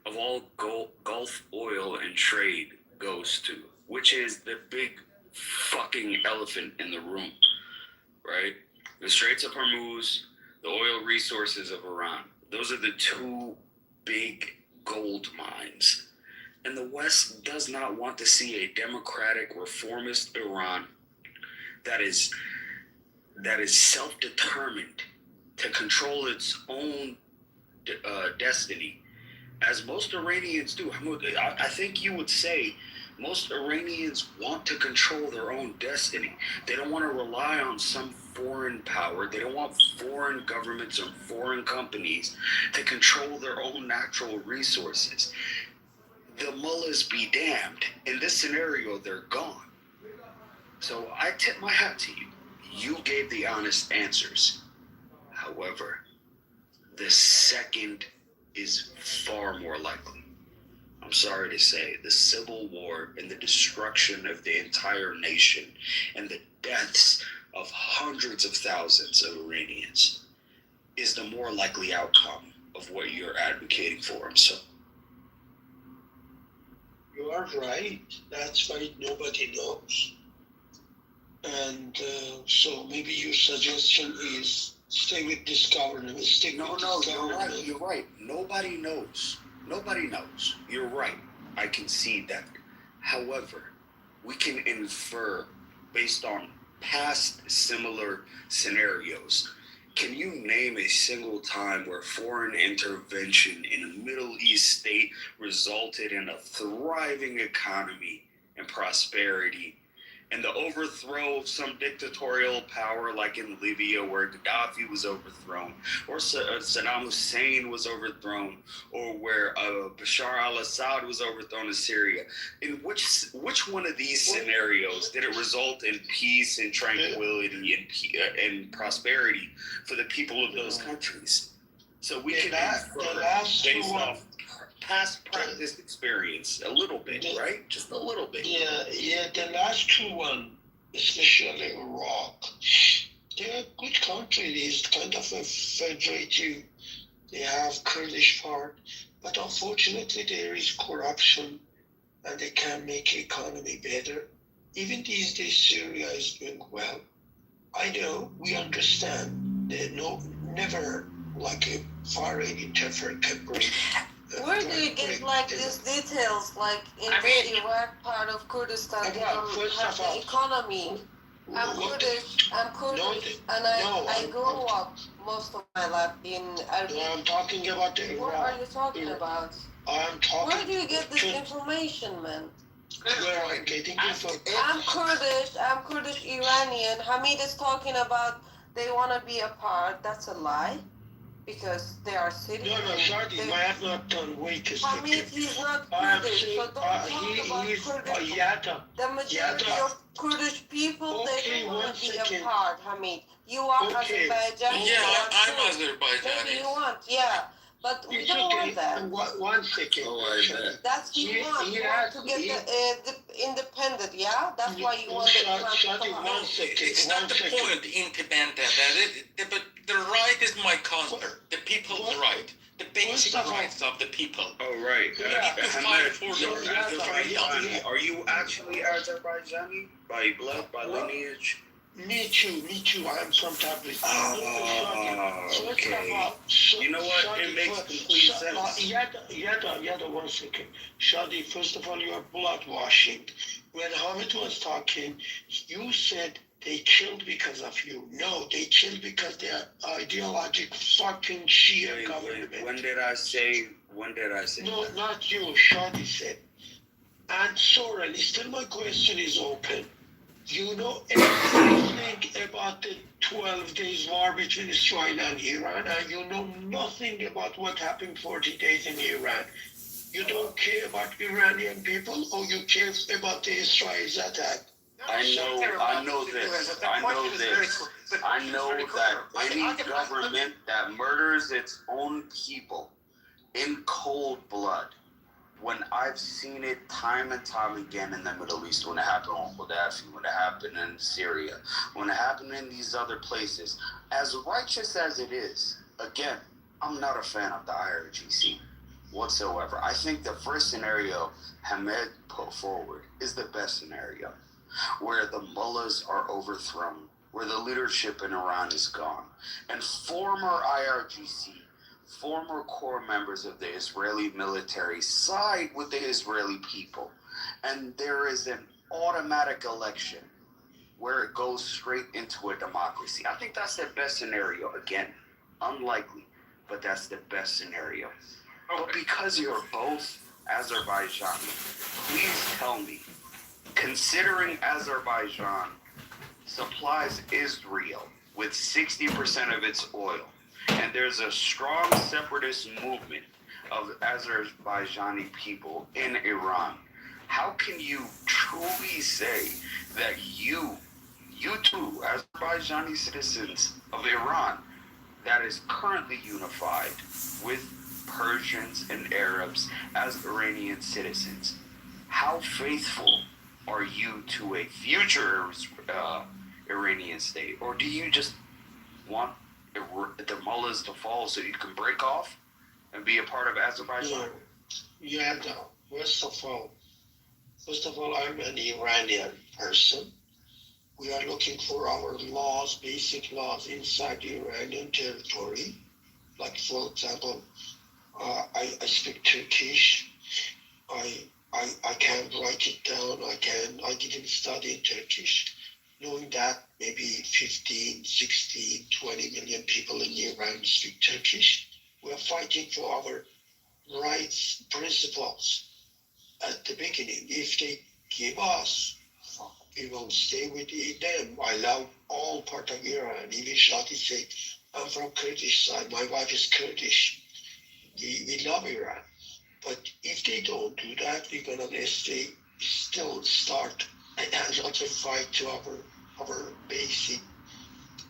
of all Gulf oil and trade goes to, which is the big fucking elephant in the room, right? The Straits of Hormuz, the oil resources of Iran. Those are the two big gold mines. And the West does not want to see a democratic, reformist Iran that is self-determined to control its own destiny, as most Iranians do. I think you would say most Iranians want to control their own destiny. They don't want to rely on some foreign power. They don't want foreign governments or foreign companies to control their own natural resources. The mullahs be damned. In this scenario, they're gone. So I tip my hat to you. You gave the honest answers. However, the second is far more likely. I'm sorry to say, the civil war and the destruction of the entire nation and the deaths of hundreds of thousands of Iranians is the more likely outcome of what you're advocating for. So You are right. That's why nobody knows. And so maybe your suggestion is stay with this government. You're right. Nobody knows. Nobody knows. You're right. I concede that. However, we can infer based on past similar scenarios. Can you name a single time where foreign intervention in a Middle East state resulted in a thriving economy and prosperity and the overthrow of some dictatorial power like in Libya where Gaddafi was overthrown, or Saddam Hussein was overthrown, or where Bashar al-Assad was overthrown in Syria? In which one of these scenarios did it result in peace and tranquility and prosperity for the people of those countries? So we can infer based off past practice experience a little bit, right? Just a little bit. Yeah, the last two one, especially Iraq, they're a good country. It's kind of a federative. They have Kurdish part, but unfortunately there is corruption and they can't make economy better. Even these days Syria is doing well. I know, we understand that never like a foreign interference can bring. Where do you get like these details, like in the Iraq part of Kurdistan, they don't have the economy? I'm Kurdish, and I grew up most of my life in Armenia. I'm talking about the Iraq. What are you talking about? Where do you get this information, man? Where I'm getting information. I'm Kurdish Iranian. Hamid is talking about they want to be apart. That's a lie. Because they are citizens. No, Shadi, I have not done weight Hamid, he's not Kurdish, so don't talk about Kurdish. The majority of Kurdish people, they don't want to be apart, Hamid. You are Azerbaijani. Yeah, I'm Azerbaijani. Maybe you want, yeah. But we don't want that. One second. That's you want. You want to get the independent, yeah? That's why you want the It's not the point, independent. But the right is my concept. The people's right. The basic rights of the people. Oh, right. Azerbaijani. Are you actually Azerbaijani by blood, by lineage? Me too. I'm from Tabriz. Okay. You know what? It makes complete sense. Yada, 1 second. Shadi, first of all, you are blood washing. When Hamid was talking, you said they killed because of you. No, they killed because they are ideological fucking Shia government. When did I say No, that? not you. Shadi said. And Soren, still my question is open. You know everything about the 12 days war between Israel and Iran, and you know nothing about what happened 40 days in Iran. You don't care about Iranian people, or you care about the Israel's attack? I know this. I know that any government that murders its own people in cold blood, when I've seen it time and time again in the Middle East, when it happened on Gaddafi, when it happened in Syria, when it happened in these other places, as righteous as it is, again, I'm not a fan of the IRGC whatsoever. I think the first scenario Hamed put forward is the best scenario, where the mullahs are overthrown, where the leadership in Iran is gone, and former IRGC, former core members of the Israeli military side with the Israeli people, and there is an automatic election where it goes straight into a democracy. I think that's the best scenario. Again, unlikely, but that's the best scenario. But because you're both Azerbaijani, please tell me, considering Azerbaijan supplies Israel with 60% of its oil, and there's a strong separatist movement of Azerbaijani people in Iran, how can you truly say that you two, Azerbaijani citizens of Iran, that is currently unified with Persians and Arabs as Iranian citizens, how faithful are you to a future Iranian state? Or do you just want the mullahs to fall so you can break off and be a part of Azerbaijan? Yeah, no. First of all, I'm an Iranian person. We are looking for our laws, basic laws inside the Iranian territory. Like, for example, I speak Turkish. I can write it down. I didn't study Turkish. Knowing that maybe 15, 16, 20 million people in Iran speak Turkish, we're fighting for our rights, principles at the beginning. If they give us, we will stay with them. I love all part of Iran. Even Shadi said, I'm from Kurdish side. My wife is Kurdish. We love Iran. But if they don't do that, we're gonna still start another fight to our basic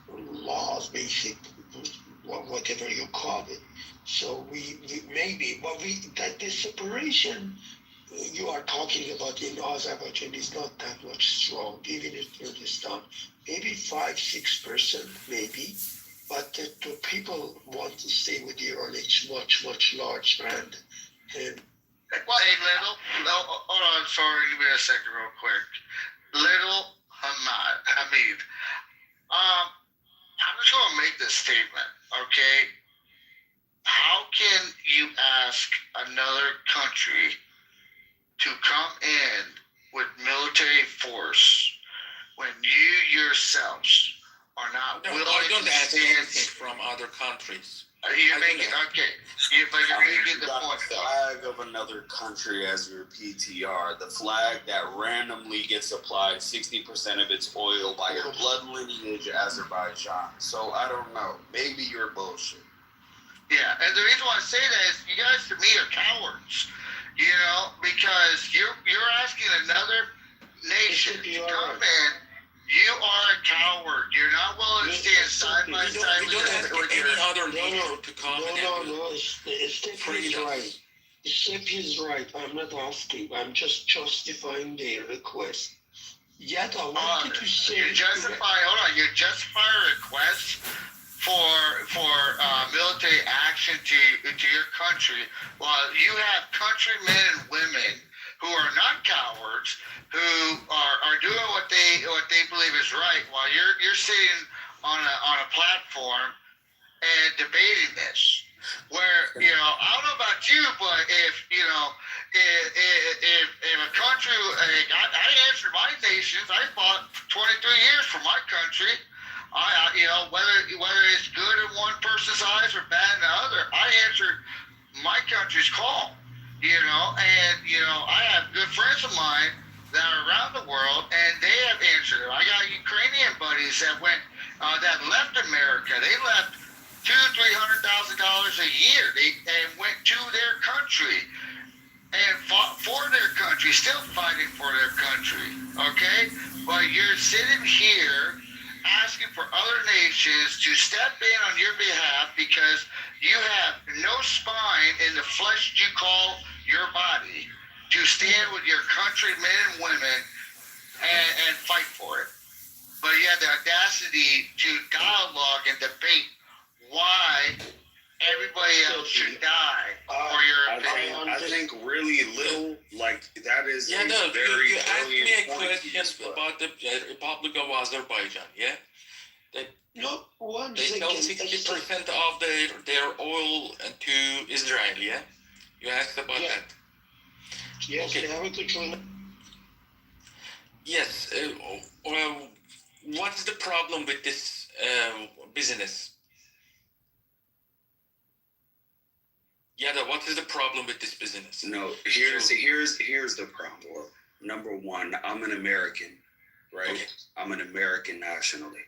laws, basic whatever you call it. So we maybe, but that the separation you are talking about in Azerbaijan is not that much strong, even in Kurdistan. Maybe 5-6%, maybe. But the people want to stay with Iran. It's much larger. And Well, hey, hold on, sorry, give me a second real quick. Little Hamid, I'm just going to make this statement, okay? How can you ask another country to come in with military force when you yourselves are not willing I don't to ask stand? anything from other countries. You're making, okay. But you're making the point. The flag of another country as your PTR, the flag that randomly gets applied 60% of its oil by your blood lineage, Azerbaijan. So I don't know. Maybe you're bullshit. Yeah, and the reason why I say that is you guys to me are cowards, you know, because you're asking another nation to come in. You are a coward. You're not willing to stand side by side with any other nation to come No. Steph is right. Steph is right. I'm not asking. I'm just justifying their request. Yet I wanted to say. You justify a request for military action to your country, while you have countrymen and women who are not cowards, who are doing what they believe is right, while you're sitting on a platform and debating this. Where, you know, I don't know about you, but if a country, I answered my nations. I fought 23 years for my country. Whether it's good in one person's eyes or bad in the other, I answered my country's call. I have good friends of mine that are around the world, and they have answered it. I got Ukrainian buddies that left America. They left $200,000-$300,000 a year. They went to their country and fought for their country, still fighting for their country. Okay, but you're sitting here asking for other nations to step in on your behalf because you have no spine in the flesh you call your body to stand with your countrymen and women and fight for it. But you have the audacity to dialogue and debate why everybody else should die for your opinion. I think really little, like, that is you asked me a question about the Republic of Azerbaijan, yeah? They sell 60% of their oil to Israel, yeah? You asked about that. Yes, okay. They have a control. Yes. What's the problem with this business? Yeah, what is the problem with this business? No, here's the problem. Number one, I'm an American, right? Okay. I'm an American nationally.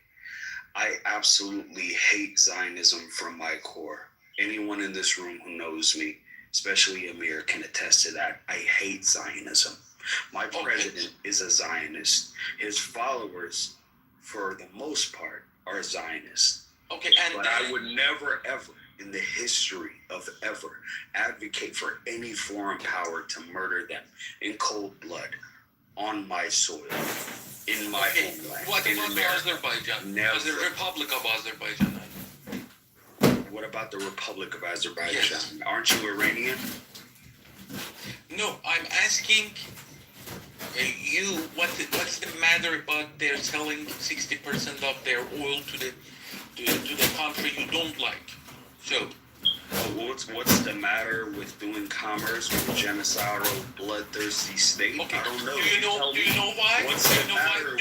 I absolutely hate Zionism from my core. Anyone in this room who knows me, especially Amir, can attest to that. I hate Zionism. My president is a Zionist. His followers, for the most part, are Zionists. Okay, and but I would never, ever, in the history of ever, advocate for any foreign power to murder them in cold blood on my soil, in my homeland. What in about America. Azerbaijan? Never. The Republic of Azerbaijan. What about the Republic of Azerbaijan? Yes. Aren't you Iranian? No, I'm asking you what's the matter about they're selling 60% of their oil to the country you don't like? So what's the matter with doing commerce with a genocidal, bloodthirsty state? Okay. I don't know. Do you know why? What's the matter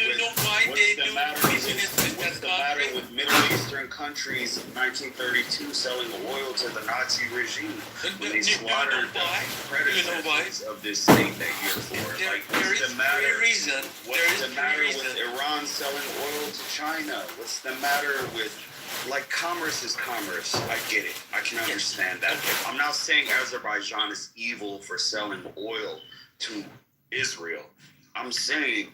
with Middle Eastern countries in 1932 selling oil to the Nazi regime when they slaughtered the predecessors of this state that you're for? What's the matter with Iran selling oil to China? What's the matter with commerce is commerce. I get it. I can understand that. I'm not saying Azerbaijan is evil for selling oil to Israel. I'm saying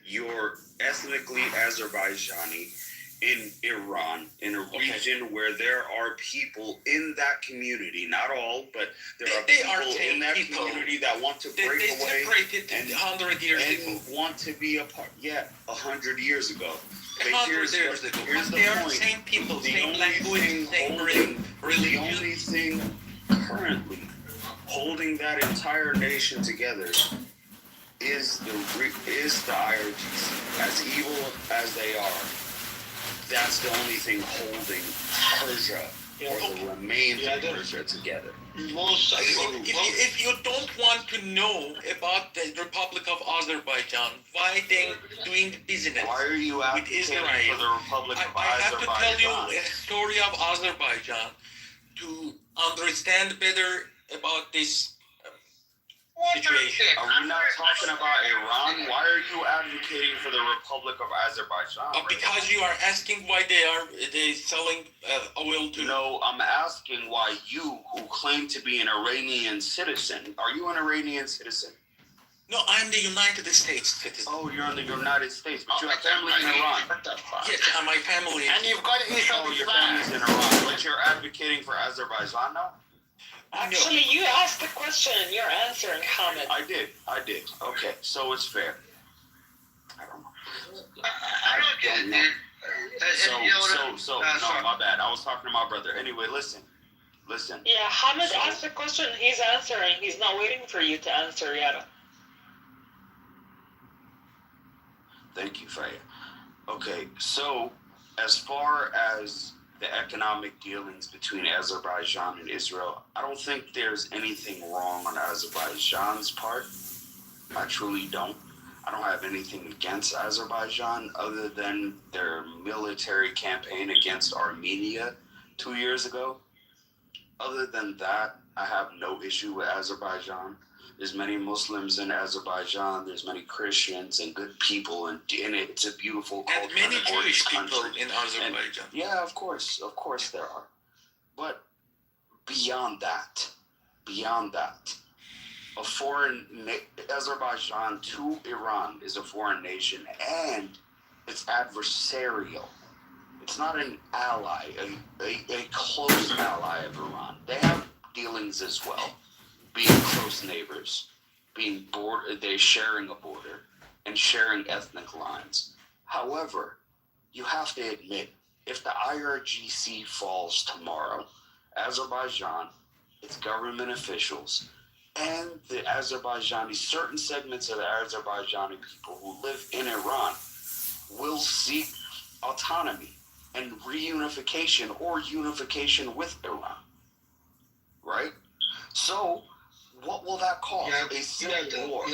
you're ethnically Azerbaijani in Iran, in a region where there are people in that community, not all, but there are people in that community that want to break away and 100 years ago. Want to be a part. Yeah, 100 years ago. But 100 years ago. Here's the They are point. same people, The same only language, thing same holding- religion. The only thing currently holding that entire nation together is the IRGC. As evil as they are, that's the only thing holding Persia or the remains of Persia together. If you don't want to know about the Republic of Azerbaijan, why they doing business Why are you with advocating Israel? for the Republic of I have to tell you Azerbaijan? a story of Azerbaijan to understand better about this situation. Are we not talking about Iran? Why are you advocating for the Republic of Azerbaijan? Because you are asking why they selling oil to. No, I'm asking why you, who claim to be an Iranian citizen, are you an Iranian citizen? No, I'm the United States citizen. Oh, you're in the United States, but you have family in Iran. Yes, my family. And you've got to eat all Oh, these your family's in Iran, but you're advocating for Azerbaijan now? Actually, you asked the question and you're answering comment. I did. Okay, so it's fair. I don't know. I don't get it. So, no, my bad. I was talking to my brother. Anyway, listen. Yeah, Hamid asked the question, he's answering. He's not waiting for you to answer yet. Thank you, Faya. Okay, so as far as the economic dealings between Azerbaijan and Israel, I don't think there's anything wrong on Azerbaijan's part. I truly don't. I don't have anything against Azerbaijan other than their military campaign against Armenia 2 years ago. Other than that, I have no issue with Azerbaijan. There's many Muslims in Azerbaijan. There's many Christians and good people, and it's a beautiful culture. And many Jewish country. people in Azerbaijan. Yeah, of course there are. But beyond that, Azerbaijan to Iran is a foreign nation, and it's adversarial. It's not an ally, a close ally of Iran. They have dealings as well, being close neighbors, they're sharing a border and sharing ethnic lines. However, you have to admit, if the IRGC falls tomorrow, Azerbaijan, its government officials, and the certain segments of the Azerbaijani people who live in Iran will seek autonomy and reunification or unification with Iran. Right? So, what will that cause? A civil war.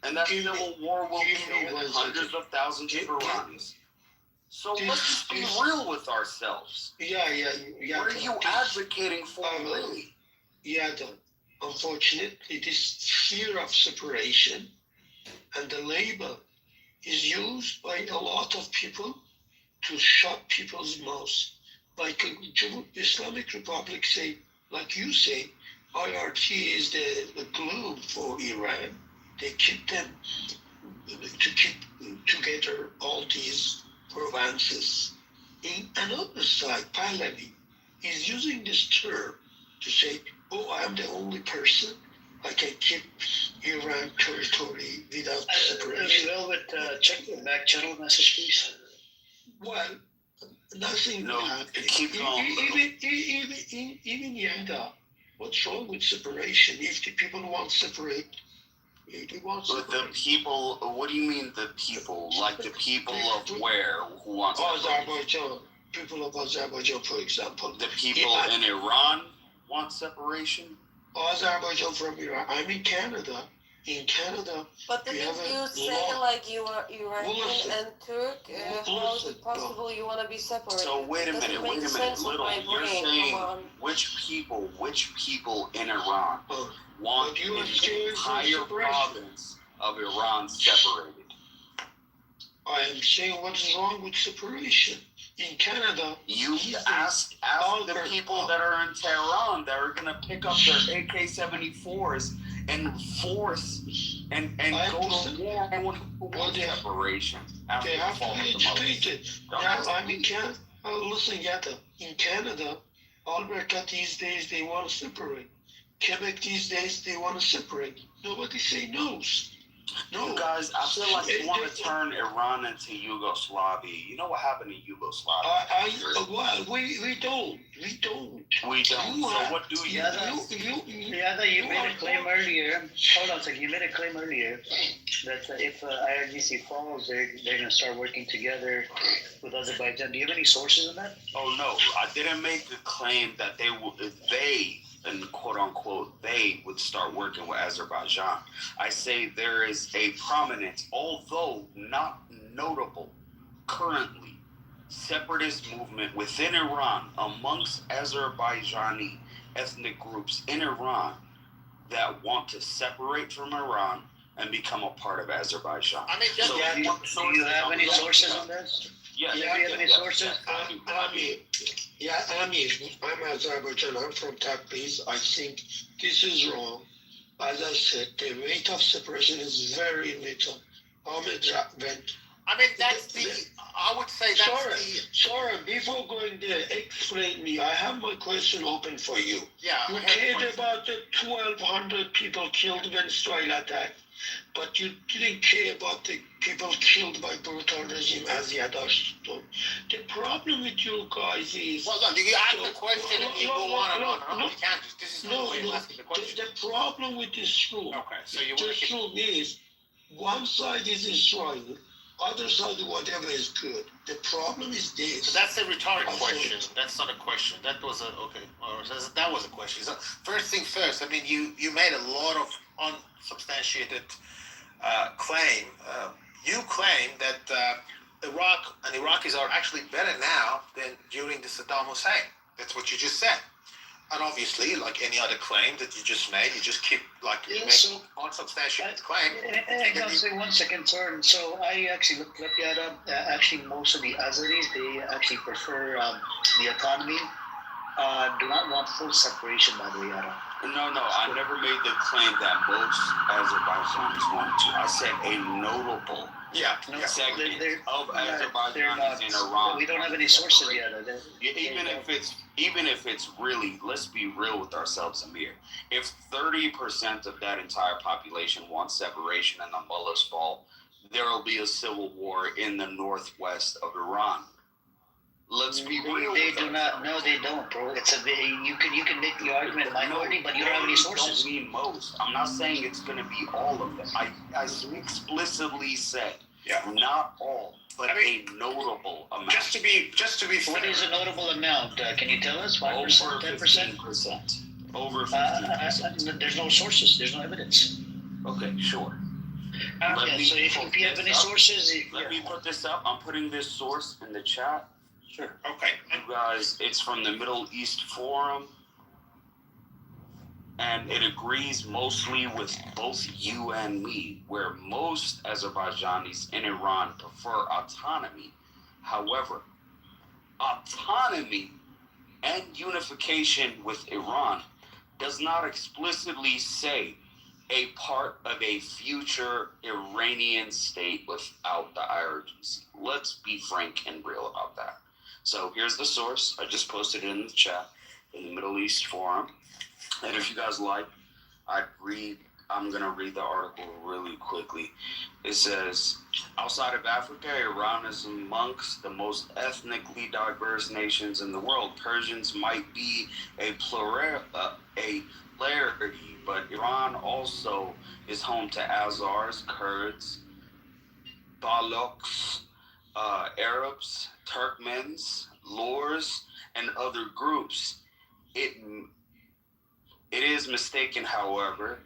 And that civil war will kill hundreds of thousands of Iranis. So let's just be real with ourselves. Yeah. What are you advocating for, really? unfortunately, this fear of separation and the label is used by a lot of people to shut people's mouths. Like Islamic Republic say, like you say, IRT is the glue for Iran. They keep them to keep together all these provinces. In another side, Pahlavi is using this term to say, oh, I'm the only person I can keep Iran territory without separation. Check the back channel message, please. Well, nothing will happen. Even Yanda, what's wrong with separation? If the people want separate, they want But separate. the people, what do you mean the people? Like the people of where? Who want separation? Azerbaijan, people of Azerbaijan, for example. The people in Iran want separation? Azerbaijan from Iran. I'm in Canada. In Canada, But we didn't have you a say law. like you are Iranian Listen. and Turk? How is it possible you want to be separate? So wait a minute, Little, you're saying which people in Iran want the entire province of Iran separated? I am saying what's wrong with separation. In Canada, you ask the people that are in Tehran that are going to pick up their AK-74s and force and go to war with separation. They have to be educated. Now, I'm in Canada. Listen, Yata. In Canada, Alberta these days they want to separate. Quebec these days they want to separate. Nobody say no's. No. You guys, I feel like you want to turn Iran into Yugoslavia. You know what happened in Yugoslavia? We don't. We don't. We don't. So what do you do? You made a claim earlier. Hold on a second. You made a claim earlier that if IRGC falls, they're going to start working together with Azerbaijan. Do you have any sources on that? Oh, no. I didn't make a claim that they and quote unquote, they would start working with Azerbaijan. I say there is a prominent, although not notable, currently separatist movement within Iran amongst Azerbaijani ethnic groups in Iran that want to separate from Iran and become a part of Azerbaijan. I mean, do you have any sources on this? Yes. Do you have any sources? I'm Azerbaijan. I'm from Tabriz. I think this is wrong. As I said, the rate of separation is very little. Ahmed went. I mean, I would say that's Sorry, before going there, explain me. I have my question open for you. Yeah. You cared about the 1,200 people killed when Israel attacked, but you didn't care about the people killed by brutal regime as Yadashton. The problem with you guys is... Well, no, you ask the question and you go on and on. No, you can't just... This is not the way of asking the question. The problem with this room... Okay, so you want this to... room is, one side is Israel, other side, whatever is good. The problem is this. So that's a rhetoric question. That's not a question. That was a that was a question. So first thing first. I mean, you made a lot of unsubstantiated claim. You claim that Iraq and Iraqis are actually better now than during the Saddam Hussein. That's what you just said. And obviously, like any other claim that you just made, you just keep making unsubstantiated claim. Hang on, say 1 second, sir. So I actually looked that up. Actually, most of the Azeris, they actually prefer the economy. Do not want full separation, by the way, Yada. No, I never made the claim that most Azerbaijanis want to. I said a notable segment of Azerbaijanis in Iran. We don't have any sources yet. Even if it's really, let's be real with ourselves, Amir. If 30% of that entire population wants separation and the mullahs fall, there will be a civil war in the northwest of Iran. Let's be real. They do not. No, they don't, bro. It's you can make the argument minority, but you don't have any sources. Don't mean most. I'm not saying it's going to be all of them. I explicitly said not all, but a notable amount. Just to be fair. What is a notable amount? Can you tell us? 5%, 10%? Over 15%. There's no sources. There's no evidence. Okay, sure. Okay, so if you have any sources, let me put this up. I'm putting this source in the chat. Sure. Okay. You guys, it's from the Middle East Forum. and it agrees mostly with both you and me, where most Azerbaijanis in Iran prefer autonomy. However, autonomy and unification with Iran does not explicitly say a part of a future Iranian state without the IRGC. Let's be frank and real about that. So here's the source. I just posted it in the chat in the Middle East Forum. And if you guys like, I'm going to read the article really quickly. It says, outside of Africa, Iran is amongst the most ethnically diverse nations in the world. Persians might be a plurality, but Iran also is home to Azars, Kurds, Balochs, Arabs, Turkmens, Lurs, and other groups. It is mistaken, however,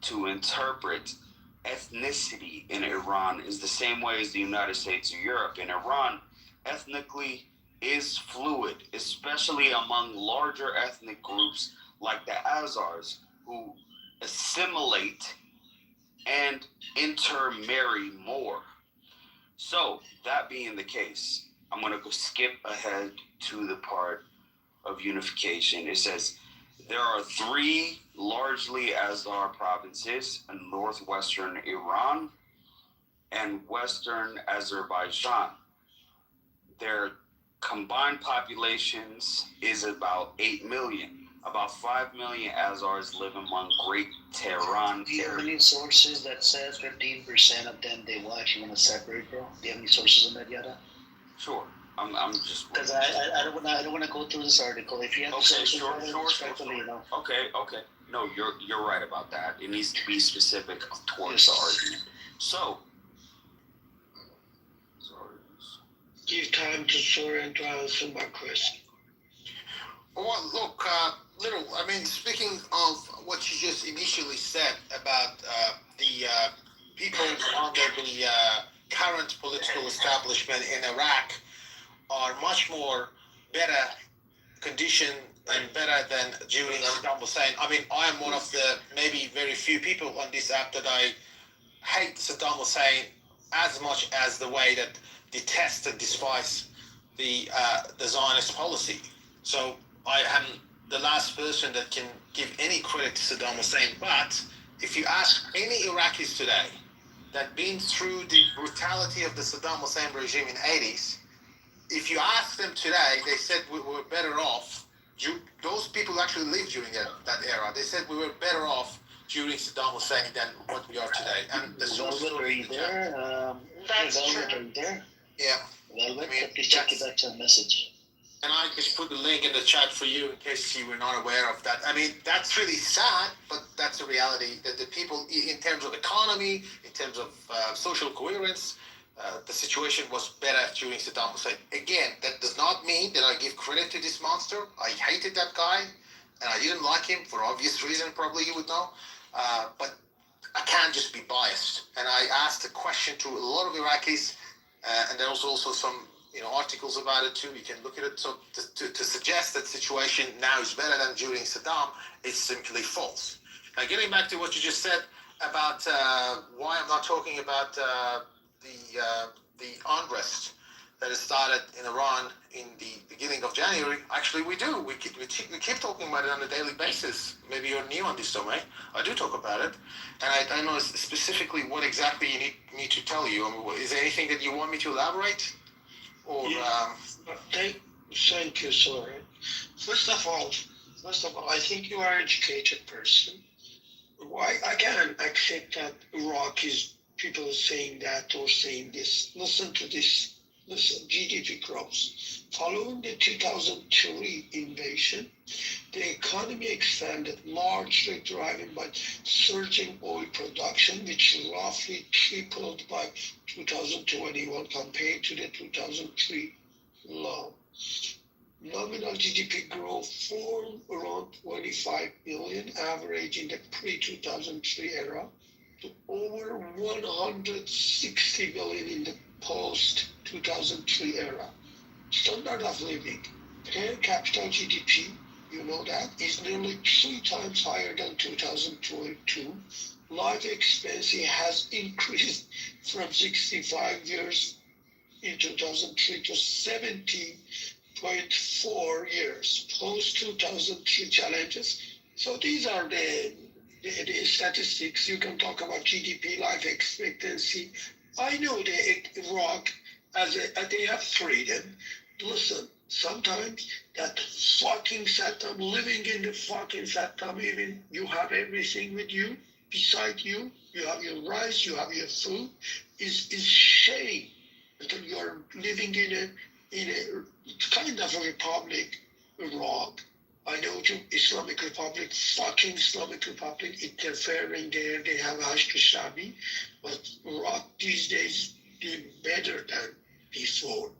to interpret ethnicity in Iran is the same way as the United States or Europe. In Iran, ethnically is fluid, especially among larger ethnic groups like the Azars, who assimilate and intermarry more. So, that being the case, I'm going to go skip ahead to the part of unification. It says, there are 3 largely Azar provinces in northwestern Iran and western Azerbaijan. Their combined populations is about 8 million. About 5 million Azars live among Great Tehran Do you have area. any sources that says 15% of them they will actually want to separate, bro? Do you have any sources on that, Yada? Sure. I'm just because I don't want to go through this article. If you have okay. sources, Sure. respectfully, you know. Okay. No, you're right about that. It needs to be specific towards the argument. So, Give time to Soren to answer my question. Well, look, I mean, speaking of what you just initially said about the people under the current political establishment in Iraq are much more better condition and better than during Saddam Hussein. I mean, I am one of the maybe very few people on this app that I hate Saddam Hussein as much as the way that detest and despise the Zionist policy. So I am the last person that can give any credit to Saddam Hussein. But if you ask any Iraqis today that been through the brutality of the Saddam Hussein regime in the 80s, if you ask them today, they said we were better off. Those people actually lived during that era. They said we were better off during Saddam Hussein than what we are today. And the source story there. That's true. There. Yeah. Velvet, please check it back to the message. And I just put the link in the chat for you in case you were not aware of that. I mean, that's really sad, but that's a reality that the people, in terms of economy, in terms of social coherence, the situation was better during Saddam Hussein. Again, that does not mean that I give credit to this monster. I hated that guy, and I didn't like him for obvious reason, probably you would know. But I can't just be biased. And I asked a question to a lot of Iraqis, and there was also some articles about it too. You can look at it. So to suggest that situation now is better than during Saddam is simply false. Now, getting back to what you just said about why I'm not talking about the unrest that has started in Iran in the beginning of January. Actually, we do. We keep talking about it on a daily basis. Maybe you're new on this domain. I do talk about it. And I don't know specifically what exactly you need me to tell you. I mean, is there anything that you want me to elaborate? Or Thank you, Soren. First of all, I think you are an educated person. Why I can accept that Iraq is people saying that or saying this. Listen to this. Listen, GDP growth. Following the 2003 invasion, the economy expanded, largely driven by surging oil production, which roughly tripled by 2021 compared to the 2003 low. Nominal GDP growth from around 25 billion average in the pre-2003 era to over 160 billion in the post-2003 era. Standard of living, per capita GDP You know that is nearly 3 times higher than 2022. Life expectancy has increased from 65 years in 2003 to 70.4 years post 2003 challenges. So these are the statistics. You can talk about GDP, life expectancy. I know Iraq they have freedom. Listen, sometimes that fucking Saddam, living in the fucking Saddam, even you have everything with you, beside you, you have your rice, you have your food, is shame until you're living in a kind of a republic, Iraq. I know to Islamic Republic, fucking Islamic Republic interfering there. They have Hashd-e-Shabi, but Iraq these days doing better than before.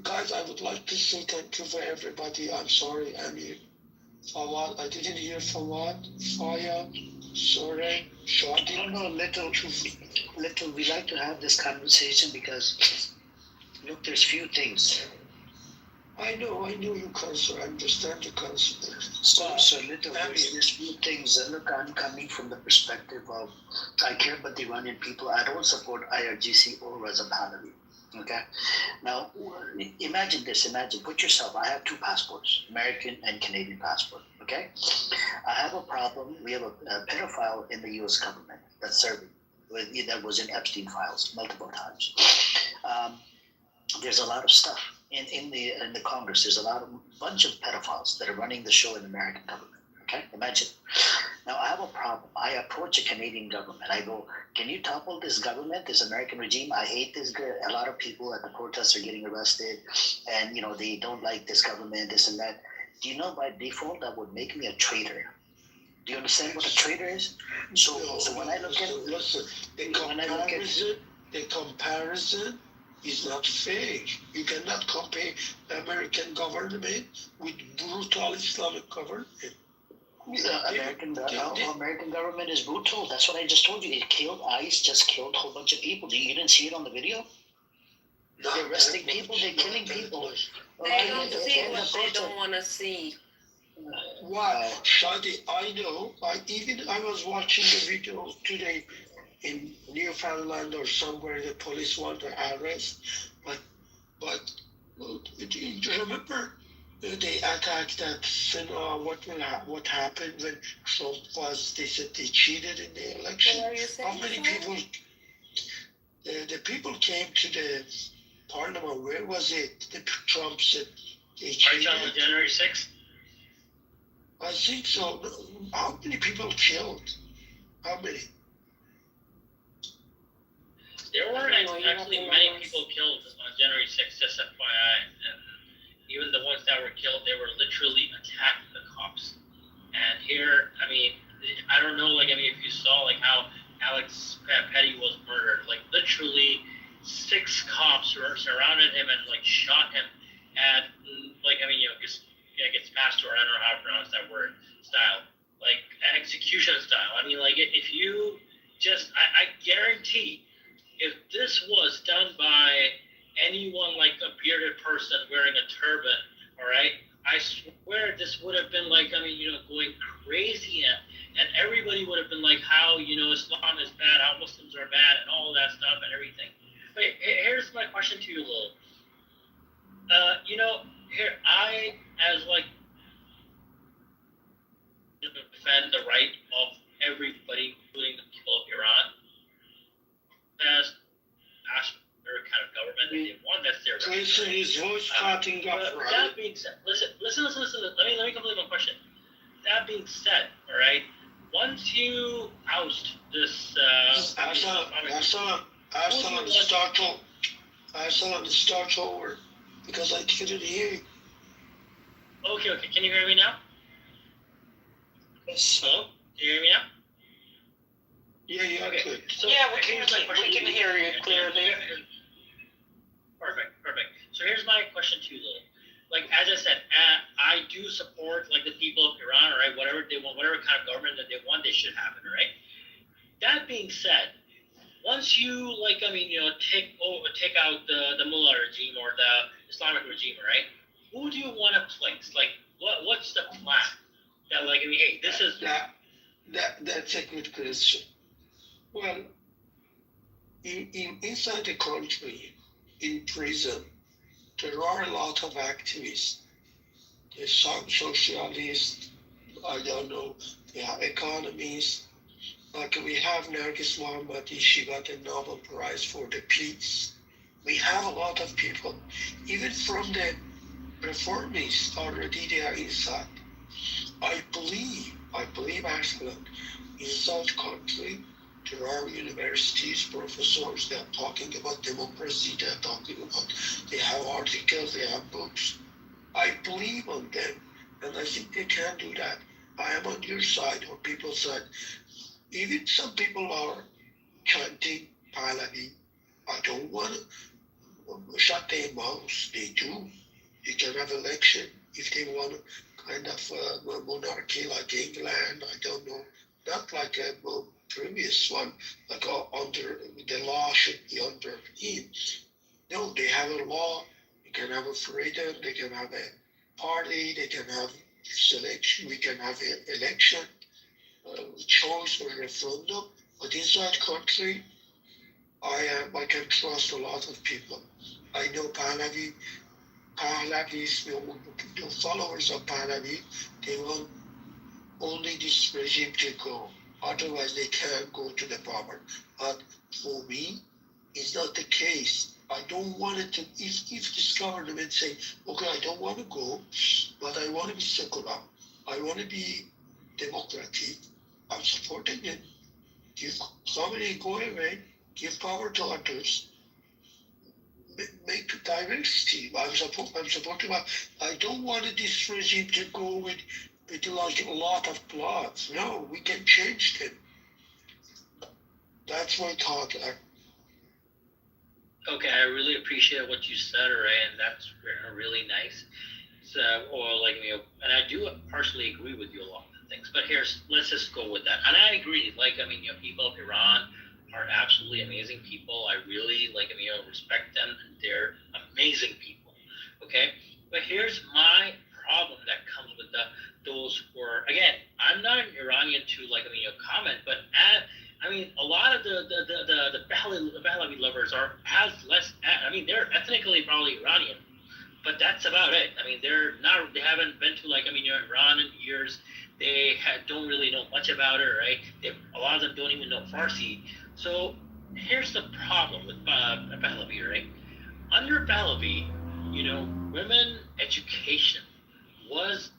Guys, I would like to say thank you for everybody. I'm sorry, Amir. Fawad, I didn't hear Fawad. Faya, sorry, Shadi. No, no, little. We like to have this conversation because, look, there's few things. I know you concern. I understand your concern. So little, there's few things. Look, I'm coming from the perspective of, I care about the Iranian people. I don't support IRGC or Reza Pahlavi. Okay. Now, imagine this. Put yourself. I have two passports, American and Canadian passport. Okay. I have a problem. We have a pedophile in the U.S. government that's serving. That was in Epstein files multiple times. There's a lot of stuff in the Congress. There's a bunch of pedophiles that are running the show in the American government. Okay, imagine. Now I have a problem. I approach a Canadian government. I go, can you topple this government, this American regime? I hate this. A lot of people at the protests are getting arrested, and they don't like this government, this and that. Do you know by default that would make me a traitor? Do you understand what a traitor is? So when I look at the comparison is not fake. You cannot compare the American government with brutal Islamic government. American government is brutal. That's what I just told you. It killed ICE, just killed a whole bunch of people. You didn't see it on the video? They're arresting people, they're killing people. They don't see what they don't want to see. Why? Shadi, I know. I was watching the video today in Newfoundland or somewhere. The police want to arrest, but do you remember they attacked that what happened when Trump was? They said they cheated in the election. How many people? The people came to the parliament. Where was it? Trump said they cheated. Are you talking about January 6th? I think so. How many people killed? How many? There weren't actually many people killed on January 6th, just FYI. And even the ones that were killed, they were literally attacking the cops. And here, I don't know, if you saw, how Alex Petty was murdered. Literally 6 cops surrounded him and, shot him at, gets passed, or I don't know how to pronounce that word, style. Execution style. If you just, I guarantee, if this was done by anyone a bearded person wearing a turban, all right, I swear this would have been going crazy, and everybody would have been how Islam is bad, how Muslims are bad, and all that stuff and everything. But here's my question to you, Lil. Here I defend the right of everybody, including the people of Iran, as their kind of government that they want. That's their right. So his voice cutting up, right? That being said, listen. Let me complete my question. That being said, all right. Once you oust this, start over because I couldn't hear you. Okay. Can you hear me now? Hello? Can you hear me now? Yeah. Okay. Good. So, yeah, we can hear you clearly. Perfect. So here's my question to you, Lily. As I said, I do support the people of Iran, all right? Whatever they want, whatever kind of government that they want, they should have it, all right? That being said, once you take out the mullah regime or the Islamic regime, right? who do you want to place? Like, what's the plan? That like, I mean, hey, this is That's a good question. Well, inside the country, in prison, there are a lot of activists. There's some socialists, I don't know, they are economists. Like we have Nargis Mohammadi, she got a Nobel Prize for the peace. We have a lot of people, even from the reformists already they are inside. I believe actually inside country there are universities, professors, they are talking about democracy, they are talking about, they have articles, they have books. I believe on them, and I think they can do that. I am on your side or people's side. Even some people are chanting Pahlavi. I don't want to shut their mouths. They do. You can have election if they want kind of monarchy like England. I don't know. Not like a previous one, like under the law should be under him. No, they have a law. They can have a freedom. They can have a party. They can have selection. We can have an election, choice or referendum. But inside country, I can trust a lot of people. I know Pahlavis, the followers of Pahlavi, they want only this regime to go. Otherwise, they can't go to the power. But for me, it's not the case. I don't want it to, if this government say, okay, I don't want to go, but I want to be secular. I want to be democratic. I'm supporting it. Give somebody go away, give power to others, make diversity. I'm supporting. I don't want this regime to go with like a lot of plots. No, we can change them. That's my thought. okay. I really appreciate what you said, Ray, and that's really nice. So, or like and I do partially agree with you a lot of things. But let's just go with that. And I agree. Like, I mean, people of Iran are absolutely amazing people. I really respect them, and they're amazing people. Okay, but here's my problem that comes with those who are, again, I'm not an Iranian to comment, but a lot of the Pahlavi lovers are they're ethnically probably Iranian, but that's about it. I mean, they haven't been to Iran in years. They don't really know much about it, right? A lot of them don't even know Farsi. So here's the problem with Pahlavi, right? Under Pahlavi, women education was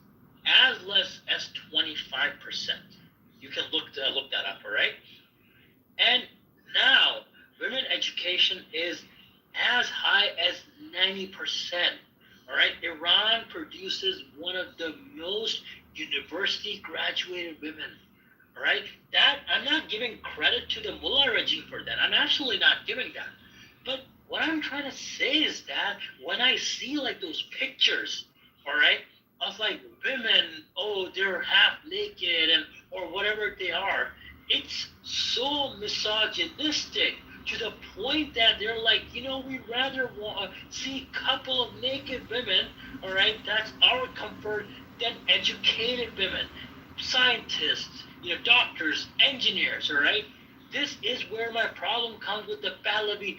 as less as 25%. You can look that up, all right? And now women education is as high as 90%. All right, Iran produces one of the most university graduated women. All right, that I'm not giving credit to the Mullah regime for that. I'm actually not giving that. But what I'm trying to say is that when I see those pictures, all right, of women, oh, they're half naked and or whatever they are, it's so misogynistic to the point that they're we'd rather see a couple of naked women, all right, that's our comfort, than educated women, scientists, doctors, engineers, all right? This is where my problem comes with the Pahlavi,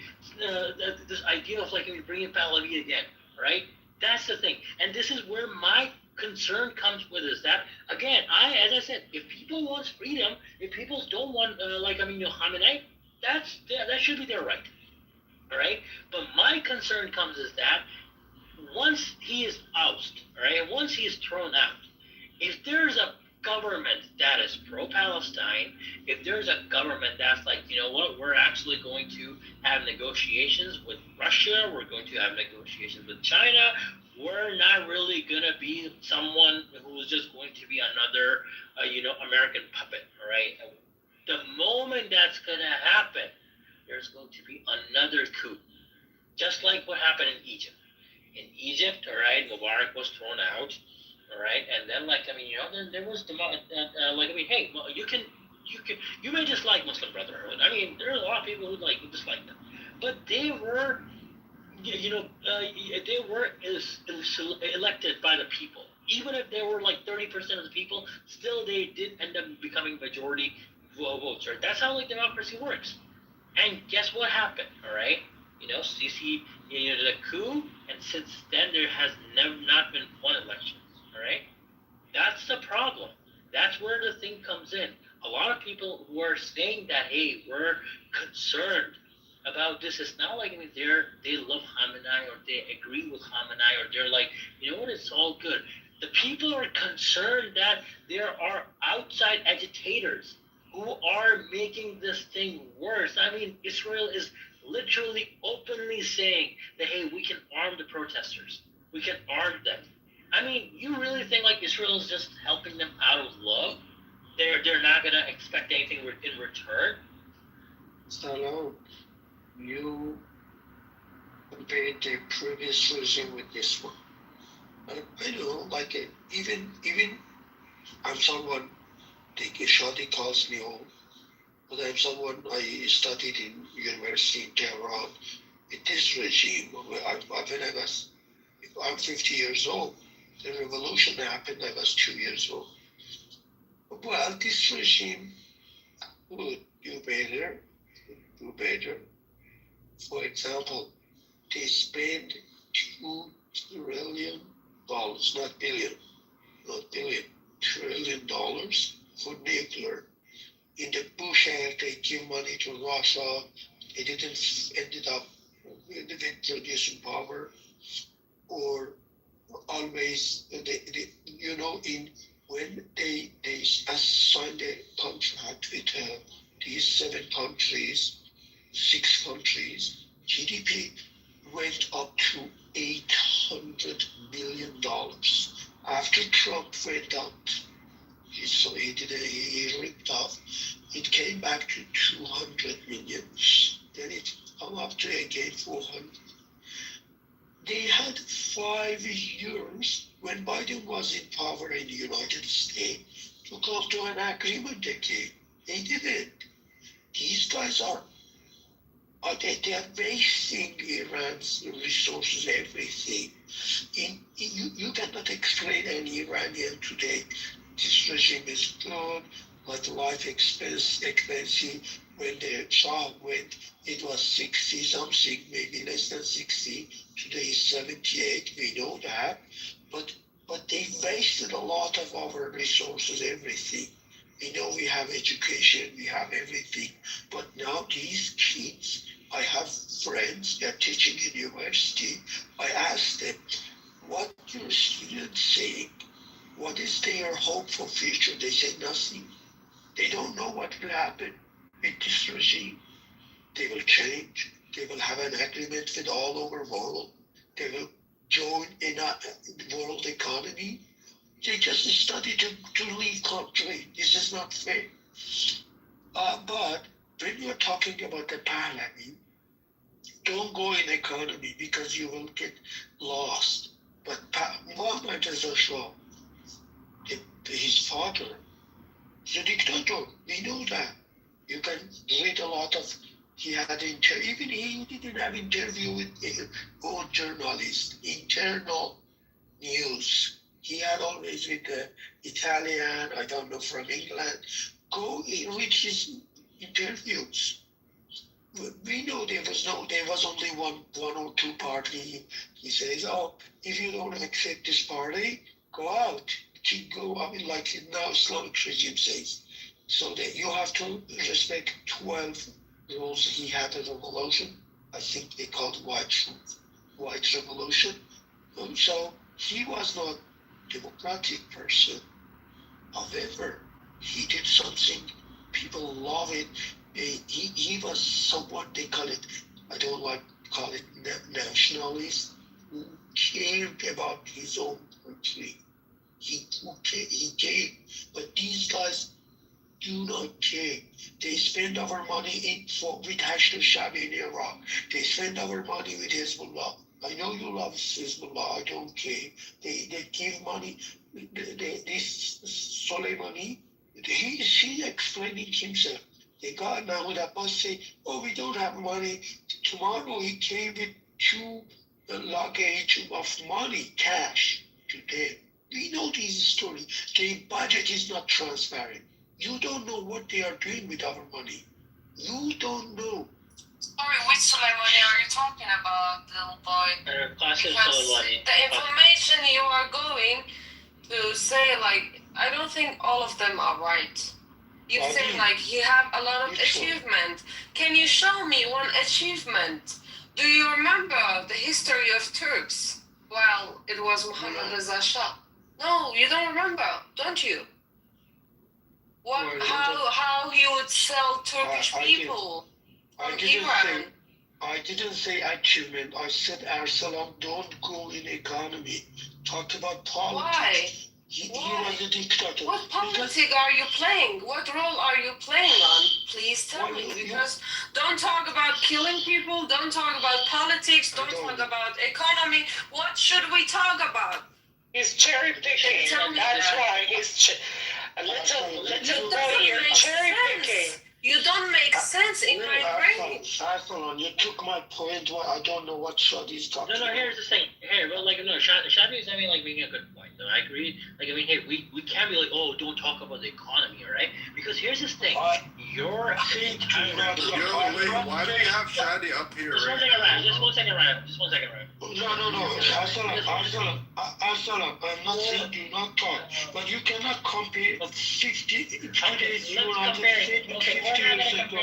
this idea of bringing Pahlavi again, right? That's the thing. And this is where my concern comes with is that, again, as I said, if people want freedom, if people don't want, Khamenei, that should be their right, all right? But my concern comes is that once he is ousted, all right, once he is thrown out, if there's a government that is pro-Palestine, if there's a government that's we're actually going to have negotiations with Russia, we're going to have negotiations with China, we're not really going to be someone who's just going to be another, American puppet, all right? The moment that's going to happen, there's going to be another coup, just like what happened in Egypt. In Egypt, all right, Mubarak was thrown out, all right, and then then there was hey, well, you may dislike Muslim Brotherhood. I mean, there are a lot of people who dislike them, but they were they were elected by the people. Even if they were like 30% of the people, still they did end up becoming majority votes. Right? That's how like democracy works. And guess what happened? All right, Sisi, the coup, and since then there has never not been one election. All right, that's the problem. That's where the thing comes in. A lot of people who are saying that, hey, we're concerned about this. It's not like they love Khamenei or they agree with Khamenei or they're like, you know what, it's all good. The people are concerned that there are outside agitators who are making this thing worse. I mean, Israel is literally openly saying that, hey, we can arm the protesters. We can arm them. I mean, you really think like Israel is just helping them out of love? They're not gonna expect anything in return. So you compared the previous regime with this one. I know, like even I'm someone. Shadi calls me old, but I'm someone I studied in university in Tehran. In this regime, I'm 50 years old. The revolution happened. I was 2 years old. Well, this regime would do better. For example, they spend $2 trillion, not billion, $1 trillion for nuclear. In the Bush era, they give money to Russia. They didn't ended up with producing power, or always in when they signed a contract with these 6 countries, GDP went up to $800 billion. After Trump went out, he ripped off. It came back to 200 million. Then it come up to again 400. They had 5 years when Biden was in power in the United States to come to an agreement again. They didn't. These guys are they are wasting Iran's resources, everything. You cannot explain an Iranian today. This regime is good, but life expensive. When the Shah went, it was 60 something, maybe less than 60. Today is 78. We know that, but they wasted a lot of our resources, everything. We know we have education, we have everything, but now these kids. I have friends that are teaching in university. I ask them, what your students saying? What is their hope for future? They say nothing. They don't know what will happen with this regime. They will change. They will have an agreement with all over the world. They will join in a world economy. They just study to leave country. This is not fair. But when you're talking about the parliament, don't go in economy because you will get lost. But Muhammad Reza, his father, is a dictator. We know that. You can read a lot of. He had even he didn't have interview with own journalists, internal news. He had always with the Italian, I don't know, from England. Go read his interviews. We know there was only one or two party. He says, oh, if you don't accept this party, go out. I mean, like now Islamic regime says. So that you have to respect 12 rules. He had a revolution. I think they called White Revolution. So he was not democratic person. However, he did something. People love it. He was someone, they call it, I don't like to call it nationalist, who cared about his own country. He cared, but these guys do not care. They spend our money with Hashd al-Shabi in Iraq. They spend our money with Hezbollah. I know you love Hezbollah, I don't care. They give money, this Soleimani, he's explaining himself. The guy Mahmoud Abbas say, oh, we don't have money. Tomorrow he came with to luggage of money, cash to them. We know this story. The budget is not transparent. You don't know what they are doing with our money. You don't know. Sorry, which Soleimani are you talking about, little boy? Classic Because Soleimani. the information you are going to say, like, I don't think all of them are right. You I say, do. like, you have a lot of Which one? achievement. Can you show me one achievement? Do you remember the history of Turks? Well, it was Muhammad Reza Shah. No, you don't remember, don't you? What? Well, How he would sell Turkish I did. people I from didn't Iran? say. I didn't say achievement. I said Arsalan don't go in economy. Talk about politics. Why? He Why? was a dictator. What Because politic are you playing? What role are you playing on? Please tell Well, me. you- Because don't talk about killing people, don't talk about politics, don't talk about economy. What should we talk about? He's cherry picking. Tell me That's that. why he's. Let's It go here. doesn't make Cherry sense. picking. You don't make sense in my brain. Arsalan, you took my point. Why I don't know what Shadi is talking No, about. here's the thing. Here, but like, no, Shabi is, I mean, like, making a good point. Though. I agree. Like, I mean, hey, we can't be like, oh, don't talk about the economy, all right? Because here's this thing. You're entire. Yo, wait, why do you have Shadi up here? Just one second, Ryan. Just one second, Ryan. No. Arsalan, I'm not saying do not talk, but you cannot compare 50 today's United States with 50 years ago.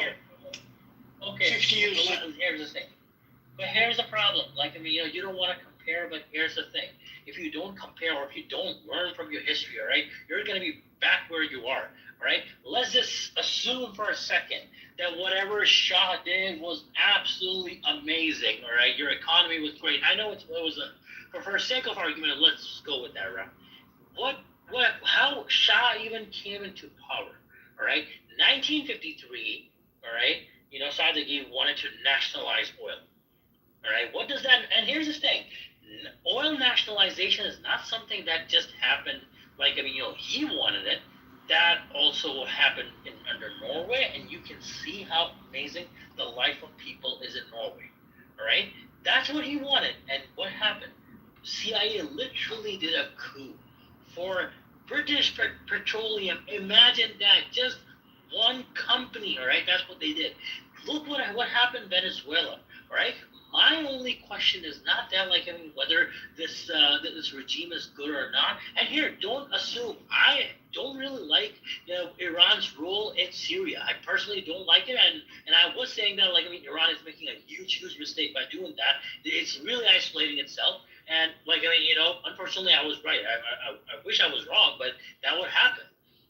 Okay. 50 years But here's the thing. But here's the problem. Like, I mean, you don't want to compare, but here's the thing. If you don't compare or if you don't learn from your history, all right, you're going to be back where you are, all right? Let's just assume for a second that whatever Shah did was absolutely amazing, all right? Your economy was great. I know it was for sake of argument, let's go with that route. How Shah even came into power, all right? 1953, all right? Sadeghi wanted to nationalize oil. All right, what does that? And here's the thing: oil nationalization is not something that just happened. Like, I mean, he wanted it. That also happened under Norway, and you can see how amazing the life of people is in Norway. All right, that's what he wanted, and what happened? CIA literally did a coup for British Petroleum. Imagine that, just one company. All right, that's what they did. Look what happened in Venezuela. All right. My only question is not that, like, I mean, whether this regime is good or not. And here, don't assume. I don't really like Iran's role in Syria. I personally don't like it, and I was saying that, like, I mean, Iran is making a huge mistake by doing that. It's really isolating itself, and, like, I mean, unfortunately, I was right. I wish I was wrong, but that would happen.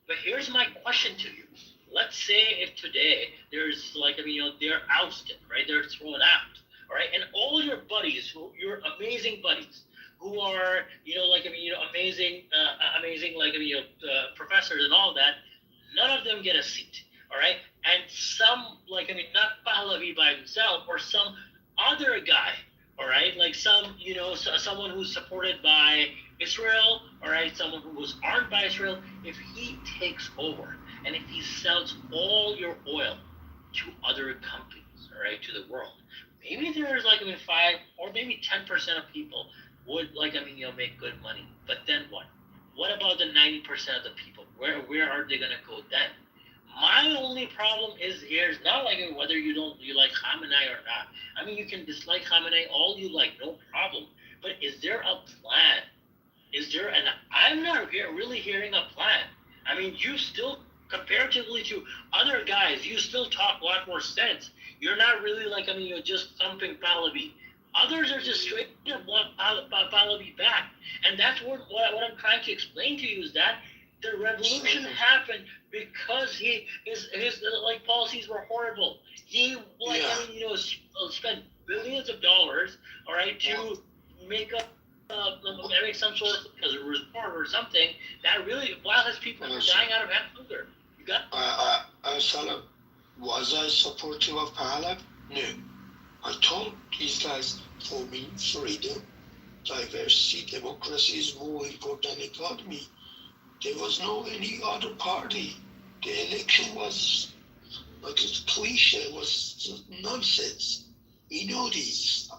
But here's my question to you. Let's say if today there's, like, I mean, they're ousted, right? They're thrown out. All right, and all your buddies, your amazing buddies, who are, like, I mean, amazing, like, I mean, professors and all that, none of them get a seat. All right, and some, like, I mean, not Pahlavi by himself, or some other guy. All right, like someone who's supported by Israel. All right, someone who was armed by Israel. If he takes over and if he sells all your oil to other companies, all right, to the world, maybe there's, like, I mean, 5 or maybe 10% of people would, like, I mean, make good money. But then what? What about the 90% of the people? Where are they gonna go then? My only problem is not, like, whether you like Khamenei or not. I mean, you can dislike Khamenei all you like, no problem. But is there a plan? And I'm not really hearing a plan. I mean, you still, comparatively to other guys, you still talk a lot more sense. You're not really, like, I mean, you're just thumping Pahlavi. Others are just straight up want Pahlavi back. And that's what I'm trying to explain to you is that the revolution happened because his like policies were horrible. He, like, I mean, spent billions of dollars, all right, to make some sort of report or something that really, while his people were dying out of hunger. You got Salam, was I supportive of Pahlavi? No. I told these guys, for me, freedom, diversity, democracy is more important than economy. There was no any other party. The election was like a cliche, was nonsense. You know this.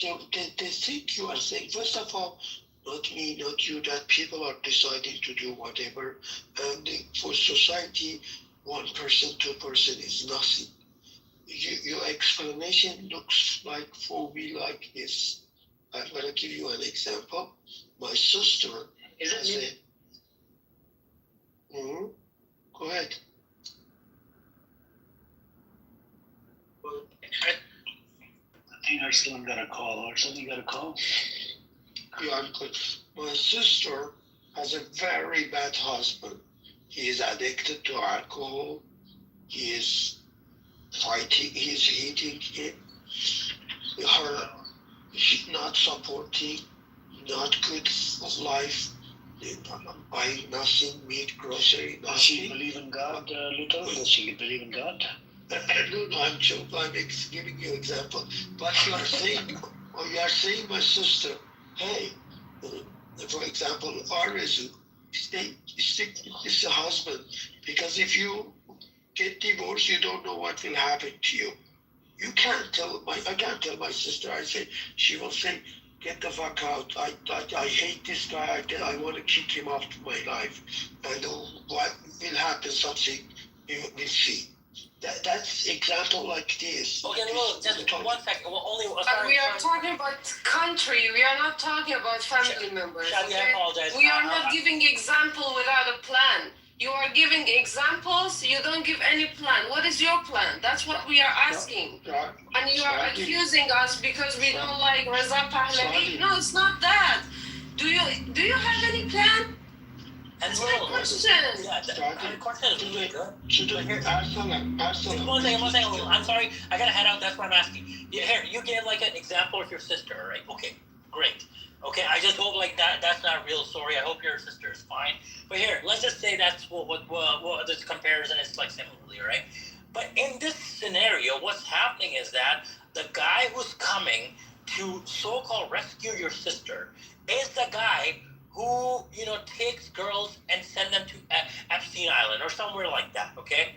they think you are saying, first of all, not me, not you, that people are deciding to do whatever. And for society, 1%, 2% is nothing. Your explanation looks like for me like this. I'm going to give you an example. My sister has a... Go ahead. I think our son got a call or something got a call. Yeah, I'm good. My sister has a very bad husband. He is addicted to alcohol. He is fighting, he is hitting it. Her, she's not supporting, not good for life. Buying nothing, meat, grocery, nothing. Does she believe in God, Luto? Does she believe in God? No, I'm joking. I'm giving you example. But you are saying, my sister, hey, for example, Arzu, stick with the husband, because if you get divorced, you don't know what will happen to you. I can't tell my sister. I say, she will say, get the fuck out. I hate this guy. I want to kick him off my life. And what will happen? Something we'll see. That's example like this. Okay, look, just 1 second. Well, only. But we are talking about country. We are not talking about family members. Shadi, I apologize. We are not giving example without a plan. You are giving examples. You don't give any plan. What is your plan? That's what we are asking. And you are accusing us because we don't like Reza Pahlavi. No, it's not that. Do you have any plan? That's my question. Yeah, the question is really good. One second. I'm sorry. I gotta head out. That's what I'm asking. Here, you gave like an example of your sister, right? Okay, great. Okay, I just hope like that's not a real story. I hope your sister is fine. But here, let's just say that's what this comparison is like similarly, right? But in this scenario, what's happening is that the guy who's coming to so-called rescue your sister is the guy who, takes girls and send them to Epstein Island or somewhere like that, okay?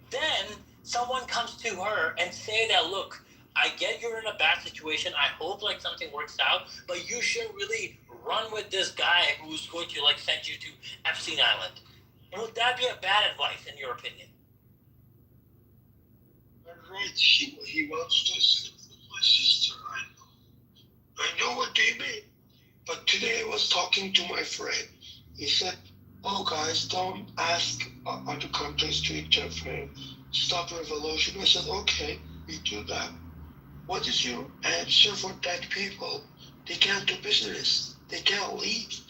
Then someone comes to her and say that, look, I get you're in a bad situation. I hope like something works out, but you should really run with this guy who's going to like send you to Epstein Island. Would that be a bad advice in your opinion? Right, he wants to sleep with my sister. I know what they mean. But today I was talking to my friend. He said, oh guys, don't ask other countries to interfere. Stop revolution. I said, okay, we do that. What is your answer for that people? They can't do business. They can't leave.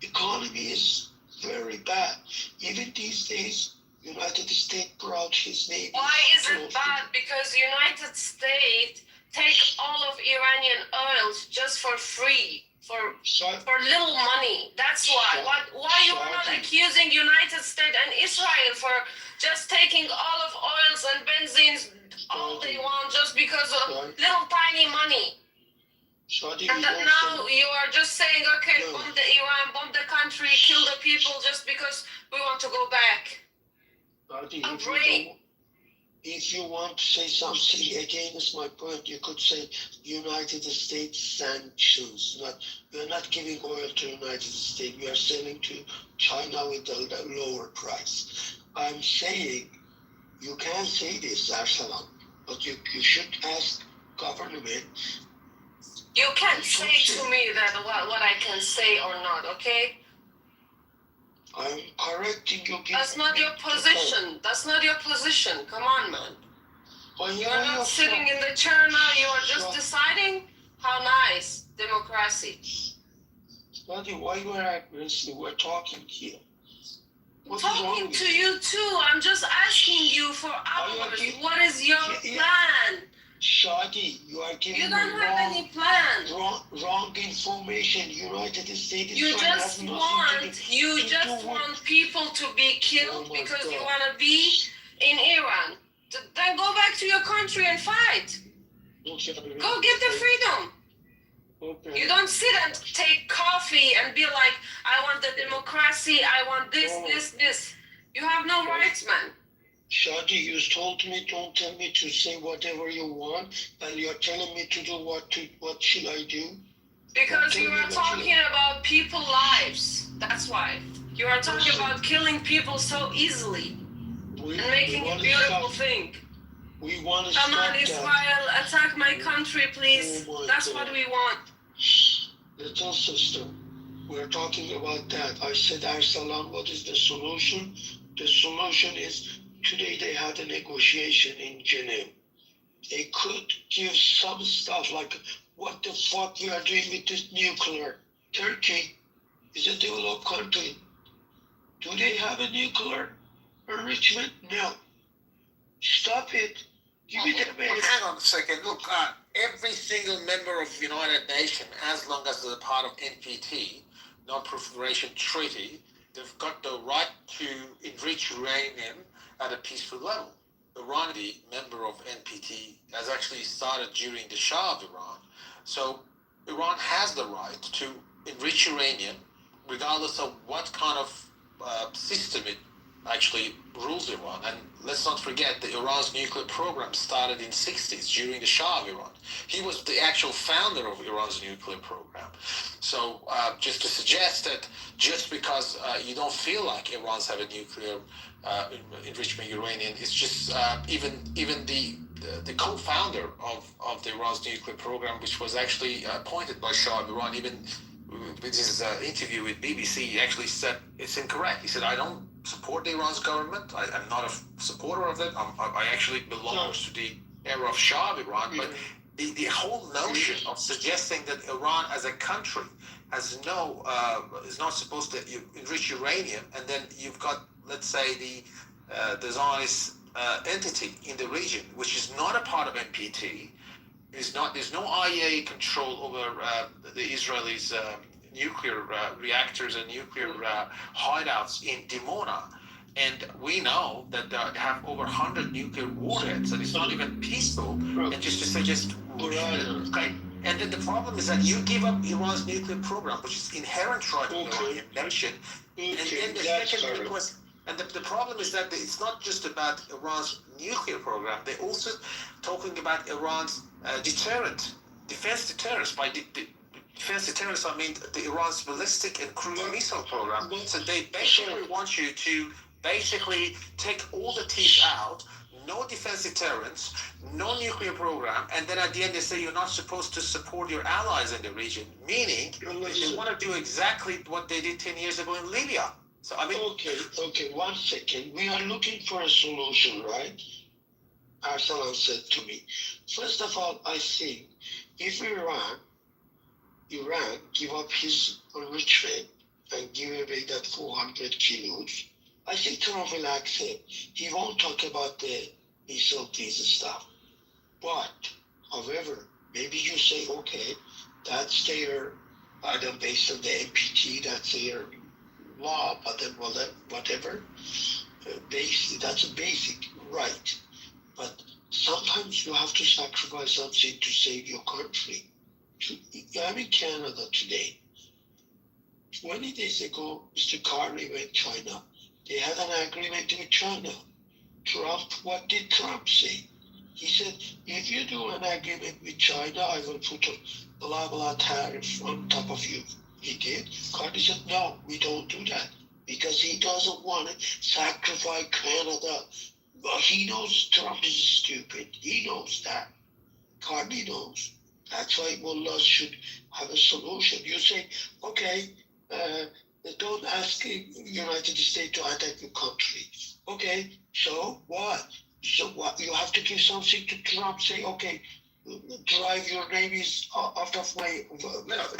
Economy is very bad. Even these days, United States brought his name. Why is it bad? Because United States take all of Iranian oils just for free. For little money. That's why. Why you are not accusing United States and Israel for just taking olive oils and benzines all they want just because of little tiny money? And that now you are just saying, okay, bomb the Iran, bomb the country, kill the people just because we want to go back. If you want to say something against my point, you could say United States sanctions. We are not giving oil to United States. We are selling to China with a lower price. I'm saying you can say this, Arsalan, but you should ask government. You can't say to me that what I can say or not, okay? I'm correcting you. That's not your position. That's not your position. Come on, man. You are not sitting in the chair now. You are just deciding. How nice. Democracy. Buddy, why you are aggressive? We're talking here. I'm talking to you too. I'm just asking you for hours. What is your plan? Shadi, you are giving You don't have any plan. Wrong information. United States. You just want people to be killed because you want to be in Iran. Then go back to your country and fight. Go get the freedom. Okay. You don't sit and take coffee and be like, I want the democracy. I want this. You have no rights, man. Shadi, you told me don't tell me to say whatever you want, and you're telling me to do what should I do? Because you are talking about people's lives. That's why. You are talking about killing people so easily and making a beautiful thing. We want to Come stop on, that. Ismail, attack my country, please. Oh my That's God. what we want. Little sister, we're talking about that. I said, Arsalan, what is the solution? The solution is today they had a negotiation in Geneva. They could give some stuff like what the fuck we are doing with this nuclear. Turkey is a developed country. Do they have a nuclear enrichment? No. Stop it. Give it a minute. Hang on a second. Look, every single member of United Nations, as long as they're part of NPT, Non-Proliferation Treaty, they've got the right to enrich uranium at a peaceful level. Iran, the member of NPT, has actually started during the Shah of Iran. So Iran has the right to enrich uranium, regardless of what kind of system it actually rules Iran. And let's not forget that Iran's nuclear program started in the 60s during the Shah of Iran. He was the actual founder of Iran's nuclear program. So just to suggest that just because you don't feel like Iran's have a nuclear enrichment uranium, it's just even the co-founder of the Iran's nuclear program, which was actually appointed by Shah of Iran, even with his interview with BBC, he actually said it's incorrect. He said, I don't support the Iran's government. I'm not a supporter of it. I actually belong to the era of Shah of Iran. But the whole notion of suggesting that Iran as a country has is not supposed to enrich uranium, and then you've got, let's say, the Zionist entity in the region, which is not a part of NPT, there's no IAEA control over the Israelis' nuclear reactors and nuclear hideouts in Dimona. And we know that they have over 100 nuclear warheads, and it's not even peaceful. And just to suggest, okay. And then the problem is that you give up Iran's nuclear program, which is inherent right of the Iranian nation. And then the second request. And the problem is that it's not just about Iran's nuclear program. They're also talking about Iran's defense deterrence. By defense deterrence, I mean the Iran's ballistic and cruise missile program. So they basically want you to basically take all the teeth out, no defense deterrence, no nuclear program, and then at the end they say you're not supposed to support your allies in the region, meaning they want to do exactly what they did 10 years ago in Libya. So I mean, okay, 1 second. We are looking for a solution, right? Arsalan said to me. First of all, I think if Iran give up his enrichment and give away that 400 kilos, I think Trump will accept. He won't talk about the missile piece and stuff. But, however, maybe you say, okay, that's their, based on the NPT, that's their law, but then whatever. That's a basic right. But sometimes you have to sacrifice something to save your country. I'm in Canada today. 20 days ago, Mr. Carney went to China. They had an agreement with China. What did Trump say? He said, if you do an agreement with China, I will put a blah blah tariff on top of you. He did. Carney said, no, we don't do that. Because he doesn't want to sacrifice Canada. Well, he knows Trump is stupid. He knows that. Carney knows. That's why mullahs should have a solution. You say, okay, don't ask the United States to attack your country. Okay, so what? So what? You have to give something to Trump. Say, okay, drive your navies out of my.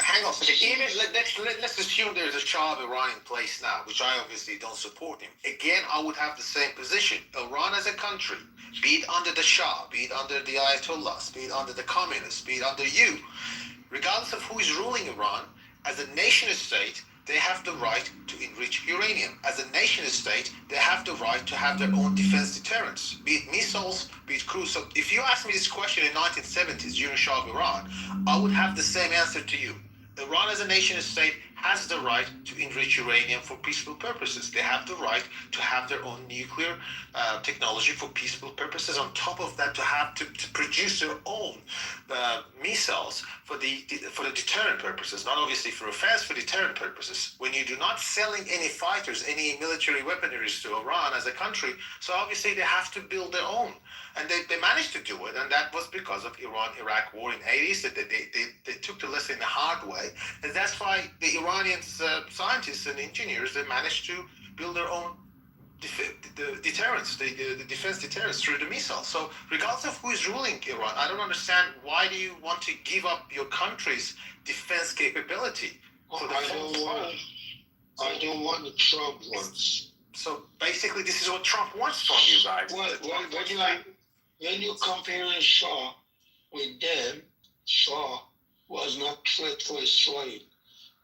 Hang on a second. Let's assume there's a Shah of Iran in place now, which I obviously don't support him. Again, I would have the same position. Iran as a country, be it under the Shah, be it under the Ayatollahs, be it under the communists, be it under you, regardless of who is ruling Iran, as a nation state, they have the right to enrich uranium. As a nation state, they have the right to have their own defense deterrence, be it missiles, be it cruise. So if you asked me this question in the 1970s during Shah of Iran, I would have the same answer to you. Iran as a nation state has the right to enrich uranium for peaceful purposes. They have the right to have their own nuclear technology for peaceful purposes. On top of that, to produce their own missiles for the deterrent purposes, not obviously for offense, for deterrent purposes. When you do not selling any fighters, any military weaponry to Iran as a country, so obviously they have to build their own. And they managed to do it, and that was because of Iran-Iraq war in 80s. That they took the lesson the hard way, and that's why the Iranian scientists and engineers, they managed to build their own deterrence, the defense deterrence through the missiles. So regardless of who is ruling Iran, I don't understand why do you want to give up your country's defense capability? I don't want the Trump ones. So basically, this is what Trump wants from you guys. When you compare Shah with them, Shah was not threat for Israel.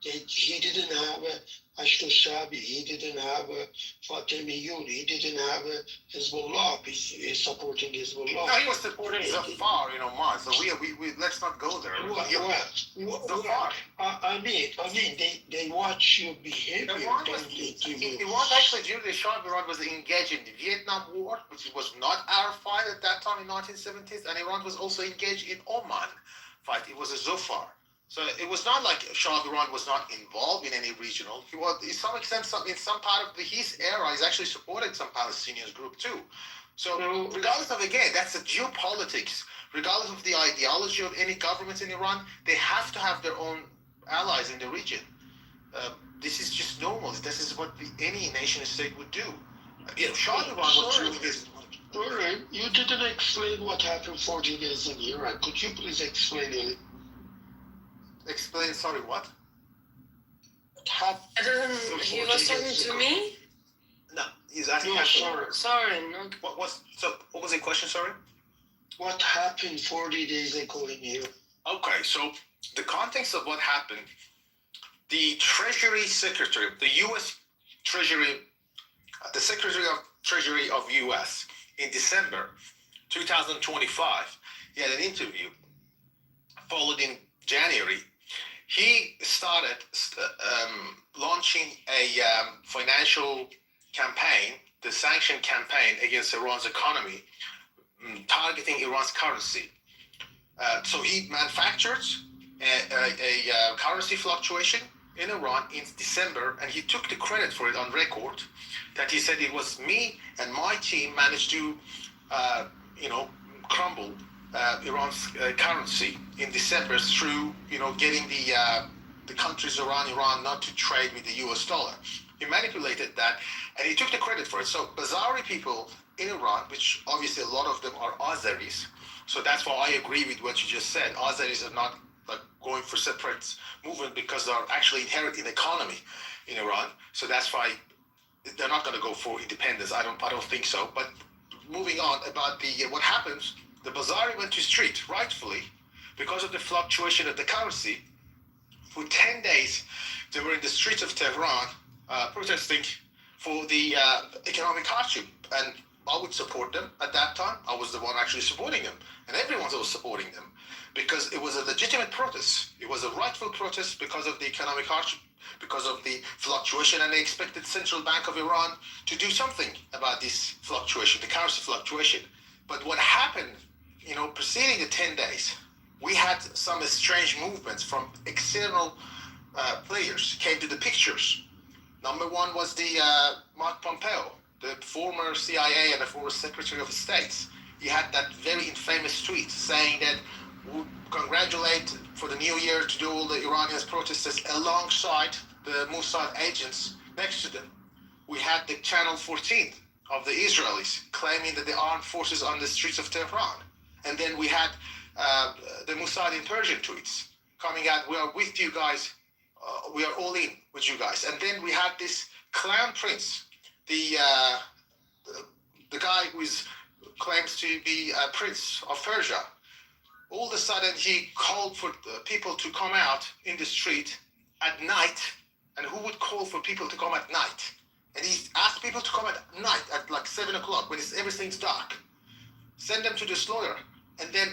He didn't have a Shabi, he didn't have a Fatemi Yun, he didn't have a Hezbollah. He's supporting Hezbollah. No, he was supporting Zafar in Oman. So we let's not go there. Zafar. I mean, they watch your behavior. It was actually during the Shah of Iran was engaged in the Vietnam War, which was not our fight at that time in 1970s, and Iran was also engaged in Oman fight. It was a Zafar. So it was not like Shah of Iran was not involved in any regional. He was, to some extent, in some part of his era, he's actually supported some Palestinian group too. So regardless of, again, that's the geopolitics. Regardless of the ideology of any government in Iran, they have to have their own allies in the region. This is just normal. This is what any nation state would do. Shah of Iran was doing this. You didn't explain what happened 40 days in Iran. Could you please explain it? Explain, sorry, what? He was talking to me? No, he's asking. No, sorry. No. What was the question, sorry? What happened 40 days ago in here? Okay, so the context of what happened, the Treasury Secretary, the U.S. Treasury, the Secretary of Treasury of U.S. in December 2025, he had an interview, followed in January. He started launching a financial campaign, the sanction campaign against Iran's economy, targeting Iran's currency. So he manufactured a currency fluctuation in Iran in December, and he took the credit for it on record, that he said it was me and my team managed to, crumble Iran's currency in December through, getting the countries around Iran not to trade with the US dollar. He manipulated that, and he took the credit for it. So Bazari people in Iran, which obviously a lot of them are Azeris, so that's why I agree with what you just said. Azeris are not going for separate movement because they're actually inherent in the economy in Iran. So that's why they're not going to go for independence. I don't think so. But moving on about what happens. The Bazari went to street, rightfully, because of the fluctuation of the currency. For 10 days, they were in the streets of Tehran protesting for the economic hardship. And I would support them at that time. I was the one actually supporting them. And everyone was supporting them because it was a legitimate protest. It was a rightful protest because of the economic hardship, because of the fluctuation. And they expected Central Bank of Iran to do something about this fluctuation, the currency fluctuation. But what happened, preceding the 10 days, we had some strange movements from external players came to the pictures. Number one was the Mark Pompeo, the former CIA and the former Secretary of State. He had that very infamous tweet saying that we congratulate for the new year to do all the Iranian protesters alongside the Mossad agents next to them. We had the Channel 14 of the Israelis claiming that the armed forces on the streets of Tehran. And then we had the Mossad in Persian tweets coming out, we are with you guys, we are all in with you guys. And then we had this clown prince, the guy who claims to be a prince of Persia. All of a sudden he called for people to come out in the street at night. And who would call for people to come at night? And he asked people to come at night at like 7 o'clock when everything's dark. Send them to the slaughter. And then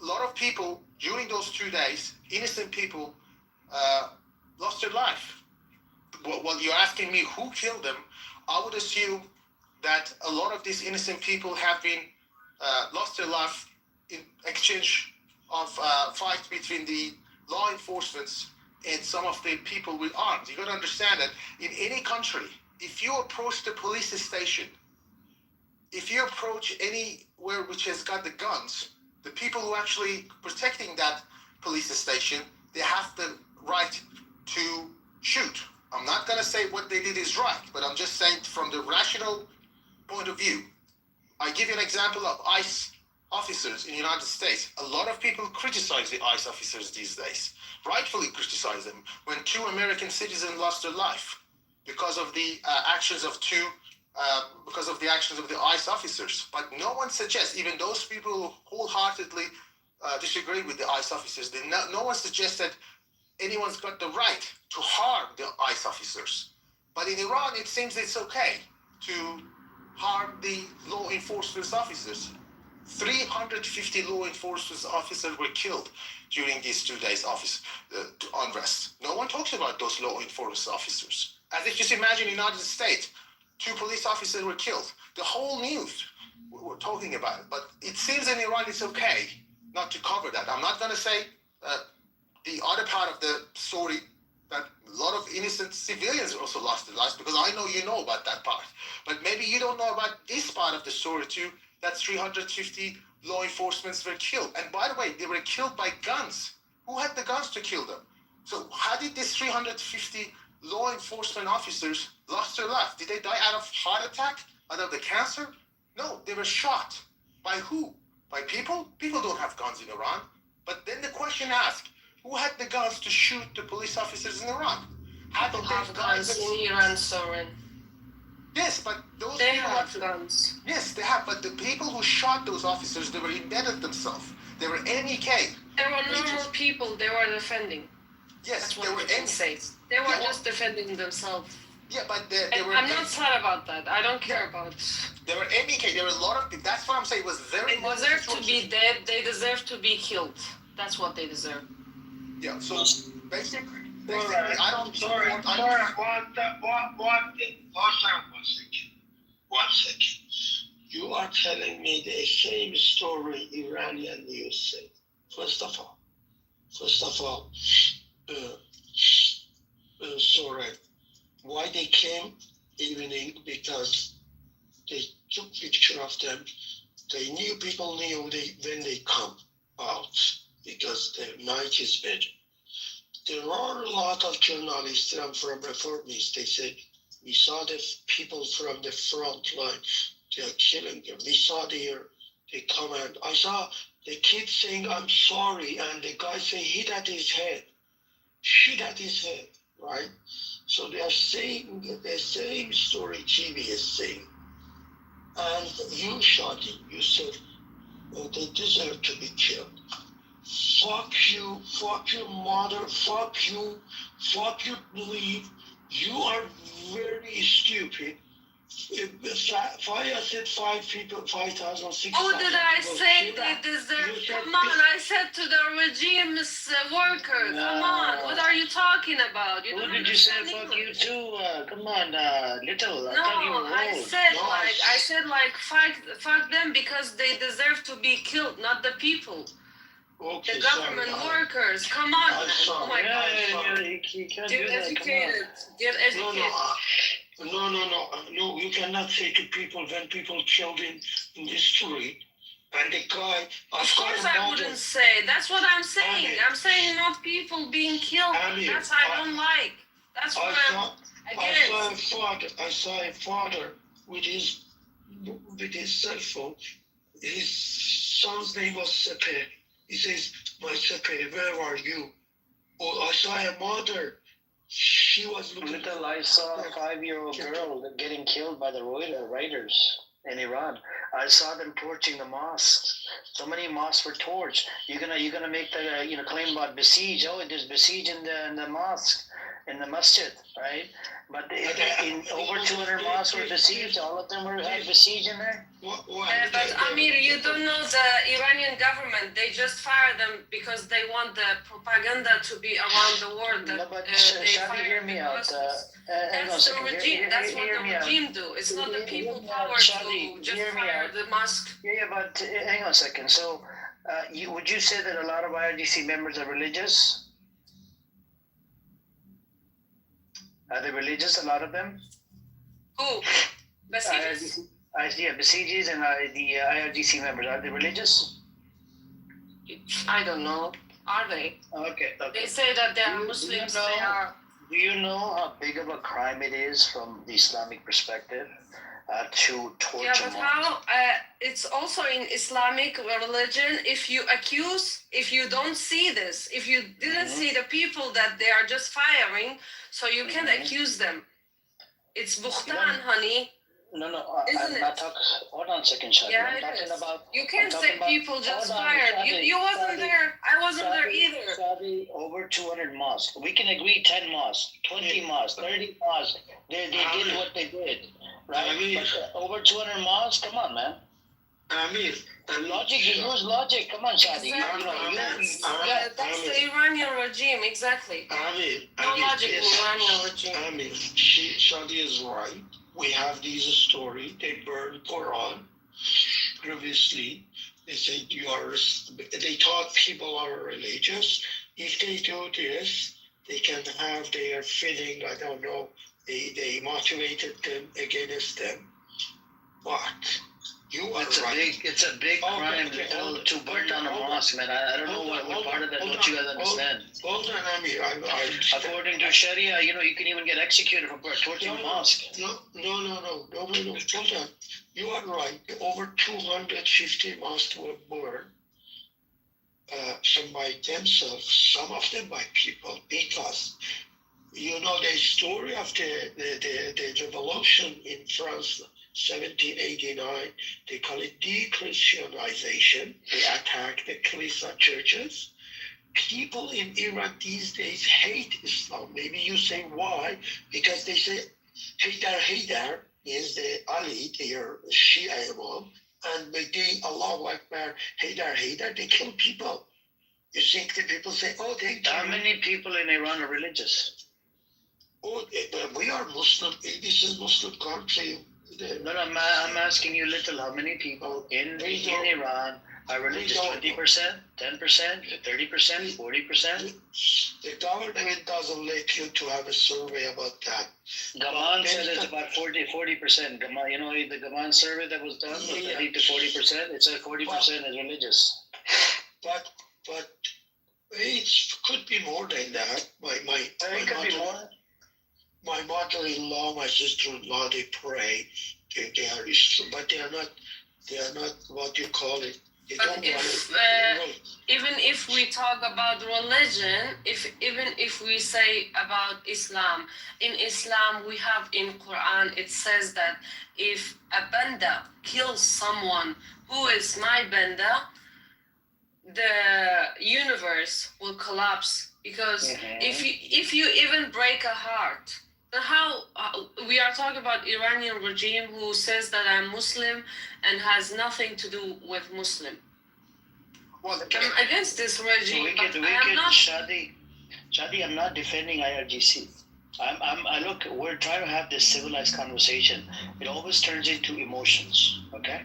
a lot of people during those 2 days, innocent people, lost their life. Well, you're asking me who killed them. I would assume that a lot of these innocent people have been lost their life in exchange of fights between the law enforcement and some of the people with arms. You got to understand that in any country, if you approach the police station, if you approach anywhere which has got the guns, the people who actually protecting that police station, they have the right to shoot. I'm not going to say what they did is right, but I'm just saying from the rational point of view. I give you an example of ICE officers in the United States. A lot of people criticize the ICE officers these days, rightfully criticize them, when 2 American citizens lost their life because of the actions of the ICE officers. But no one suggests, even those people who wholeheartedly disagree with the ICE officers, no one suggests that anyone's got the right to harm the ICE officers. But in Iran, it seems it's okay to harm the law enforcement officers. 350 law enforcement officers were killed during these 2 days unrest. No one talks about those law enforcement officers. As if just imagine in the United States, 2 police officers were killed. The whole news were talking about it. But it seems in Iran it's okay not to cover that. I'm not going to say the other part of the story, that a lot of innocent civilians also lost their lives, because I know you know about that part. But maybe you don't know about this part of the story too, that 350 law enforcement were killed. And by the way, they were killed by guns. Who had the guns to kill them? So how did these 350 law enforcement officers lost their life? Did they die out of heart attack, out of the cancer? No, they were shot. By who? By people? People don't have guns in Iran. But then the question asked, who had the guns to shoot the police officers in Iran? How did Have guns in Iran, Soren. Yes, but those They people have guns. Yes, they have. But the people who shot those officers, they were embedded themselves. They were MEK. They were normal people. They were defending. Yes, That's they what were we can say. They were just defending themselves. Yeah, but they were. I'm not sad about that. I don't care about. They were MEK. There were a lot of. That's what I'm saying. It was very. They deserve to be dead. They deserve to be killed. That's what they deserve. Yeah. So basically, I don't. Sorry. One second. 1 second. You are telling me the same story Iranian news say. First of all, sorry. Why they came evening? Because they took picture of them. People knew when they come out, because the night is better. There are a lot of journalists from reformists. They say, we saw the people from the front line. They are killing them. We saw they come, and I saw the kid saying, I'm sorry. And the guy saying, hit at his head, right? So they are saying the same story TV is saying. And you shot him. You said, they deserve to be killed. Fuck you, fuck your mother, fuck you believe. You are very stupid. I said 5 people, 5,000, 6,000. Oh, did I say they deserve? Come on, I said to the regime's workers. Come on, what are you talking about? You Who don't did you say understand fuck you English. too? Come on, little. I No, thought you were old. I said fuck them because they deserve to be killed, not the people. Okay, the government workers. Come on, man. Oh my God. You can't Get do that. educated. Get educated. No, you cannot say to people when people killed in the street, and the guy. Of course I wouldn't say. That's what I'm saying. I'm saying not people being killed. That's I don't like. That's what I'm against. I saw a father with his cell phone. His son's name was Sepe. He says, my Sepe, where are you? Oh, I saw a mother. She was looking. Little, I saw a 5-year-old girl getting killed by the raiders in Iran. I saw them torching the mosques. So many mosques were torched. You're gonna make the claim about besiege. Oh, there's besiege in the mosque. in the masjid, right? But in over 200 mosques were besieged. All of them had besieged in there. But Amir, you don't know the Iranian government. They just fire them because they want the propaganda to be around the world. That, No, but they Shadi, fire hear me the out. Muslims. Hang on a That's the second. regime. That's what Hear the me out. regime do. It's not the people Hear me out, power Shadi, to just hear me fire out. the mosque. Yeah, but hang on a second. So, would you say that a lot of IRGC members are religious? Are they religious? A lot of them. Who? Besiegers? Yeah, Besiegers and the IRGC members, are they religious? I don't know. Are they? Okay. They say that they are Muslims. They are. Do you know how big of a crime it is from the Islamic perspective to torture? Yeah, but how? It's also in Islamic religion. If you don't see this, if you didn't see the people that they are just firing, so you can't accuse them. It's buhtan, honey. No, Isn't I'm not talking. Hold on a second, Shadi. Yeah, I'm it talking is. about. You can't say about, people just hold on, fired. Shadi, You wasn't Shadi, there. I wasn't there Shadi, either. Shadi, over 200 mosques. We can agree 10 mosques, 20 mosques, 30 mosques. They did what they did, right? But over 200 mosques. Come on, man. Amir, logic. You use logic. Come on, Shadi. That's the Iranian regime, exactly. No logic in Iranian regime. Amir, Shadi is right. We have this story. They burned Quran. Previously, they said they thought people are religious. If they do this, they can have their feeling, I don't know, they motivated them against them. But you are right. It's a big crime to burn down a mosque, man. I don't know what part of that don't you guys understand. Hold on, Amir. According to Sharia, you can even get executed for torching a mosque. No. Hold on. You are right. Over 250 mosques were burned. Some by themselves, some of them by people, because the story of the revolution in France, 1789, they call it de-Christianization. They attack the Christian churches. People in Iran these days hate Islam. Maybe you say why? Because they say Haydar is the Ali, their Shia Imam, and Mahdi, Allahu Akbar, Haydar, they kill people. You think the people say, oh, thank you. How many people in Iran are religious? Oh, we are Muslim. This is Muslim country. No, I'm asking you, how many people in Iran are religious? 20%, 10%, 30%, 40%? The government doesn't let you to have a survey about that. Gaman said it's about 40%. Gaman, the Gaman survey that was done, 30 to 40%, it said 40% is religious. But it could be more than that. My mother-in-law, my sister-in-law, they pray. They are Islam, but they are not what you call it. They but don't even if we talk about religion, even if we say about Islam, in Islam we have in Quran, it says that if a banda kills someone who is my banda, the universe will collapse, because if you even break a heart, then how we are talking about Iranian regime who says that I'm Muslim and has nothing to do with Muslim. Well, I'm against this regime. Shadi, I'm not defending IRGC. Look, we're trying to have this civilized conversation. It always turns into emotions, okay?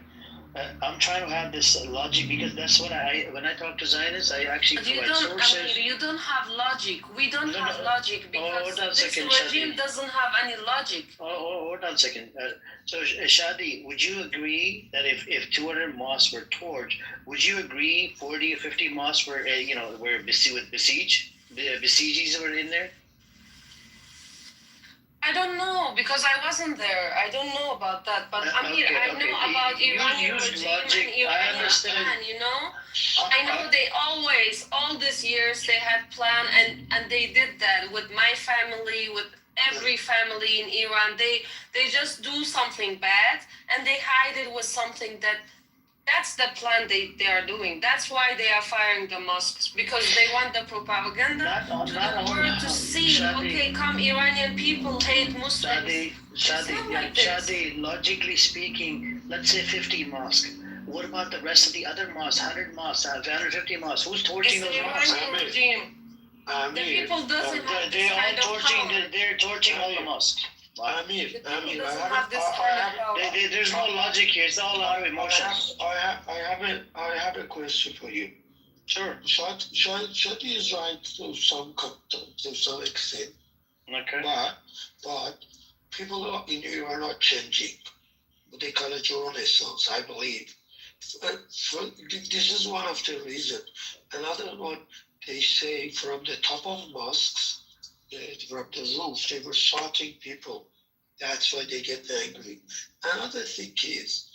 I'm trying to have this logic, because that's what when I talk to Zionists, I actually provide sources. You don't have logic. We don't have logic, because this regime doesn't have any logic. Hold on a second. So, Shadi, would you agree that if 200 mosques were torched, would you agree 40 or 50 mosques were, were besieged? The besieges were in there? I don't know, because I wasn't there. I don't know about that. But I know about Iranian regime and Iranian plan, I know they always, all these years, they had plan, and they did that with my family, with every family in Iran. They just do something bad, and they hide it with something that That's the plan they are doing. That's why they are firing the mosques, because they want the propaganda to the world to see, okay, come Iranian people hate Muslims. Shadi, logically speaking, let's say 50 mosques. What about the rest of the other mosques, 100 mosques, 150 mosques? Who's torching those mosques? Iranian regime. The people doesn't have this kind of power. They're torching all the mosques. Amir, There's no logic here. It's all out of emotions. I have a question for you. Sure. Shadi is right to some extent. Okay. But people in Iran are changing. They call it Renaissance, I believe. This is one of the reasons. Another one, they say from the top of mosques, from the roof, they were shouting people. That's why they get angry. Another thing is,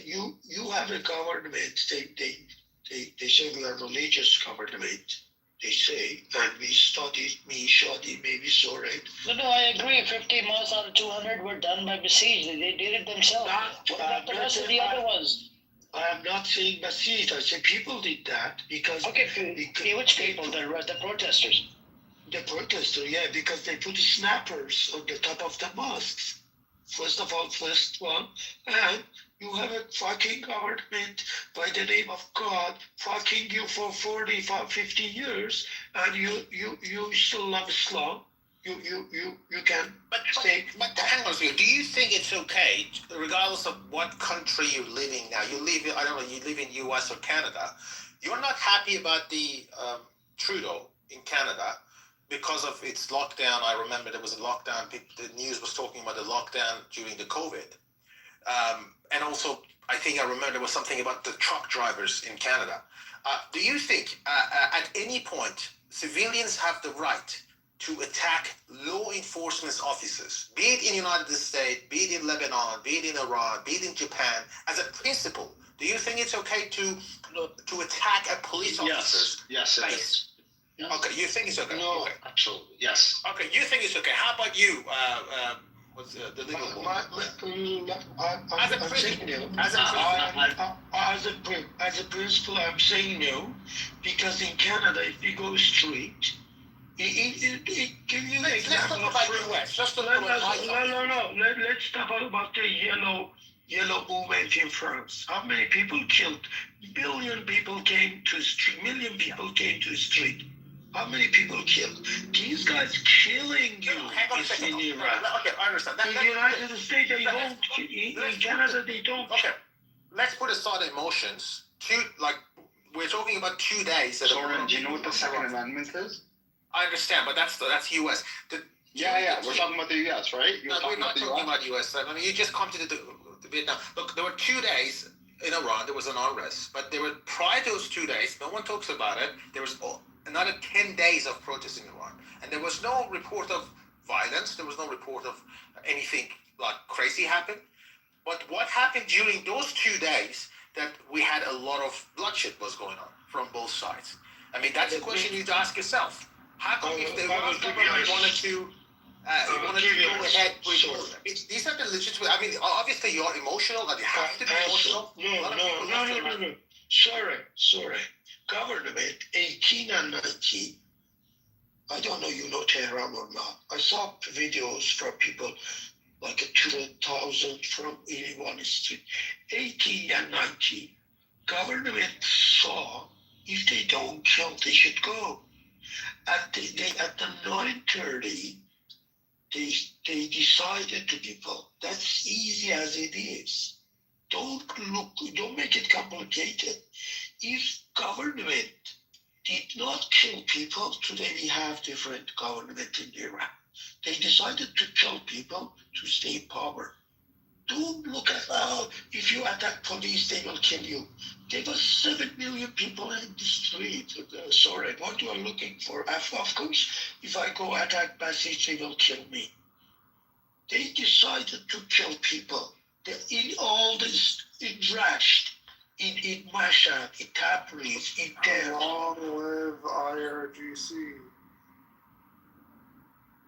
you have a government. They say we are religious government. They say, and we studied, Shadi, maybe so right. No, I agree. 50 mosques out of 200 were done by Besieged. They did it themselves. What about the rest of the other ones? I am not saying Besieged. I say people did that because. Okay, which people? The protesters. The protester, yeah, because they put snappers on the top of the mosques. First of all, first one, and you have a fucking government by the name of God fucking you for 50 years, and you still love Islam. You can say. But hang on a second. Do you think it's okay, regardless of what country you're living now? You live in, I don't know, you live in U.S. or Canada. You're not happy about the Trudeau in Canada because of its lockdown. I remember there was a lockdown. The news was talking about the lockdown during the COVID. And also, I think I remember there was something about the truck drivers in Canada. Do you think at any point civilians have the right to attack law enforcement officers, be it in the United States, be it in Lebanon, be it in Iran, be it in Japan, as a principle? Do you think it's okay to attack a police officer? Yes, it is. Yes. Okay, you think it's okay? No, okay. Absolutely, yes. Okay, you think it's okay. How about you? What's the legal As a principle, I'm saying no, because in Canada, if you go straight, it give you an example. Let's talk about US. Let's talk about No. Let's talk about the yellow movement in France. How many people killed? Million people came to the street. How many people killed? These guys killing you in Iran. Okay, I understand. In the United States, they don't. In Canada, they don't. Okay, let's put aside emotions. We're talking about 2 days. Soren, do you know what the Second Amendment is? I understand, but that's U.S. Yeah. We're talking about the U.S., right? No, we're not talking about U.S. I mean, you just come to the Vietnam. Look, there were 2 days in Iran. There was an unrest, but there were prior to those 2 days. No one talks about it. There was another 10 days of protests in Iran, and there was no report of violence. There was no report of anything like crazy happened. But what happened during those 2 days that we had a lot of bloodshed was going on from both sides? I mean, that's a question you need to ask yourself. How come if the Iran government wanted to go ahead with these are the legitimate? I mean, obviously you're emotional, and you have to be emotional. No. Sorry. Government 18 and 19. I don't know you know Tehran or not. I saw videos from people like 2,000 from 81 Street. 18 and 19. Government saw if they don't kill, they should go. At the 9:30, they decided to people. That's easy as it is. Don't make it complicated. If government did not kill people, today we have different government in Iran. They decided to kill people to stay in power. Don't look at if you attack police, they will kill you. There were 7 million people in the street. Sorry, what you are looking for? Of course, if I go attack Basij, they will kill me. They decided to kill people. In all this, in Rasht, in Mashhad, in Tabriz, in Tehran. Long live IRGC.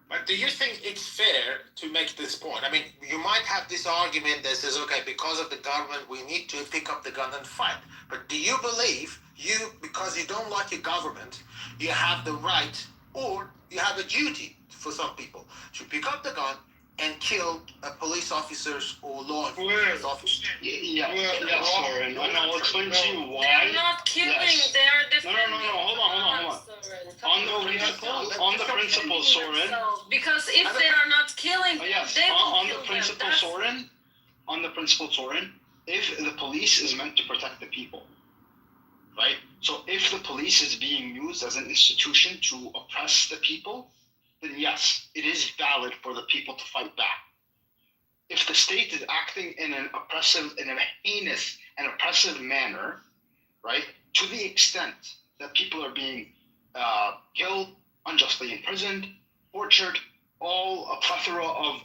But But do you think it's fair to make this point? I mean, you might have this argument that says, okay, because of the government, we need to pick up the gun and fight. But do you believe because you don't like your government, you have the right or you have a duty for some people to pick up the gun and kill police officers or law enforcement officers? Sorry, and I'll explain to you why. They're not killing, they are defending. No, hold on. On the principle, Soren. Because if they are not killing, they will on kill the principle, them. Soren. On the principle, Soren. If the police is meant to protect the people, right? So if the police is being used as an institution to oppress the people, then yes, it is valid for the people to fight back. If the state is acting in a heinous and oppressive manner, right, to the extent that people are being killed, unjustly imprisoned, tortured, a plethora of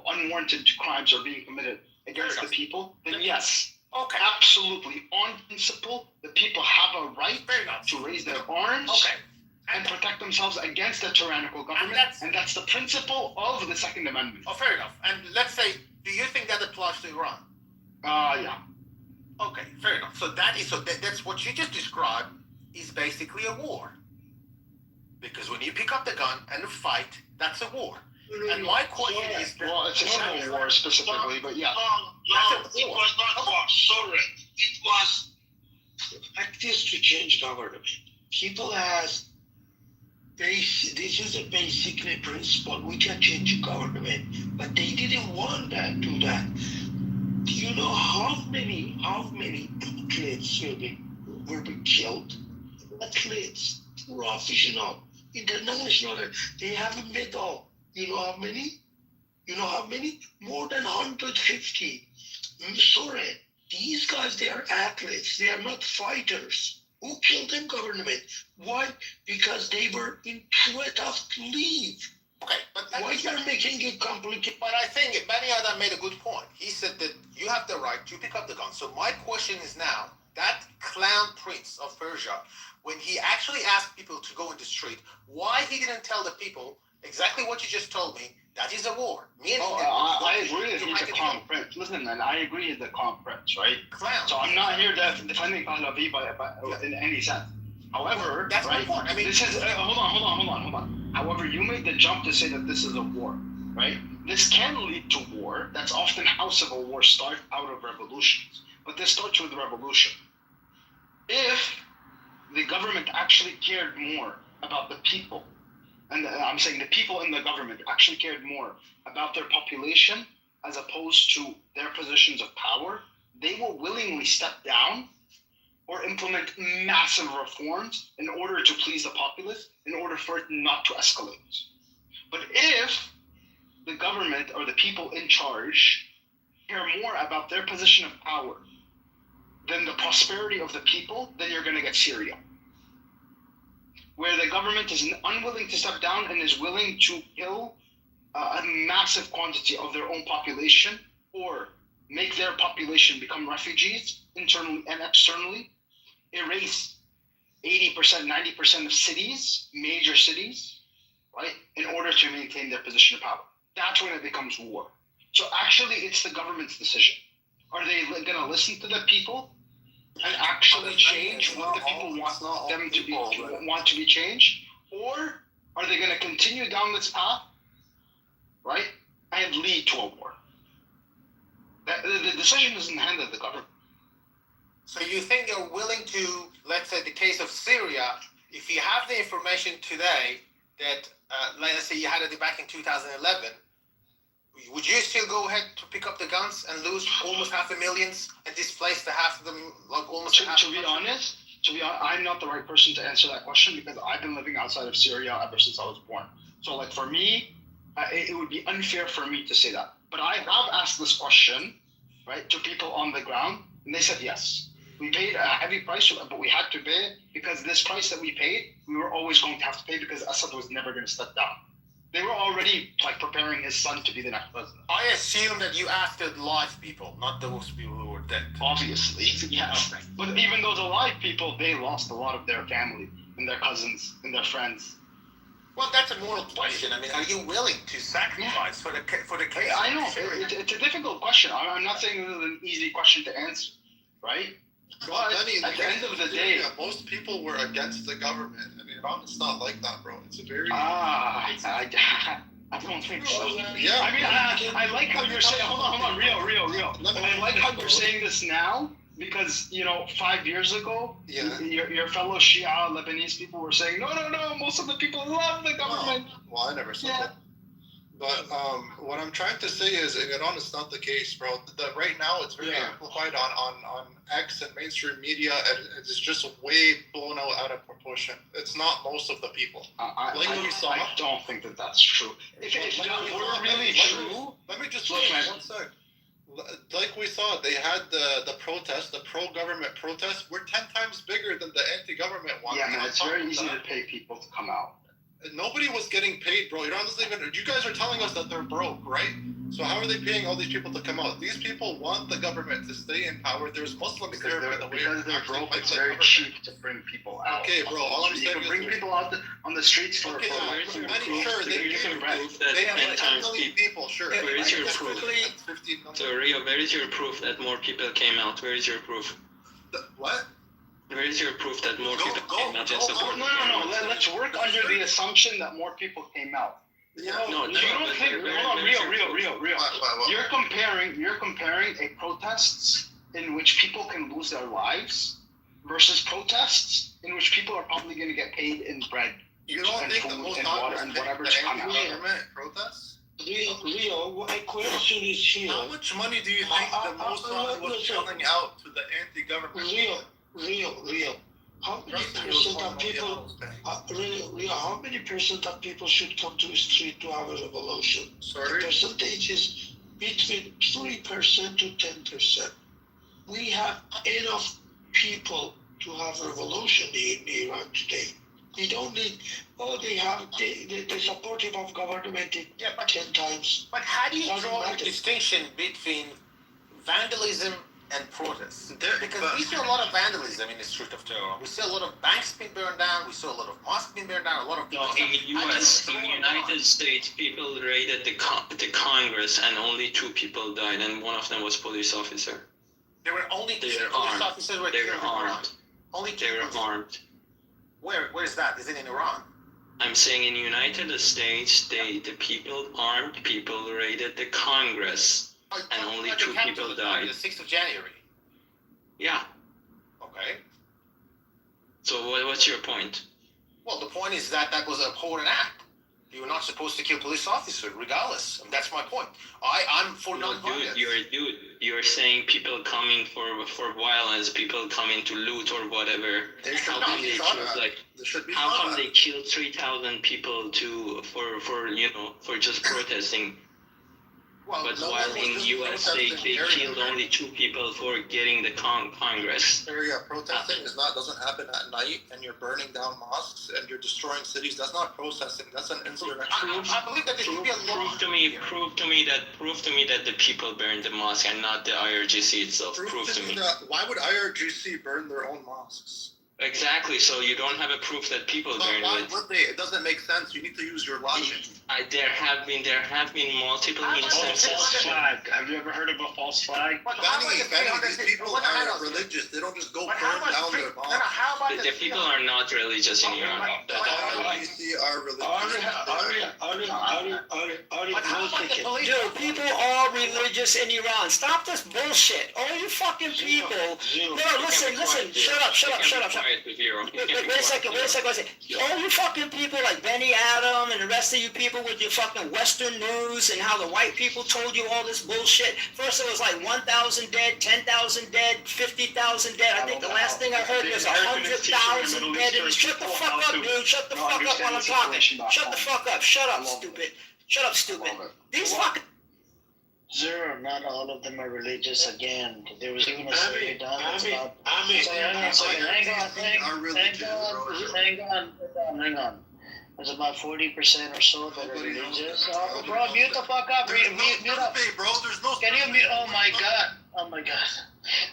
unwarranted crimes are being committed against the people, then yes, absolutely, on principle, the people have a right to raise their arms and protect themselves against a tyrannical government, and that's the principle of the Second Amendment. Oh, fair enough. And let's say, do you think that applies to Iran? Yeah. Okay, fair enough. So that's what you just described is basically a war. Because when you pick up the gun and fight, that's a war. And my question is... Well, it's a civil war specifically, but yeah. No, it was not war. Sorry. It was practice to change government. People ask, this is a basically principle. We can change government. But they didn't want that, do that. Do you know how many athletes were being killed? Athletes, professional, international. They have a medal. You know how many? More than 150. I'm sorry. These guys, they are athletes. They are not fighters. Who killed them, government? Why? Because they were in threat of leave. Okay, but why you're making it complicated? But I think Bani Adam made a good point. He said that you have the right to pick up the gun. So my question is now, that clown prince of Persia, when he actually asked people to go in the street, why he didn't tell the people exactly what you just told me, that is a war. I agree that he's a clown prince. Listen, man, I agree he's a clown prince, right? Clown. So I'm not here defending Pahlavi in any sense. However, that's right, my point. I mean, this is hold on. However, you made the jump to say that this is a war, right? This can lead to war. That's often how civil wars start, out of revolutions. But this starts with revolution. If the government actually cared more about the people, and I'm saying the people in the government actually cared more about their population as opposed to their positions of power, they will willingly step down or implement massive reforms in order to please the populace, in order for it not to escalate. But if the government or the people in charge care more about their position of power than the prosperity of the people, then you're going to get Syria, where the government is unwilling to step down and is willing to kill a massive quantity of their own population, or make their population become refugees internally and externally, erase 80%, 90% of cities, major cities, right, in order to maintain their position of power. That's when it becomes war. So actually, it's the government's decision. Are they going to listen to the people and actually change what the people want them to be, want to be changed? Or are they going to continue down this path, right, and lead to a war? The decision is in the hand of the government. So you think they're willing to, let's say the case of Syria, if you have the information today that, let's say you had it back in 2011, would you still go ahead to pick up the guns and lose almost 500,000 and displace the half of them, like almost half? To be honest, I'm not the right person to answer that question because I've been living outside of Syria ever since I was born. So like for me, it would be unfair for me to say that. But I have asked this question, right, to people on the ground, and they said yes. We paid a heavy price, but we had to pay because this price that we paid, we were always going to have to pay because Assad was never going to step down. They were already like preparing his son to be the next president. I assume that you asked the live people, not those people who were dead. Obviously, yes. Okay. But even those alive people, they lost a lot of their family and their cousins and their friends. Well, that's a moral question. I mean, are you willing to sacrifice for the case? I know it's a difficult question. I'm not saying this is an easy question to answer, right? But at the end of the day, most people were against the government. I mean, it's not like that, bro. It's a very I don't think so. Yeah. I mean, I like how you're saying. Hold on, real. I like how you're saying this now because 5 years ago, your fellow Shia Lebanese people were saying, no. Most of the people love the government. Well, I never said that. But what I'm trying to say is, in Iran, it's not the case, bro. Right now, it's very amplified on X and mainstream media, and it's just way blown out of proportion. It's not most of the people. I don't think that's true. If that were really true, let me just look, man. 1 sec. Like we saw, they had the protest, the pro-government protest. We're 10 times bigger than the anti-government one. Yeah, man, it's very easy to pay people to come out. Nobody was getting paid, bro. You guys are telling us that they're broke, right? So how are they paying all these people to come out? These people want the government to stay in power. There's Muslims because there, by the way. Because they're broke, it's very cheap to bring people out. Okay, bro. All I'm saying is... You can bring people out on the streets for... Okay, sure, they have 10 million people, sure. Where is your proof? So, Rio, where is your proof that more people came out? Where is your proof? What? Where is your proof that more people came out and supported? No. Let's work under the assumption that more people came out. You don't think? Hold on, real. You're comparing a protests in which people can lose their lives versus protests in which people are probably going to get paid in bread. You don't think the most water and whatever to come out. Protests? Rio, my question is here. How much money do you think the Mossad was shelling out to the anti-government? Real. How many percent of people? How many percent of people should come to the street to have a revolution? Sorry? The percentage is between 3% to 10%. We have enough people to have a revolution in Iran today. We don't need. They're supportive of government 10 times. But how do you draw a distinction between vandalism and protests? Because we see a lot of vandalism in the street of Tehran. We see a lot of banks being burned down. We saw a lot of mosques being burned down. A lot of people. In the U.S., in the United States, people raided the Congress, and only 2 people died, and one of them was police officer. There were only 2 police officers who were killed in Iran. Only 2. They were armed. Where is that? Is it in Iran? I'm saying in the United States, the armed people raided the Congress, and only 2 people died. The 6th of January. Yeah. Okay. So what's your point? Well, the point is that was a abhorrent act. You're not supposed to kill police officers, regardless. And that's my point. I'm for non-violence. You're saying people coming for violence, people coming to loot or whatever. How come they killed 3,000 people for just protesting? Well, but while in the U.S. they killed only 2 people for getting the Congress. Protesting doesn't happen at night, and you're burning down mosques and you're destroying cities. That's not protesting. That's an insurrection. I believe that there should be a law. Prove to me that the people burned the mosque and not the IRGC itself. Prove to me. Why would IRGC burn their own mosques? Exactly. So you don't have a proof that people burned why it. Would they? It doesn't make sense. You need to use your logic. There have been multiple instances. False flag. Have you ever heard of a false flag? Benny, these people are religious. They don't just go burn down their mosques. The people are not religious in Iran. The IRGC are religious. Dude, people are religious in Iran. Stop this bullshit. All you fucking people. No, listen. Shut up. Wait a second. All you fucking people like Benny Adam and the rest of you people with your fucking Western news and how the white people told you all this bullshit. First it was like 1,000 dead, 10,000 dead, 50,000 dead. I think the last thing I heard was 100,000 dead. Shut the fuck up, dude. Shut the fuck up while I'm talking. Shut the fuck up. Shut up, stupid. These fucking... Zero, not all of them are religious. Again, there was even a survey done. Hang on. There's about 40% or so that are religious. Bro, mute the fuck up. Mute up. Bro, there's no. Can you mute? Oh my god.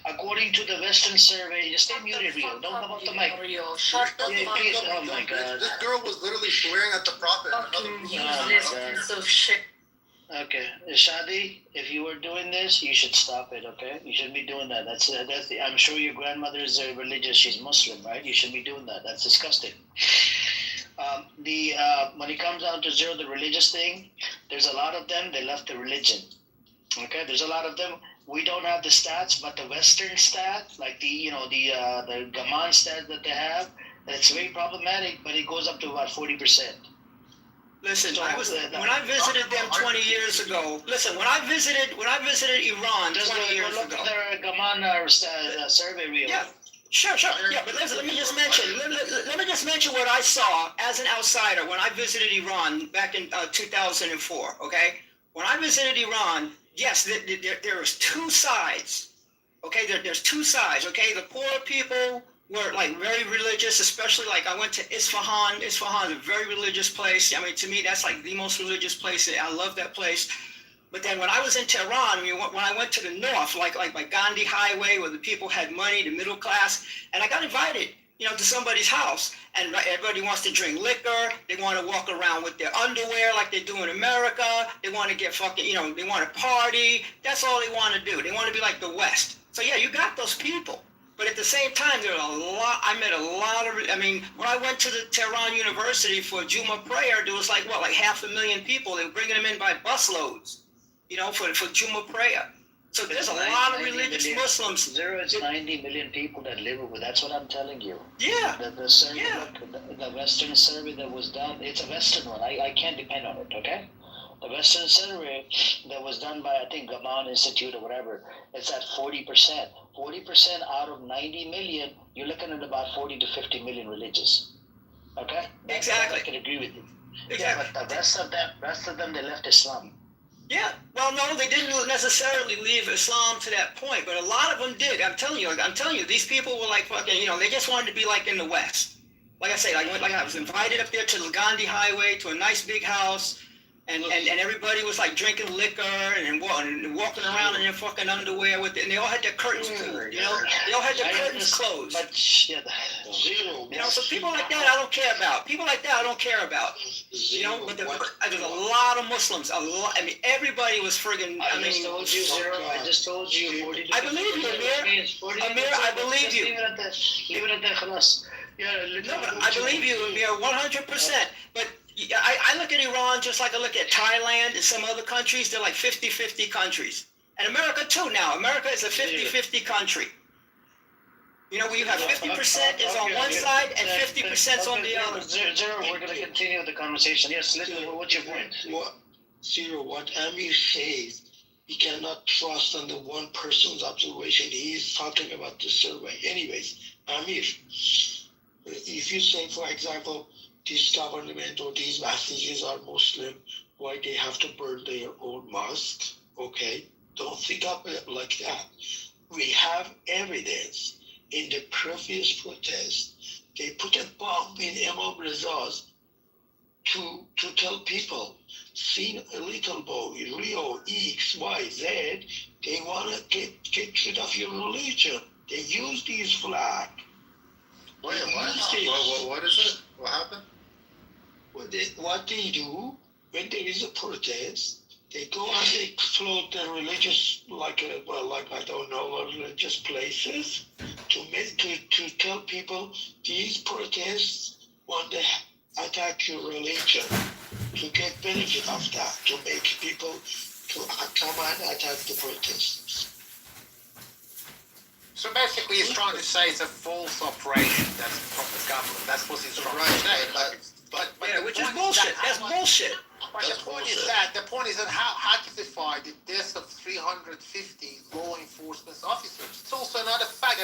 According to the Western survey, just stay muted, Rio. Don't come off the mic. Rio, shut the Yeah, fuck please. up. Oh my God. This girl was literally swearing at the prophet. Fucking useless piece of shit. Okay, Shadi, if you were doing this, you should stop it. Okay, you shouldn't be doing that. That's I'm sure your grandmother is religious. She's Muslim, right? You shouldn't be doing that. That's disgusting. When it comes down to zero, the religious thing, there's a lot of them. They left the religion. Okay, there's a lot of them. We don't have the stats, but the Western stat, like the Gaman stat that they have, it's very problematic. But it goes up to about 40%. Listen, when I visited them 20 years ago. Listen, when I visited Iran 20 years ago. Look at their Gaman survey reel. Yeah, sure. Yeah, but listen, let me just mention what I saw as an outsider when I visited Iran back in 2004. Okay, when I visited Iran, yes, there was two sides. Okay, there's two sides. Okay, the poor people were like very religious, especially like I went to Isfahan. Isfahan is a very religious place. I mean, to me, that's like the most religious place. I love that place. But then when I was in Tehran, when I went to the north, like by Gandhi Highway, where the people had money, the middle class, and I got invited, to somebody's house, and everybody wants to drink liquor. They want to walk around with their underwear like they do in America. They want to get fucking, they want to party. That's all they want to do. They want to be like the West. So yeah, you got those people. But at the same time, I met a lot of, when I went to the Tehran University for Juma prayer, there was like 500,000 people. They were bringing them in by busloads, for Juma prayer. So there's a lot of religious Muslims. There is 90 million people that live over. That's what I'm telling you. Yeah. The survey, the Western survey that was done, it's a Western one. I can't depend on it, okay? The Western survey that was done by, I think, Gaman Institute or whatever, it's at 40%. 40% out of 90 million, you're looking at about 40 to 50 million religious. Okay? Exactly. I can agree with you. Exactly. Yeah, but the rest of them, they left Islam. Yeah. Well, no, they didn't necessarily leave Islam to that point, but a lot of them did. I'm telling you, these people were like fucking, they just wanted to be like in the West. Like I say, I was invited up there to the Gandhi Highway to a nice big house. And everybody was like drinking liquor and walking around in their fucking underwear and they all had their curtains pulled, They all had their curtains closed. But so people like that I don't care about. But there's a lot of Muslims. Everybody was friggin'. I just told you 40 to 50. I believe you, Amir. I believe you. Leave it at that, khalas. Yeah, I believe you, Amir, 100%. But I look at Iran just like I look at Thailand and some other countries. They're like 50-50 countries. And America too now. America is a 50-50 country. Where you have 50% is on one side and 50% is on the other. Zero, we're going to continue the conversation. Yes, listen, what's your point? What Amir says, we cannot trust on the one person's observation. He is talking about the survey. Anyways, Amir, if you say, for example, this government or these messages are Muslim, why they have to burn their own mosque? Okay, don't think of it like that. We have evidence. In the previous protest, they put a bomb in Imam Reza's to tell people, see a little boy, Rio, X, Y, Z, they want to get rid of your religion. They use these flags. Wait, what? What is it? What happened? What they do when there is a protest, they go and they float the religious, religious places to tell people these protests want to attack your religion, to get benefit of that, to make people to come and attack the protesters. So basically, he's trying to say it's a false operation. That's from the government. That's what he's trying to say. Which is bullshit. That's bullshit. But the point is that how justify the deaths of 350 law enforcement officers? It's also another fact.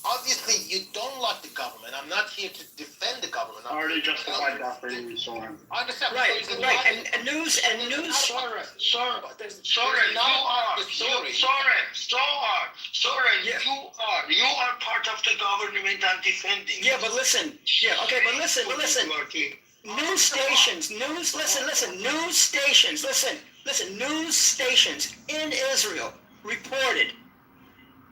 Obviously you don't like the government. I'm not here to defend the government. I already justified that for you, Soren. I understand. Right. And news. Sorry, you are part of the government and defending. Yeah, but listen. Yeah, okay, but listen. News stations in Israel reported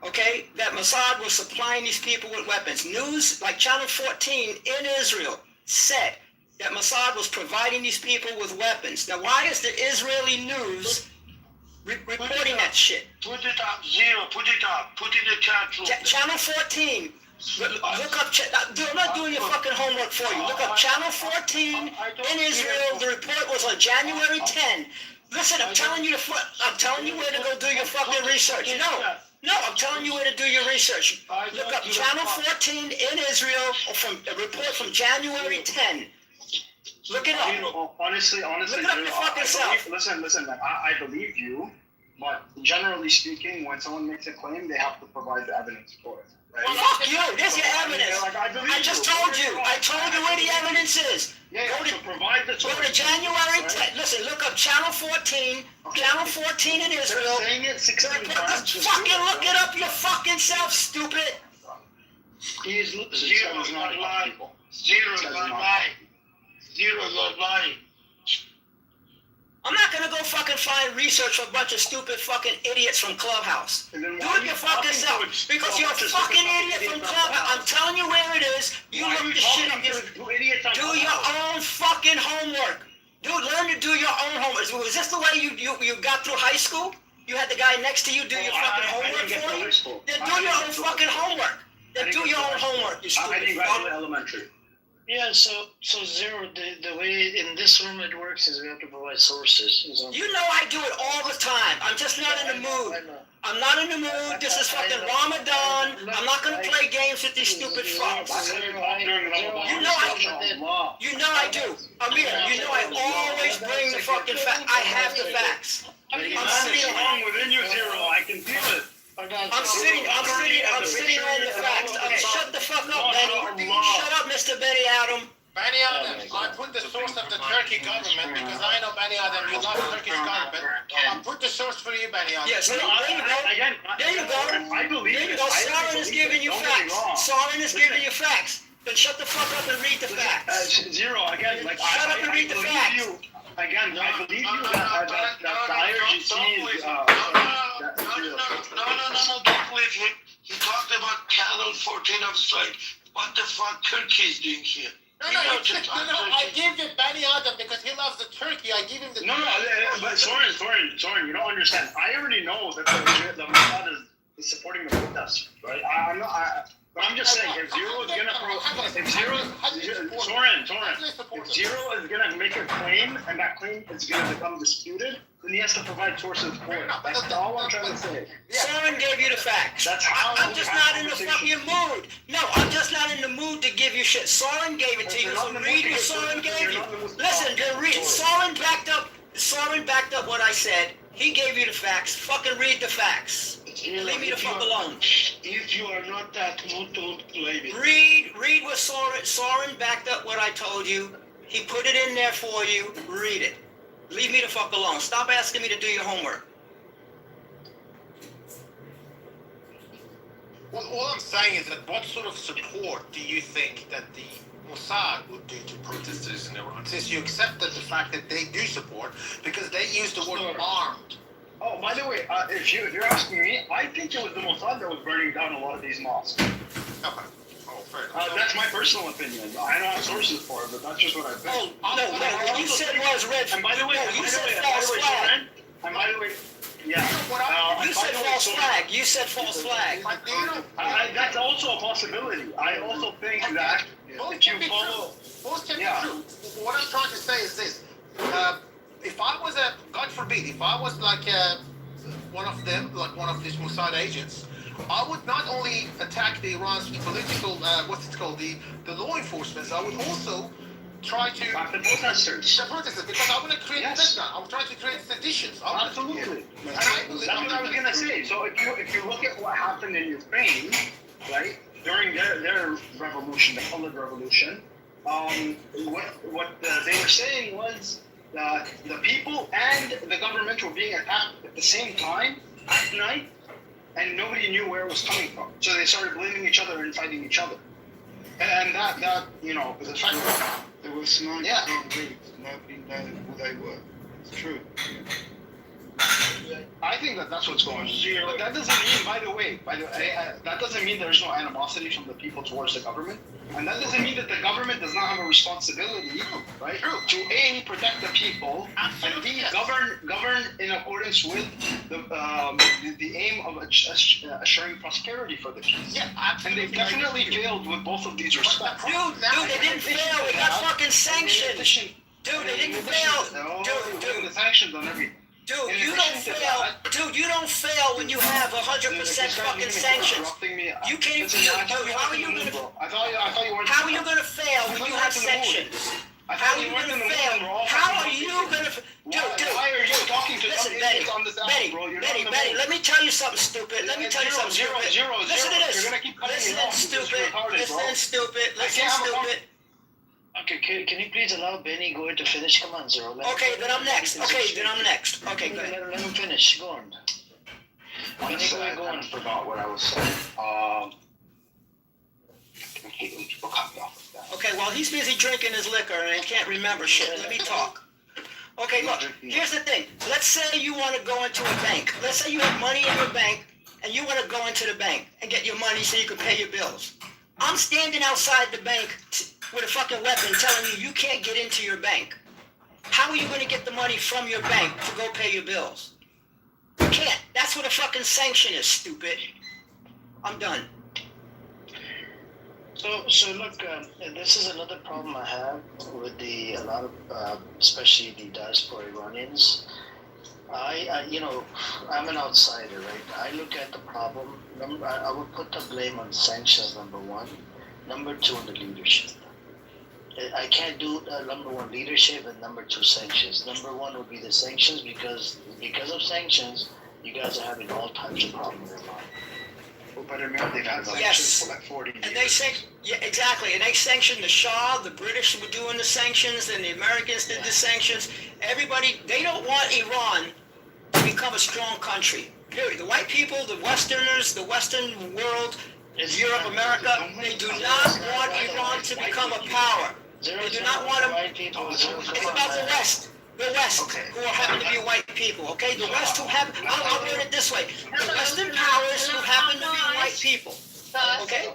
okay, that Mossad was supplying these people with weapons. News like Channel 14 in Israel said that Mossad was providing these people with weapons. Now, why is the Israeli news reporting that shit? Put it up, Zero. Put it up. Put it in the chat room. Channel 14. Look up. I'm not doing your fucking homework for you. Look up Channel 14 in Israel. The report was on January 10. Listen, I'm telling you where to go do your fucking research. No, I'm telling you where to do your research. Look up Channel 14 in Israel from a report from January 10. Look it up. Honestly, look it up your fucking self. Listen, man. I believe you, but generally speaking, when someone makes a claim, they have to provide the evidence for it. Right? Well, fuck you. There's your evidence. I just told you. I told you where the evidence is. Provide the go to January 10. Listen, look up Channel 14. Channel 14 in Israel. They're saying it 16 times. Fucking look it up your fucking self, stupid. Zero not lying. Zero not lying. Zero not lying. I'm not gonna go fucking find research for a bunch of stupid fucking idiots from Clubhouse. Do it your fucking self. Because you're a fucking idiot from Clubhouse. I'm telling you where it is. You look the shit up. Do your own fucking homework. Dude, learn to do your own homework. Was this the way you got through high school? You had the guy next to you do your fucking homework for you? Then do your own fucking homework. Then do your own homework, you stupid fuck. I didn't graduate elementary. Yeah, so Zero, the way in this room it works is we have to provide sources. You know I do it all the time. I'm just not in the mood. I'm not in the mood. This is fucking Ramadan. I'm not gonna play games with these stupid fucks. You know I do. Amir, you know I always bring the fucking facts. I have the facts. I'm sitting wrong within you, Zero. I can feel it. I'm sitting on the facts. Shut the fuck up, Benny. Shut up, Mr. Benny Adam. Benny Adam, I put the source of the Turkey government because I know, Benny Adam, you love the Turkish government. I put the source for you, Benny Adam. Yes, there you go. There you go. I believe there you go. Soren is giving you facts. Soren is giving you facts. Then shut the fuck up and read the facts. Zero, again, like shut up and read the facts. Again, I believe you that the IRGC is... No, don't believe him. He talked about Channel 14 of Strike. What the fuck Turkey is doing here? No, I give you Benny Adam because he loves the turkey. I give him the but Soren, you don't understand. I already know that the Mossad is supporting the protests, right? But I'm just saying, if Zero is gonna make a claim and that claim is gonna become disputed, then he has to provide sources for it. That's all I'm trying to say. Soren gave you the facts. That's how I'm just not in the fucking mood. No, I'm just not in the mood to give you shit. Soren gave it to you. So read what Soren gave you. Listen, read. Soren backed up what I said. He gave you the facts. Fucking read the facts. Leave me the fuck alone. If you are not that mood, don't blame it. Read what Soren backed up what I told you. He put it in there for you. Read it. Leave me the fuck alone. Stop asking me to do your homework. Well, all I'm saying is that what sort of support do you think that the Mossad would do to protesters in Iran, since you accepted the fact that they do support, because they use the word armed? Oh, by the way, if you're asking me, I think it was the Mossad that was burning down a lot of these mosques. Okay. Oh, fair enough. That's my personal opinion. I don't have sources for it, but that's just what I think. No, what you said was red. And by the way, you said false flag. And by the way, yeah. You said false flag. You said false flag. That's also a possibility. I also think that if you follow... Both can be true. What I'm trying to say is this. If I was God forbid, if I was like one of them, like one of these Mossad agents, I would not only attack the Iran's political, the law enforcement, I would also try to... The protesters. The protesters, because I want to create fitna. I'm trying to create seditions. Absolutely. That's what I was going to say. So if you look at what happened in Ukraine, right, during their revolution, the colored revolution, what they were saying was the people and the government were being attacked at the same time at night, and nobody knew where it was coming from. So they started blaming each other and fighting each other. And that was a fact. There were snipers on roofs. Nobody knew who they were. It's true. I think that's what's going on. But that doesn't mean, by the way, that doesn't mean there's no animosity from the people towards the government. And that doesn't mean that the government does not have a responsibility, right, to A, protect the people, and B, govern in accordance with the aim of assuring prosperity for the people. Yeah, and they've definitely failed with both of these respects. Dude, they didn't fail. We got fucking sanctions. Dude, they didn't fail. Dude, the sanctions on everything. Dude, you don't fail. Dude, you don't fail when you have 100% fucking sanctions. You can't even. Dude, how are you gonna? How are you gonna fail when you have sanctions? How are you gonna fail? How are you gonna? Dude. Why are you talking to listen, Betty, Betty, let me tell you something stupid. Let me tell you something stupid. Listen to this. Listen, stupid. Listen, stupid. Okay, can you please allow Benny Goy to finish? Come on, Zero. Okay, then I'm next. Okay, Okay, go ahead. Let him finish. Go on. Honestly, I forgot what I was saying. I hate when people cut me off like that. Okay, well, he's busy drinking his liquor and can't remember shit. Let me talk. Okay, look, here's the thing. Let's say you want to go into a bank. Let's say you have money in your bank and you want to go into the bank and get your money so you can pay your bills. I'm standing outside the bank with a fucking weapon telling you can't get into your bank. How are you going to get the money from your bank to go pay your bills? You can't. That's what a fucking sanction is, stupid. I'm done. So look, this is another problem I have with a lot of, especially the diaspora Iranians. I'm an outsider, right? I look at the problem. I would put the blame on sanctions, number one. Number two, on the leadership. I can't do number one leadership and number two sanctions. Number one would be the sanctions because of sanctions, you guys are having all types of problems in Iran. But they've had sanctions for like 40 years. And they exactly. And they sanctioned the Shah. The British were doing the sanctions, and the Americans did the sanctions. Everybody, they don't want Iran to become a strong country. Period. The white people, the Westerners, the Western world, Europe, America, they do not want Iran to become a power. They do not want them. It's about the West. The West, who happen to be white people, okay? The West who have, I'll put it this way, the Western powers who happen to be white people, okay?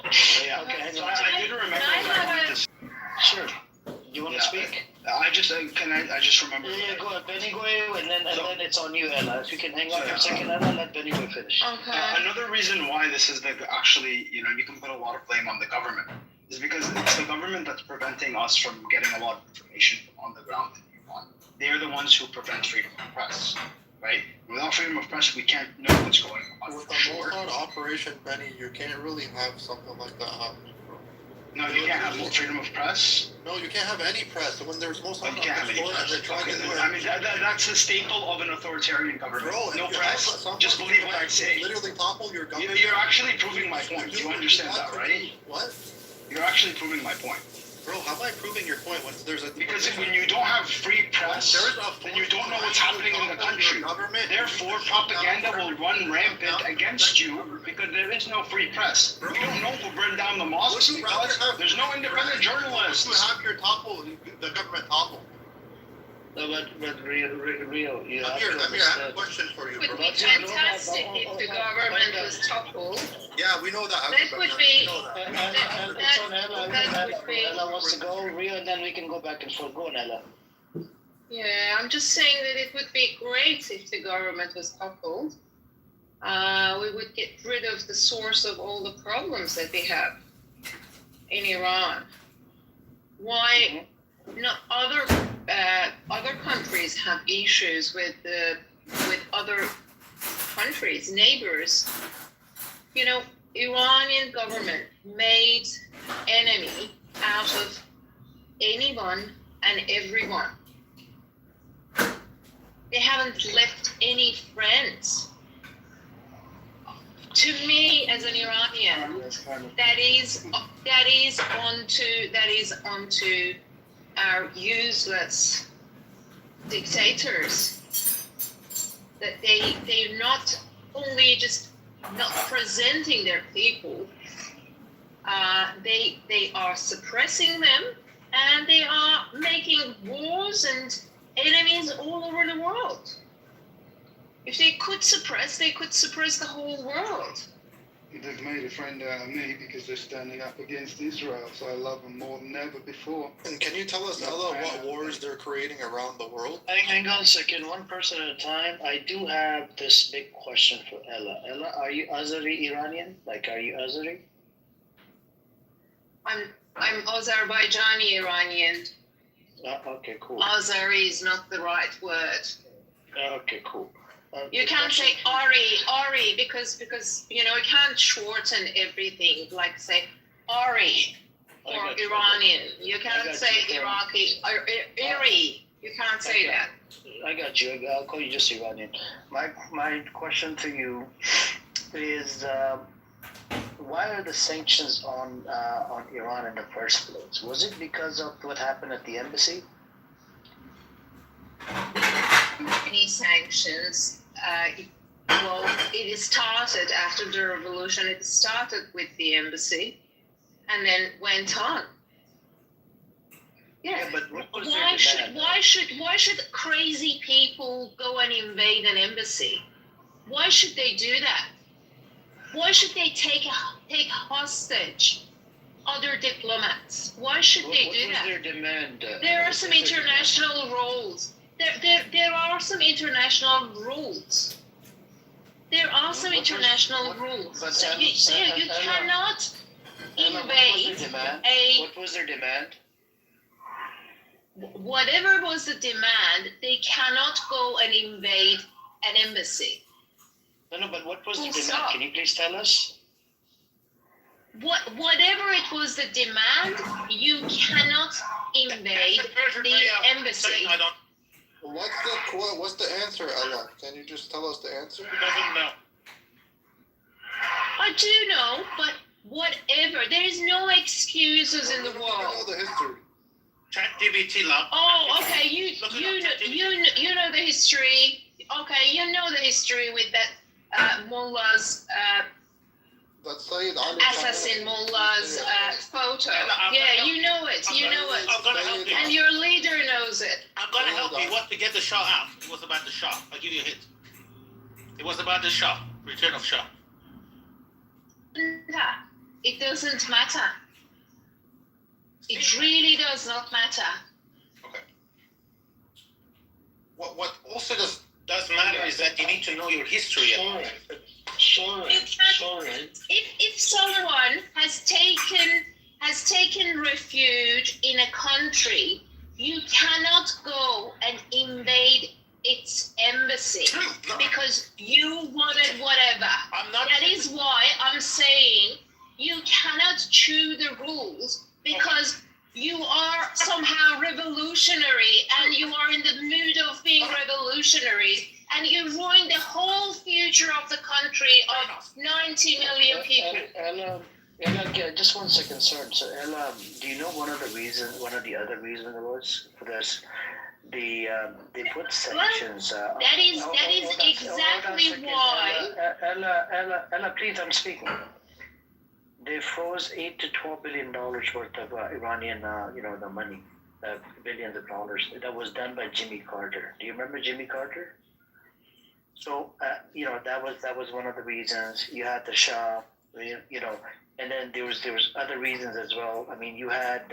Okay, so I did remember Sure. You want to speak? I just remember. Yeah, go ahead, Benny Goy, and then it's on you, Ella. If you can hang on for a second, Ella, let Benny Goy finish. Another reason why this is actually, you can put a lot of blame on the government, is because it's the government that's preventing us from getting a lot of information on the ground. They're the ones who prevent freedom of press, right? Without freedom of press, we can't know what's going on. With the Mossad operation, Benny, you can't really have something like that happen. No, you can't have freedom of press. No, you can't have any press. When there's Mossad, you can't have any press. That's the staple of an authoritarian government. Bro, no press. Just believe what I say. Literally topple your government. You're actually proving my point. You understand that, right? What? You're actually proving my point. Bro, how am I proving your point when there's a... Because when you don't have free press, then you don't know what's happening in the country. Therefore, propaganda will run rampant against you because there is no free press. We don't know who burned down the mosques because there's no independent journalists. You have your topple, the government topple. No, but real, you have to understand. I have a question for you, bro. It would be fantastic if the government was toppled. Yeah, we know that. That would be. Ella wants to go, Rio, and then we can go back and forth. Go on, Ella. Yeah, I'm just saying that it would be great if the government was toppled. We would get rid of the source of all the problems that we have in Iran. Why? Other countries have issues with other countries, neighbors. Iranian government made enemy out of anyone and everyone. They haven't left any friends. To me, as an Iranian, that is onto our useless dictators. That they're not only just not presenting their people, they are suppressing them, and they are making wars and enemies all over the world. If they could suppress the whole world. They've made a friend out of me because they're standing up against Israel, so I love them more than ever before. And can you tell us, Ella, what wars they're creating around the world? Hang on a second, one person at a time. I do have this big question for Ella. Ella, are you Azeri Iranian? Like, are you Azeri? I'm Azerbaijani Iranian. Okay, cool. Azeri is not the right word. Okay, cool. You can't say Ari, because you can't shorten everything, like say Ari or Iranian. You can't say Iraqi or Iri. You can't say that. I got you. I'll call you just Iranian. My question to you is, why are the sanctions on Iran in the first place? Was it because of what happened at the embassy? Many sanctions. It started after the revolution. It started with the embassy, and then went on. Yeah, but why should crazy people go and invade an embassy? Why should they do that? Why should they take hostage other diplomats? Why should they do that? What was their demand? There are some international rules. There are some international rules. There are some international rules. So you cannot invade What was their demand? Whatever was the demand, they cannot go and invade an embassy. No, but what was the demand? Can you please tell us? Whatever it was the demand, you cannot invade the embassy. What's the answer, Ella? Can you just tell us the answer? He doesn't know. I do know, but whatever. There is no excuses in the world. I know the history. ChatGPT, love. Oh, okay. You know the history. Okay, you know the history with that mullah's assassin mullah's photo. Yeah, you know it. You know it. I'm gonna help you. And your leader knows it. I'm gonna help you. What to get the Shah out? It was about the Shah. I'll give you a hint. It was about the Shah. Return of Shah. It doesn't matter. It really does not matter. Okay. What also does matter is that you need to know your history. Sorry. If someone has taken refuge in a country, you cannot go and invade its embassy because you wanted whatever. That is why I'm saying you cannot chew the rules because you are somehow revolutionary and you are in the mood of being revolutionary and you ruin the whole future of the country of 90 million people. Ella, just 1 second, sir. So, Ella, do you know one of the other reasons was for this? They put sanctions. That is exactly why. Ella, please, I'm speaking. They froze $8 to $12 billion worth of Iranian, the money, billions of dollars. That was done by Jimmy Carter. Do you remember Jimmy Carter? So, that was one of the reasons. You had the Shah, and then there was other reasons as well. I mean, you had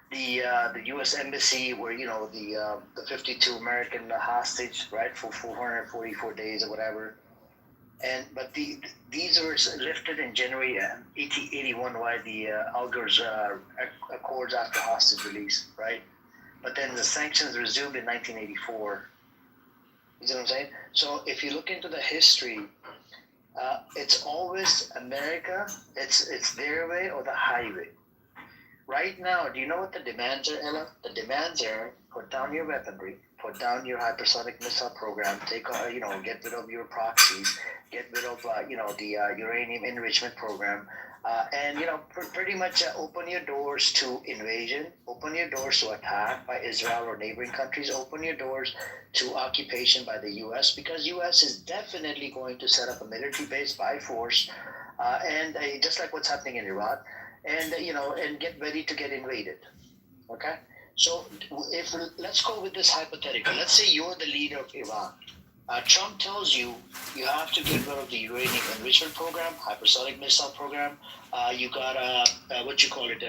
the U.S. Embassy where, the 52 American hostage, right, for 444 days or whatever. But these were lifted in January 1881 by the Algiers Accords after hostage release, right? But then the sanctions resumed in 1984. You see what I'm saying? So if you look into the history, it's always America. It's their way or the highway. Right now, do you know what the demands are, Ella? The demands are put down your weaponry, put down your hypersonic missile program, get rid of your proxies, get rid of the uranium enrichment program, and pretty much open your doors to invasion, open your doors to attack by Israel or neighboring countries, open your doors to occupation by the U.S. because U.S. is definitely going to set up a military base by force, and just like what's happening in Iraq, and and get ready to get invaded. Okay. So let's go with this hypothetical. Let's say you're the leader of Iran, Trump tells you have to get rid of the uranium enrichment program, hypersonic missile program. You gotta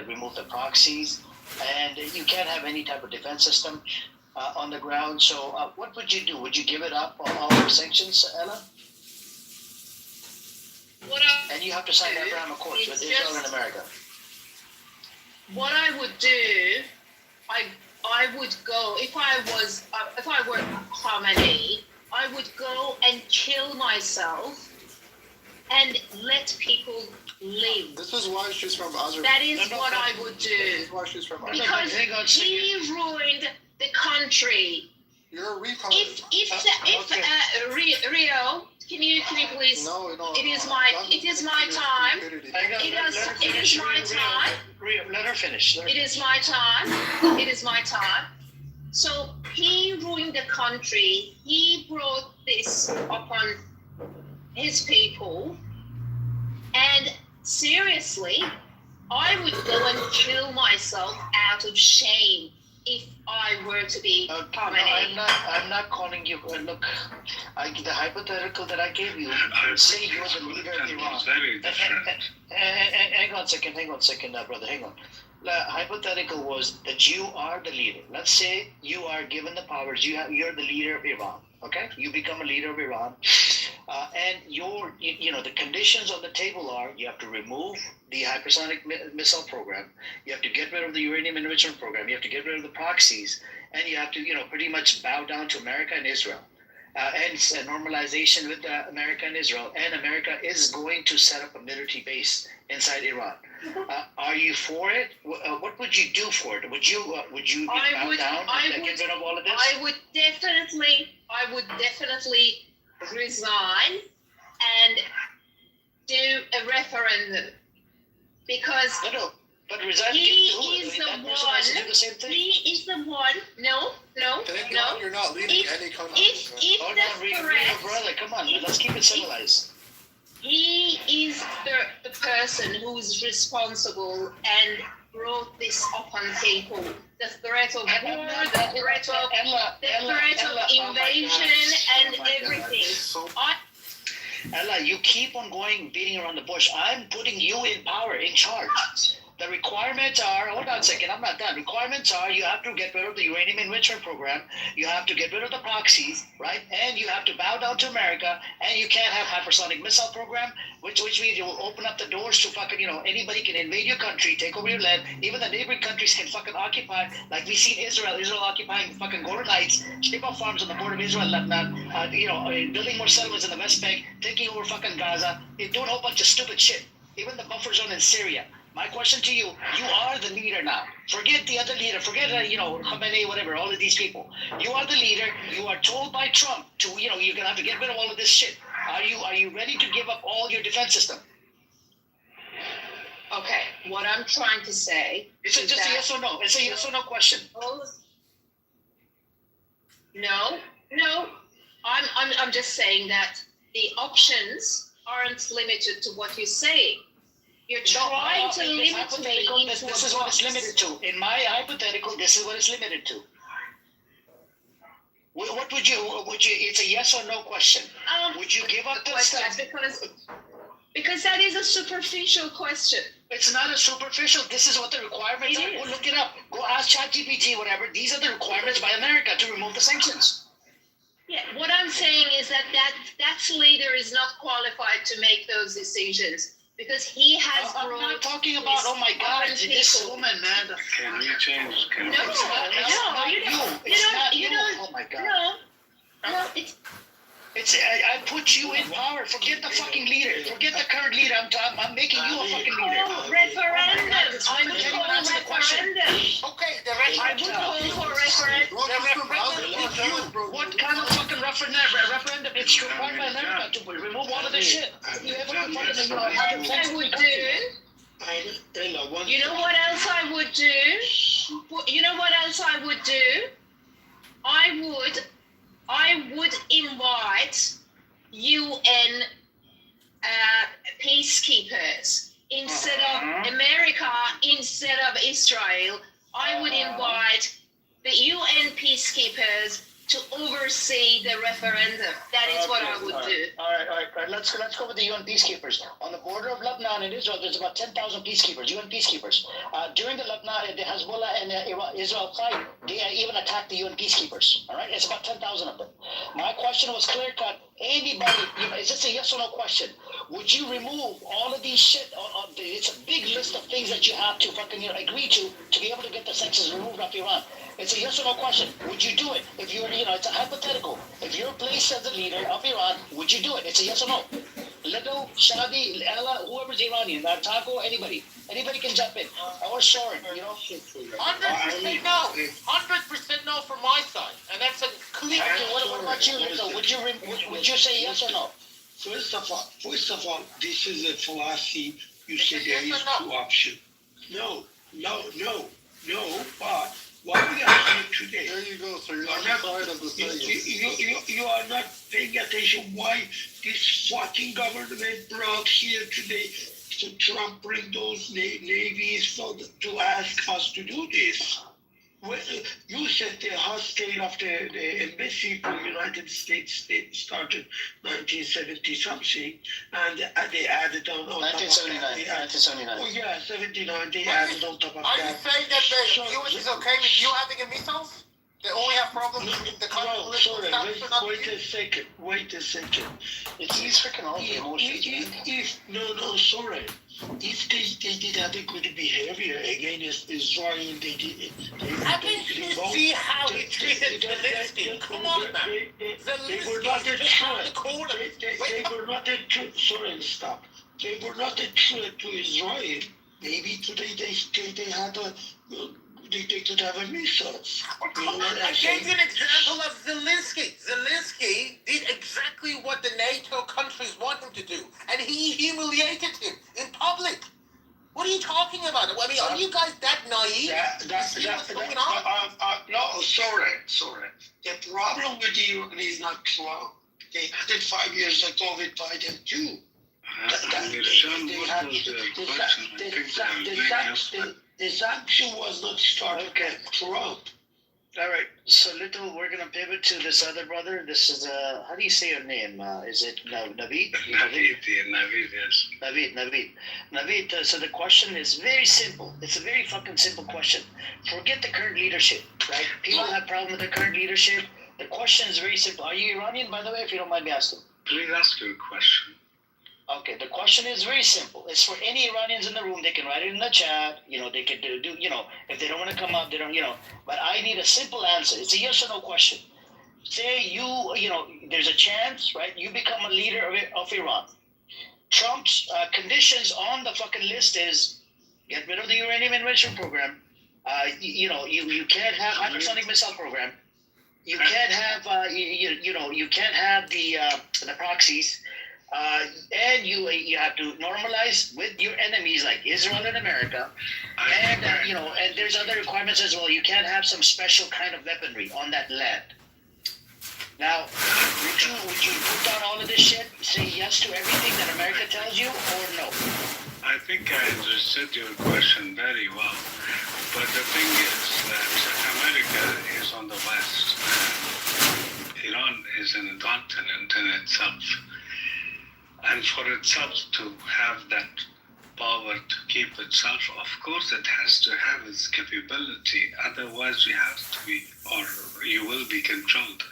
remove the proxies, and you can't have any type of defense system on the ground. So, what would you do? Would you give it up on all the sanctions, Ella? And you have to sign the Abraham Accords with Israel and America. What I would do, I would go if I were Khamenei, I would go and kill myself and let people live. This is why she's from Azerbaijan. That is what I would do. This is why she's from Because he ruined the country. You're a retard. If Rio, can you please? No. It is my time. It is my time. Rio, let her finish. It is my time. It is my time. So he ruined the country. He brought this upon his people. And seriously, I would go and kill myself out of shame if I were to be Khamenei. I'm not calling you. Look, the hypothetical that I gave you. Say you're the leader of Iran. Hang on a second, brother. Hang on. The hypothetical was that you are the leader. Let's say you are given the powers. You're the leader of Iran. Okay, you become a leader of Iran, and the conditions on the table are: you have to remove the hypersonic missile program, you have to get rid of the uranium enrichment program, you have to get rid of the proxies, and you have to pretty much bow down to America and Israel. And it's a normalization with America and Israel, and America is going to set up a military base inside Iran. Are you for it? What would you do for it? Would you bow down and get rid of all of this? I would definitely resign and do a referendum because but resign he is the one. No. You're not leading any country. If that's correct, brother, come on, let's keep it civilized. He is the person who is responsible and brought this upon people. The threat of war, the threat of invasion, and everything. Ella, you keep on beating around the bush. I'm putting you in power, in charge. The requirements are, hold on a second, I'm not done. Requirements are you have to get rid of the uranium enrichment program, you have to get rid of the proxies, right? And you have to bow down to America, and you can't have hypersonic missile program, which means you will open up the doors to fucking, anybody can invade your country, take over your land. Even the neighboring countries can fucking occupy, like we've seen Israel occupying fucking Golan Heights, Sheba farms on the border of Israel, Lebanon, building more settlements in the West Bank, taking over fucking Gaza, doing a whole bunch of stupid shit. Even the buffer zone in Syria. My question to you, you are the leader now. Forget the other leader, forget, Khamenei, whatever, all of these people. You are the leader. You are told by Trump to, you're going to have to get rid of all of this shit. Are you ready to give up all your defense system? Okay, what I'm trying to say is just a yes or no. It's a yes or no question. No. I'm just saying that the options aren't limited to what you're saying. You're trying to limit me. This is what it's limited to. In my hypothetical, this is what it's limited to. What would you? It's a yes or no question. Would you give up the stuff? Because that is a superficial question. It's not a superficial. This is what the requirements are. Go look it up. Go ask ChatGPT, whatever. These are the requirements by America to remove the sanctions. Yeah, what I'm saying is that leader is not qualified to make those decisions. Because he has I'm not talking about, oh my God, this woman, man. Can you change? Oh my God. No, I put you in power. Forget the fucking leader. Forget the current leader. I'm making you a fucking leader. Referendum. I would call referendum. Okay, I would call for referendum. What kind of fucking referendum? It's required by America to remove all of this shit. You ever I would do. You know what else I would do? I would invite UN peacekeepers instead of America, instead of Israel. I would invite the UN peacekeepers to oversee the referendum. That is what I would do. All right. Let's go with the UN peacekeepers. On the border of Lebanon and Israel, there's about 10,000 peacekeepers, UN peacekeepers. During the Lebanon, the Hezbollah and Israel fight, they even attacked the UN peacekeepers. All right, it's about 10,000 of them. My question was clear cut. Anybody, is this a yes or no question? Would you remove all of these shit? It's a big list of things that you have to fucking agree to be able to get the sanctions removed off Iran. It's a yes or no question. Would you do it? If you're, it's a hypothetical. If you're placed as the leader of Iran, would you do it? It's a yes or no. Little, Shadi, Ella, whoever's Iranian, Taco, anybody. Anybody can jump in. Or Soren, 100% no. 100% no from my side. And that's a clear. Okay, what about you, Little? Would you say yes or no? First of all, this is a philosophy. You say there is two options. No, but what we are here today. There you go, sir. You're on the side of the science. You are not paying attention why this fucking government brought here today to Trump bring those navies to ask us to do this. Well, you said the hostage of the embassy for the United States started 1970 something, and they added on top 1979. of that. 1979. Oh yeah, 79. They added on top of that. Are you saying that the U.S. is okay with you having a missiles? They only have problems with the country. No, sorry. Wait a second. These freaking all the emotions. No, sorry. If they did have a good behavior against Israel, How can you see how he treated Zelensky? Come on, man. They were not a threat. They were not a threat. Sorry, stop. They were not a threat to Israel. Maybe today they had they could have a missiles. I gave you an example of Zelensky. Zelensky did exactly what the NATO countries want him to do, and he humiliated him in public. What are you talking about? I mean, are you guys that naive? What's going on? No, sorry. The problem with Iran is not Trump. They had it 5 years ago with Biden too. The sanction was not started by Trump. All right, so Little, we're gonna pivot to this other brother. This is how do you say your name? Is it Naveed? Naveed, yes. Naveed. So the question is very simple. It's a very fucking simple question. Forget the current leadership, right? People have problem with the current leadership. The question is very simple. Are you Iranian, by the way? If you don't mind me asking. Please ask your question. Okay, the question is very simple. It's for any Iranians in the room. They can write it in the chat. They can do if they don't want to come up, they don't, But I need a simple answer. It's a yes or no question. Say there's a chance, right? You become a leader of Iran. Trump's conditions on the fucking list is get rid of the uranium enrichment program. You can't have hypersonic missile program. You can't have you can't have the proxies. And you have to normalize with your enemies like Israel and America, and and there's other requirements as well. You can't have some special kind of weaponry on that land. Now, would you put down all of this shit? Say yes to everything that America tells you, or no? I think I understood your question very well, but the thing is that America is on the west. Iran is in a continent in itself. And for itself to have that power to keep itself, of course it has to have its capability. Otherwise you have to be, or you will be controlled.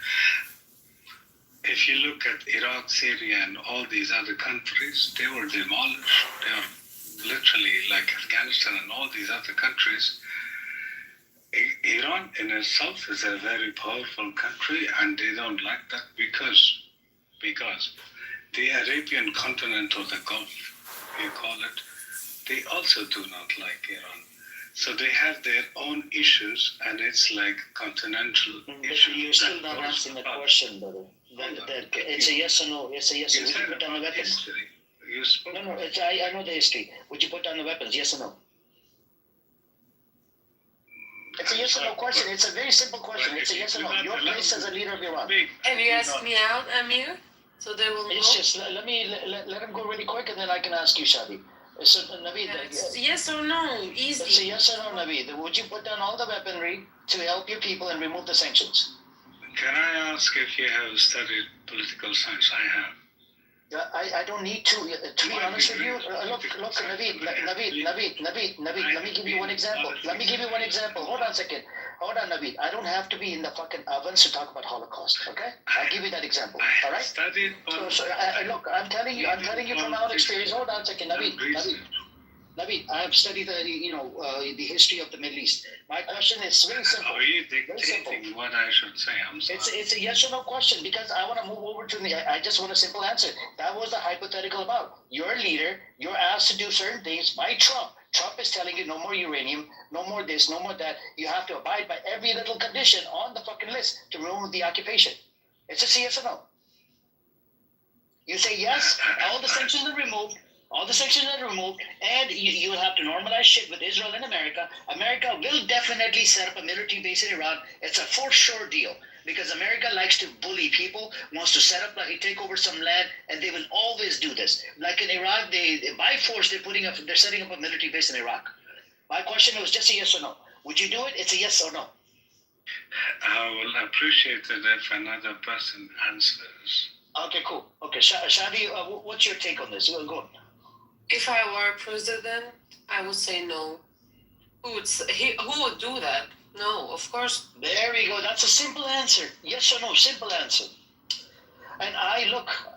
If you look at Iraq, Syria, and all these other countries, they were demolished. They are literally like Afghanistan and all these other countries. Iran in itself is a very powerful country, and they don't like that because the Arabian continent or the Gulf, you call it, they also do not like Iran. So they have their own issues, and it's like continental issues. You're still not answering the question, brother. It's a yes or no. It's a yes or no. Would you put down the weapons? No, I know the history. Would you put down the weapons? Yes or no? It's a yes or no question. It's a very simple question. It's a yes or no. Your place as a leader of Iran. Have you asked me out, Amir? So they will It's just, let him go really quick, and then I can ask you, Shadi. So, Naveed, yes or no, easy. It's a yes or no, Naveed. Would you put down all the weaponry to help your people and remove the sanctions? Can I ask if you have studied political science? I have. I don't need to be honest with you. Look, Naveed, let me give you one example. Hold on a second. Hold on, Naveed. I don't have to be in the fucking ovens to talk about Holocaust, okay? I'll give you that example, all right? Look, I'm telling you from our experience. Hold on a second, Naveed, I have studied the history of the Middle East. My question is very simple. Are you dictating what I should say? I'm sorry. It's a yes or no question because I want to move over to the. I just want a simple answer. That was the hypothetical about. You're a leader. You're asked to do certain things by Trump. Trump is telling you no more uranium, no more this, no more that. You have to abide by every little condition on the fucking list to remove the occupation. It's a yes or no. You say yes, all the sanctions are removed. All the sanctions are removed, and you will have to normalize shit with Israel and America. America will definitely set up a military base in Iran. It's a for sure deal because America likes to bully people, wants to set up, take over some land, and they will always do this. Like in Iraq, they by force they're setting up a military base in Iraq. My question was just a yes or no. Would you do it? It's a yes or no. I will appreciate it if another person answers. Okay, cool. Okay, Shadi, what's your take on this? Go on. If I were president, I would say no. Who would do that? No, of course. There we go. That's a simple answer. Yes or no, simple answer. And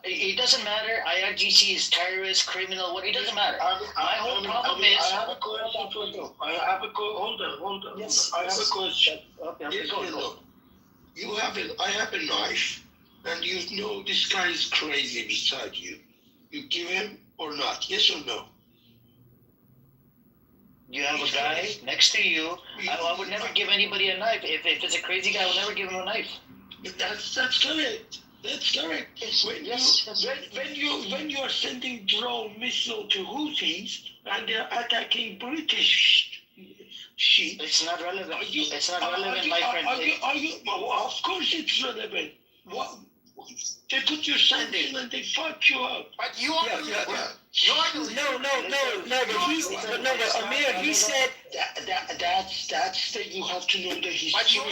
it doesn't matter. IRGC is terrorist, criminal. It doesn't matter. My whole problem is. I have a question for you. Hold on. Yes. I have a question. Okay, yes, go. I have a knife, and you know this guy is crazy beside you. You give him or not? Yes or no? You have a guy next to you. I would never give anybody a knife. If it's a crazy guy, I would never give him a knife. That's correct. That's correct. When you are sending drone missile to Houthis and they're attacking British ships, it's not relevant. It's not relevant, my friend. Of course, it's relevant. What? They put your sanction and they fuck you up. But you are Amir, he said that's that you have to know the history.